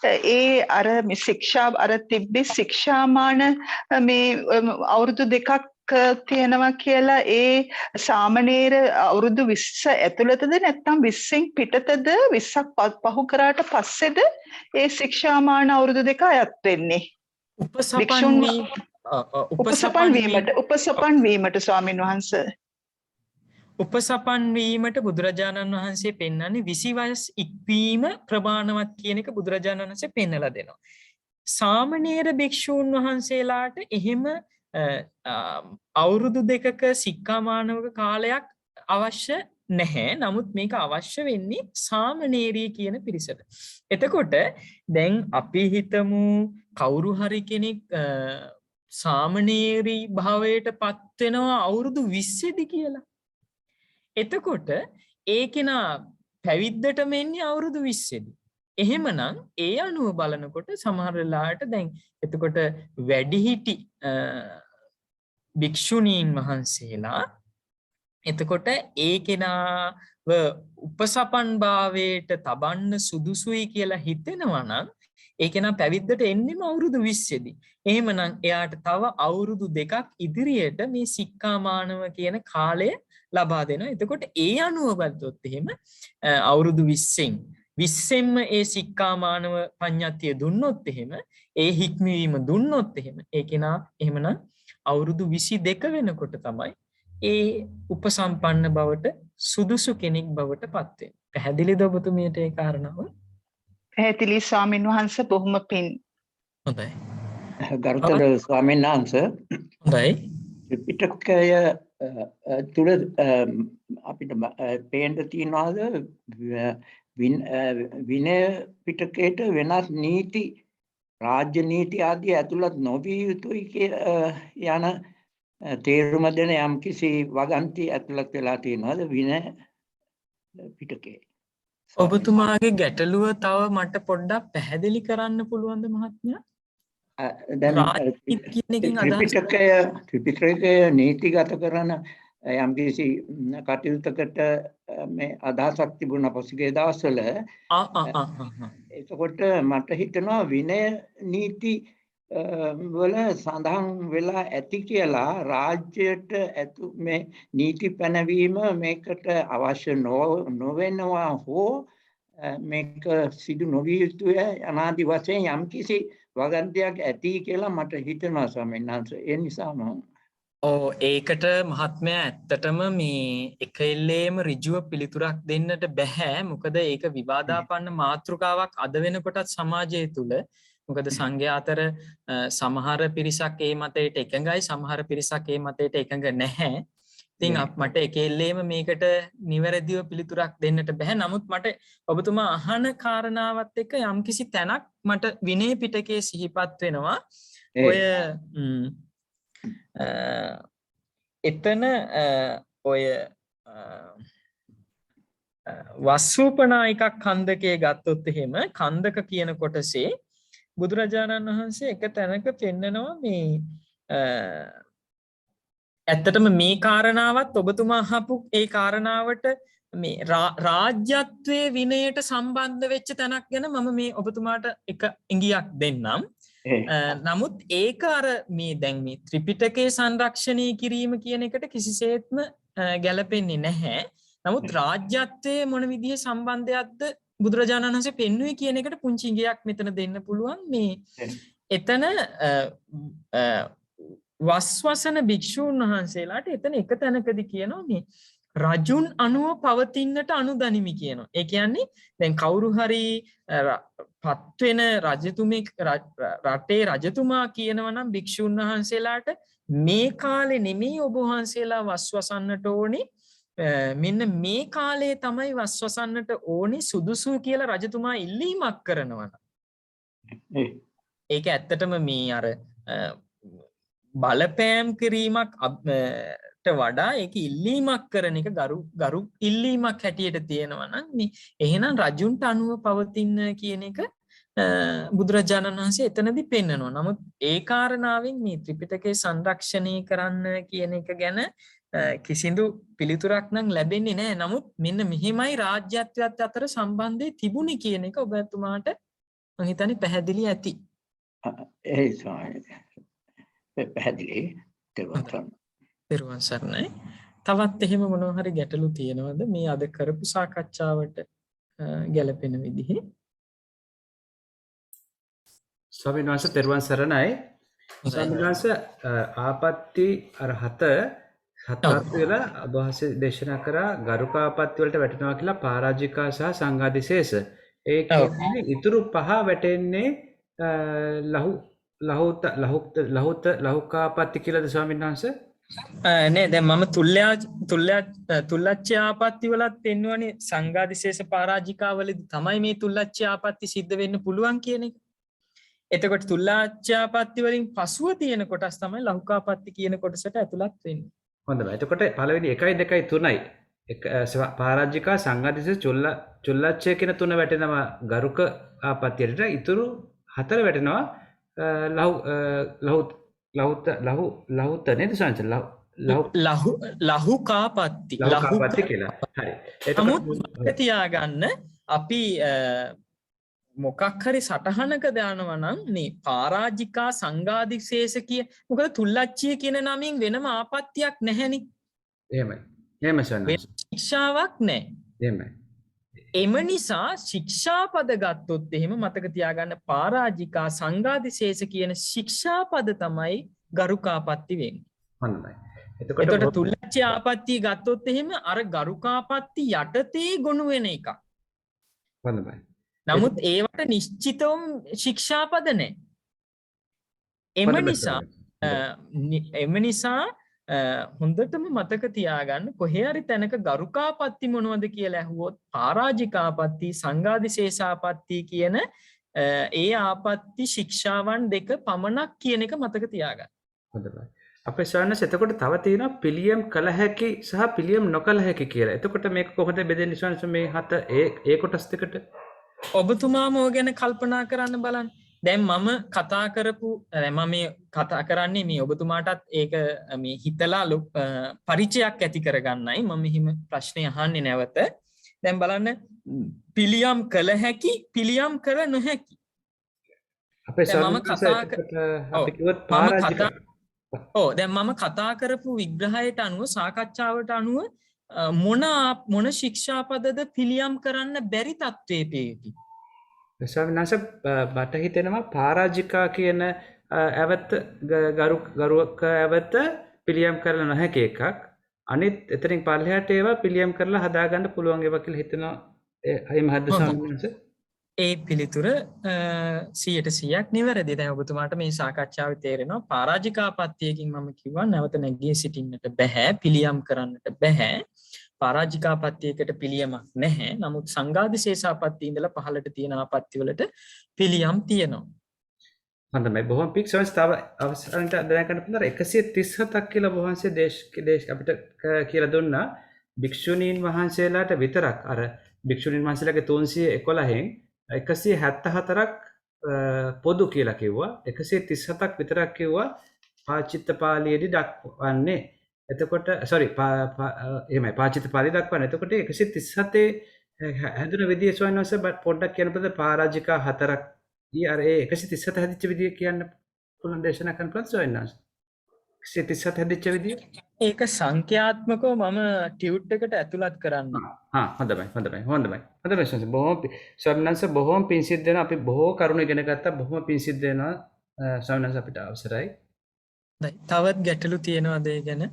ඒ අර මේ ශික්ෂා අර තිබ්බේ ශික්ෂාමාන මේ අවුරුදු 2ක් තියෙනවා කියලා ඒ සාමණේර අවුරුදු 20 ඇතුළතද නැත්නම් 20න් පිටතද 20ක් පහු කරාට පස්සේද ඒ ශික්ෂාමාන අවුරුදු 2 අයත් වෙන්නේ? උපසපන් වීමට ස්වාමීන් වහන්සේ. උපසපන් වීමට බුදුරජාණන් වහන්සේ පෙන්වන්නේ 20 වයස් ඉක්වීම ප්‍රමාණවත් කියන එක බුදුරජාණන් වහන්සේ පෙන්වලා දෙනවා. සාමණේර භික්ෂූන් වහන්සේලාට එහෙම අවුරුදු 2ක සික්ඛාමානවක කාලයක් අවශ්‍ය නැහැ. නමුත් මේක අවශ්‍ය වෙන්නේ සාමණේරී කියන පිරිසට. එතකොට දැන් අපි හිතමු කවුරු හරි කෙනෙක් සාමණේරී භාවයට පත් වෙනවා අවුරුදු 20 දී කියලා. එතකොට ඒ කෙනා පැවිද්දටම එන්නේ අවුරුදු 20 දී. එහෙමනම් ඒ අනුව බලනකොට සමහර වෙලාවට දැන් එතකොට වැඩිහිටි භික්ෂුණීන් වහන්සේලා එතකොට ඒ කෙනාව උපසපන් භාවයට තබන්න සුදුසුයි කියලා හිතෙනවා නම් ඒ කෙනා පැවිද්දට එන්නෙම අවුරුදු 20 දී. එහෙමනම් එයාට තව අවුරුදු 2ක් ඉදිරියට මේ සික්ඛාමානව කියන කාලය ලබා දෙනවා. එතකොට ඒ අනුව බලද්දොත් එහෙම අවුරුදු 20න්ම ඒ සික්ඛාමානව පඤ්ඤාතිය දුන්නොත් එහෙම ඒ හික්මවීම දුන්නොත් එහෙම ඒ කෙනා එහෙමනම් අවුරුදු 22 වෙනකොට තමයි ඒ උපසම්පන්න බවට සුදුසු කෙනෙක් බවට පත් වෙන්නේ. පැහැදිලිද ඔබතුමියට ඒ කාරණාව? පැහැදිලි ස්වාමීන් වහන්සේ. බොහොම පිං. හොඳයි. ගරුතර ස්වාමීන් වහන්සේ. හොඳයි. ත්‍රිපිටකය තුල අපිට පේන්න තියනවාද විනය පිටකයට වෙනස් නීති රාජ්‍ය නීති ආදී ඇතුළත් නොවිය යුතුයි යන තේරුම දෙන යම්කිසි වගන්ති ඇතුළත් වෙලා තියෙනවාද විනය පිටකේ? ඔබතුමාගේ ගැටලුව තව මට පොඩ්ඩක් පැහැදිලි කරන්න පුළුවන්ද මහත්මයා? දැන් ත්‍රිපිටකය නීතිගත කරන යම්කිසි කටයුත්තකට මේ අදහසක් තිබුණා පසුගිය දවස්වල. එතකොට මට හිතෙනවා විනය නීති වල සඳහන් වෙලා ඇති කියලා රාජ්‍යයට මේ නීති පැනවීම මේකට අවශ්‍ය නොවෙනවා හෝ මේක සිදු නොවිය යුතුය අනාදි වශයෙන් යම්කිසි වගන්තියක් ඇති කියලා මට හිතෙනවා ස්වාමීන් වහන්සේ. ඒ නිසා මම ඒකට මහත්මයා ඇත්තටම මේ එකෙල්ලේම ඍජුව පිළිතුරක් දෙන්නට බෑ. මොකද ඒක විවාදාපන්න මාතෘකාවක් අද වෙනකොටත් සමාජය තුළ. මොකද සංඝයා අතර සමහර පිරිසක් ඒ මතයට එකඟයි, සමහර පිරිසක් ඒ මතයට එකඟ නැහැ. ඉතින් මට එකෙල්ලේම මේකට නිවැරදිව පිළිතුරක් දෙන්නට බෑ. නමුත් මට ඔබතුමා අහන කාරණාවත් එක්ක යම්කිසි තැනක් මට විනය පිටකයේ සිහිපත් වෙනවා. ඔය එතන ඔය වස්සූපනායිකක් කන්දකයේ ගත්තොත් එහෙම කන්දක කියන කොටසේ බුදුරජාණන් වහන්සේ එක තැනක පෙන්නනවා මේ ඇත්තටම මේ කාරණාවත් ඔබතුමා අහපු ඒ කාරණාවට මේ රාජ්‍යත්වයේ විනයට සම්බන්ධ වෙච්ච තැනක් ගැන මම මේ ඔබතුමාට එක ඉඟියක් දෙන්නම්. නමුත් ඒක අර මේ දැන් මේ ත්‍රිපිටකයේ සංරක්ෂණය කිරීම කියන එකට කිසිසේත්ම ගැලපෙන්නේ නැහැ. නමුත් රාජ්‍යත්වයේ මොන විදිහේ සම්බන්ධයක්ද බුදුරජාණන් වහන්සේ පෙන්වුවේ කියන එකට පුංචි ඉඟියක් මෙතන දෙන්න පුළුවන්. මේ එතන වස්වසන භික්ෂූන් වහන්සේලාට එතන එක තැනකදී කියනවා මේ රජුන් අනුව පවතින්නට අනුදනිමි කියනවා. ඒ කියන්නේ දැන් කවුරු හරි පත්වෙන රජතුමෙක් රටේ රජතුමා කියනවා නම් භික්ෂූන් වහන්සේලාට මේ කාලේ නෙමෙයි ඔබ වහන්සේලා වස්වසන්නට ඕනේ, මෙන්න මේ කාලේ තමයි වස්වසන්නට ඕනේ සුදුසු කියලා රජතුමා ඉල්ලීමක් කරනවා. ඒක ඇත්තටම මේ අර බලපෑම් කිරීමක් වඩා ඒක ඉල්ලීමක් කරන එක ගරු ඉල්ලීමක් හැටියට තියෙනවා නම් එහෙනම් රජුන්ට අනුව පවතින කියන එක බුදුරජාණන් වහන්සේ එතනදී පෙන්නනවා. නමුත් ඒ කාරණාවෙන් මේ ත්‍රිපිටකේ සංරක්ෂණය කරන්න කියන එක ගැන කිසිදු පිළිතුරක් නම් ලැබෙන්නේ නැහැ. නමුත් මෙන්න මෙහිමයි රාජ්‍යත්වයට අතර සම්බන්ධය තිබුණේ කියන එක ඔබතුමාට මම හිතන්නේ පැහැදිලි ඇති. ඒ ස්වාමීනි පැහැදිලි තෙරුවන් සරණයි. තවත් එහෙම මොනවා හරි ගැටලු තියෙනවද මේ අද කරපු සාකච්ඡාවට ගැලපෙන විදිහේ? ස්වාමීන් වහන්සේ තෙරුවන් සරණයි. ස්වාමීන් වහන්සේ ආපත්‍ති අරහත හතරක් වෙලා අභාෂය දේශනා කරා ගරුකාපත්ති වලට වැටෙනවා කියලා පරාජිකා සහ සංඝාදිශේෂ. ඒ කියන්නේ ඉතුරු පහ වැටෙන්නේ ලහුකාපත්ති කියලාද ස්වාමීන් වහන්සේ? නේ දැන් මම තුල්ලච්ඡ ආපත්ති වලත් පෙන්වන්නේ සංඝාදිශේෂ පරාජිකා වලදී තමයි මේ තුල්ලච්ඡ ආපත්ති සිද්ධ වෙන්න පුළුවන් කියන එක. එතකොට තුල්ලච්ඡ ආපත්ති වලින් පසුව තියෙන කොටස් තමයි ලහුකාපත්ති කියන කොටසට ඇතුළත් වෙන්නේ. හොඳයි. එතකොට පළවෙනි 1 2 3යි පරාජිකා සංඝාදිශේෂ චුල්ලච්ඡය කියන තුන වැටෙනවා ගරුක ආපත්තියට. ඉතුරු 4 වැටෙනවා ලහුත නේද සංච ලහුකාපත්ති කියලා. හරි. නමුත් තියාගන්න අපි මොකක් හරි සටහනක දානවා නම් මේ පරාජිකා සංඝාදිශේෂ කිය මොකද තුල්ලච්ඡිය කියන නමින් වෙනම ආපත්‍යක් නැහැනේ. එහෙමයි. එහෙමයි සන්නස්. ශික්ෂාවක් නැහැ. එහෙමයි. එම නිසා ශික්ෂාපද ගත්තොත් එහෙම මතක තියාගන්න පරාජිකා සංඝාදිශේෂ කියන ශික්ෂාපද තමයි ගරුකාපත්ති වෙන්නේ. හොඳයි. එතකොට තුල්ලච්ඡ ආපත්‍ය ගත්තොත් එහෙම අර ගරුකාපත්ති යටතේ ගොනු වෙන එකක්. හොඳයි. නමුත් ඒවට නිශ්චිතවම ශික්ෂාපද නැහැ. එම නිසා හොඳටම මතක තියාගන්න කොහේ හරි තැනක ගරුකාපත්ති මොනවද කියලා ඇහුවොත් පරාජිකාපත්ති සංඝාදිශේෂාපත්ති කියන ඒ ආපත්ති ශික්ෂාවන් දෙක පමණක් කියන එක මතක තියාගන්න. හොඳයි. අපේ ශානස් එතකොට තව තියෙනවා පිළියම් කළ හැකි සහ පිළියම් නොකළ හැකි කියලා. එතකොට මේක කොහොමද බෙදෙන්නේ ශානස් මේ හත ඒ කොටස් දෙකට? ඔබතුමාම ඔය ගැන කල්පනා කරන්න බලන්න. දැන් මම කතා කරපු මම මේ කතා කරන්නේ මේ ඔබතුමාටත් ඒක මේ හිතලා පරිචයක් ඇති කරගන්නයි මම මෙහිම ප්‍රශ්නය අහන්නේ නැවත. දැන් බලන්න පිළියම් කළ හැකි පිළියම් කළ නොහැකි. අපේ දැන් මම කතා කරපු විග්‍රහයට අනුව සාකච්ඡාවට අනුව මොන ශික්ෂාපදද පිළියම් කරන්න බැරි තත්ත්වයේ පේති. ස්වාමීන් මට හිතෙනවා පරාජිකා කියන ඇවත ගරුක ඇවත පිළියම් කරලා නොහැකි එකක්. අනිත් එතනින් පල්ලෙහාට ඒවා පිළියම් කරලා හදාගන්න පුළුවන් ඒවා කියලා හිතෙනවා. එහෙම හද්ද ස්වාමීන් වහන්සේ? ඒ පිළිතුර 100% නිවැරදි. දැන් ඔබතුමාට මේ සාකච්ඡාවේ තේරෙනවා පරාජිකාපත්තියකින් මම කිව්වා නැවත නැගී සිටින්නට බෑ, පිළියම් කරන්නට බෑ. පරාජිකාපත්තියකට පිළියමක් නැහැ. නමුත් සංඝාදිශේෂාපත්තිය ඉඳලා පහළට තියෙන ආපත්ති වලට පිළියම් තියෙනවා. හොඳයි. බොහොම පික් සෝන්ස් තව අවසරන්ට දැනගන්න පුළුවන් 137ක් කියලා වහන්සේ දේශ අපිට කියලා දුන්නා. භික්ෂුණීන් වහන්සේලාට විතරක් අර භික්ෂුණීන් වහන්සේලාගේ 311න් 174ක් පොදු කියලා කිව්වා. 137ක් විතරක් කිව්වා පාචිත්ත පාළියේදී දක්වන්නේ. එතකොට එහෙමයි පාචිත්ත පාළිය දක්වන්නේ. එතකොට 137 හැදුන විදිය ස්වාමීන් වහන්සේ පොඩ්ඩක් කියනකොට පරාජිකා 4ක් අර ඒ 137 හැදිච්ච විදිය කියන්න පුළුවන් දේශනා කරන්න පුළුවන් ස්වාමීන් වහන්සේ. 137 හැදිච්ච විදිය ඒක සංඛ්‍යාත්මකව මම ටියුට් එකට ඇතුළත් කරන්න. හොඳයි බොහොම ස්වාමීන් වහන්සේ බොහොම පිං සිද්ධ වෙනවා. අපි බොහෝ කරුණු ඉගෙන ගත්තා. බොහොම පිං සිද්ධ වෙනවා ස්වාමීන් වහන්සේ අපිට අවසරයි. තවත් ගැටලු තියෙනවද ඒ ගැන?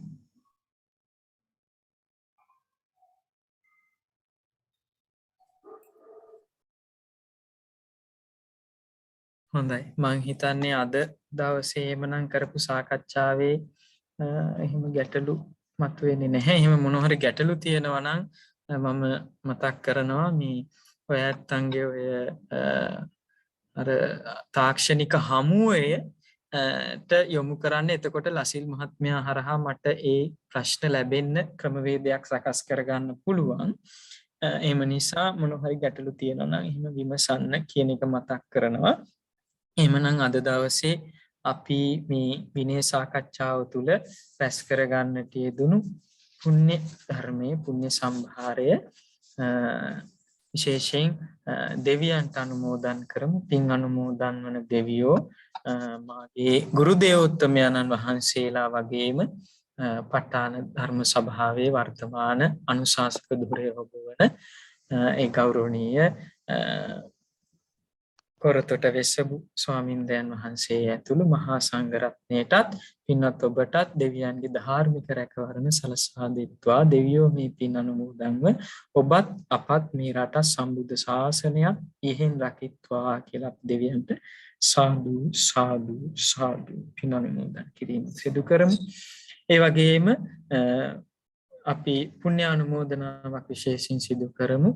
හොඳයි. මං හිතන්නේ අද දවසේ එමනම් කරපු සාකච්ඡාවේ එහෙම ගැටලු මතුවෙන්නේ නැහැ. එහෙම මොනවා හරි ගැටලු තියෙනවා නම් මම මතක් කරනවා මේ ඔය ඇත්තන්ගේ ඔය අර තාක්ෂණික හමුවේට යොමු කරන්න. එතකොට ලසිල් මහත්මයා හරහා මට ඒ ප්‍රශ්න ලැබෙන්න ක්‍රමවේදයක් සකස් කරගන්න පුළුවන්. එහෙම නිසා මොන හරි ගැටලු තියෙනවා නම් එහෙම විමසන්න කියන එක මතක් කරනවා. එහෙමනම් අද දවසේ අපි මේ විනය සාකච්ඡාව තුළ රැස් කරගන්නට යෙදුණු පුණ්‍ය ධර්මයේ පුණ්‍ය සම්භාරය විශේෂයෙන් දෙවියන්ට අනුමෝදන් කරමු. පින් අනුමෝදන් වන දෙවියෝ මාගේ ගුරු දේවෝත්තමයන්න් වහන්සේලා වගේම ප ဋ ාණ ධර්ම සභාවේ වර්තමාන අනුශාසක ධුරය ඔබවන ඒ ගෞරවනීය කොරතොට වෙස්සබු ස්වාමින්දයන් වහන්සේ ඇතුළු මහා සංඝරත්නයටත් පින්වත් ඔබටත් දෙවියන්ගේ ධාර්මික රැකවරණ සලසා දෙත්වා. දෙවියෝ මේ පින් අනුමෝදන්ව ඔබත් අපත් මේ රට සම්බුද්ධ ශාසනයක් ඉහෙන් රකිත්වා කියලා දෙවියන්ට සාදු සාදු සාදු පින් අනුමෝදන් කිරීම සිදු කරමු. ඒ වගේම අපි පුණ්‍ය අනුමෝදනාවක් විශේෂයෙන් සිදු කරමු.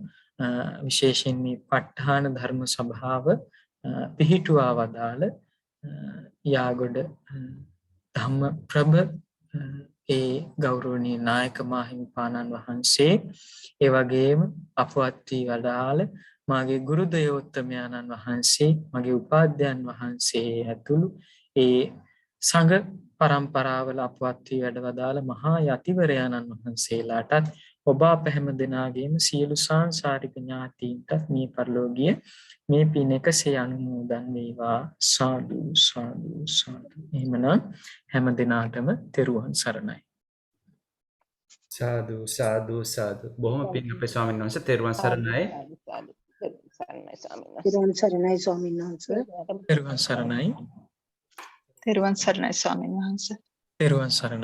විශේෂයෙන් මේ ප ဋ ාණ ධර්ම සභාව පිහිටුවා වදාළ යාගොඩ ධම්ම ප්‍රභ ඒ ගෞරවනීය නායක මාහිමිපාණන් වහන්සේ, ඒ වගේම අපවත් වී වදාළ මාගේ ගුරු දේවෝත්තමයන්න් වහන්සේ, මගේ උපාධ්‍යයන් වහන්සේ ඇතුළු ඒ සංඝ පරම්පරාවල අපවත් වී වැඩ වදාළ මහා යතිවරයන්න් වහන්සේලාටත් ඔබ අප හැම දෙනාගේම සියලු සංසාරික ඥාතීන්ටත් මේ පරලෝකීය මේ පින් එකසේ අනුමෝදන් වේවා. සාදු සාදු සාදු. එහෙමනම් හැම දිනාටම තෙරුවන් සරණයි. සාදු සාදු සාදු. බොහොම පිං අපේ ස්වාමීන් වහන්සේ තෙරුවන් සරණයි. තෙරුවන් සරණයි ස්වාමීන් වහන්සේ. තෙරුවන් සරණයි. තෙරුවන් සරණයි ස්වාමීන් වහන්සේ. තෙරුවන් සරණයි.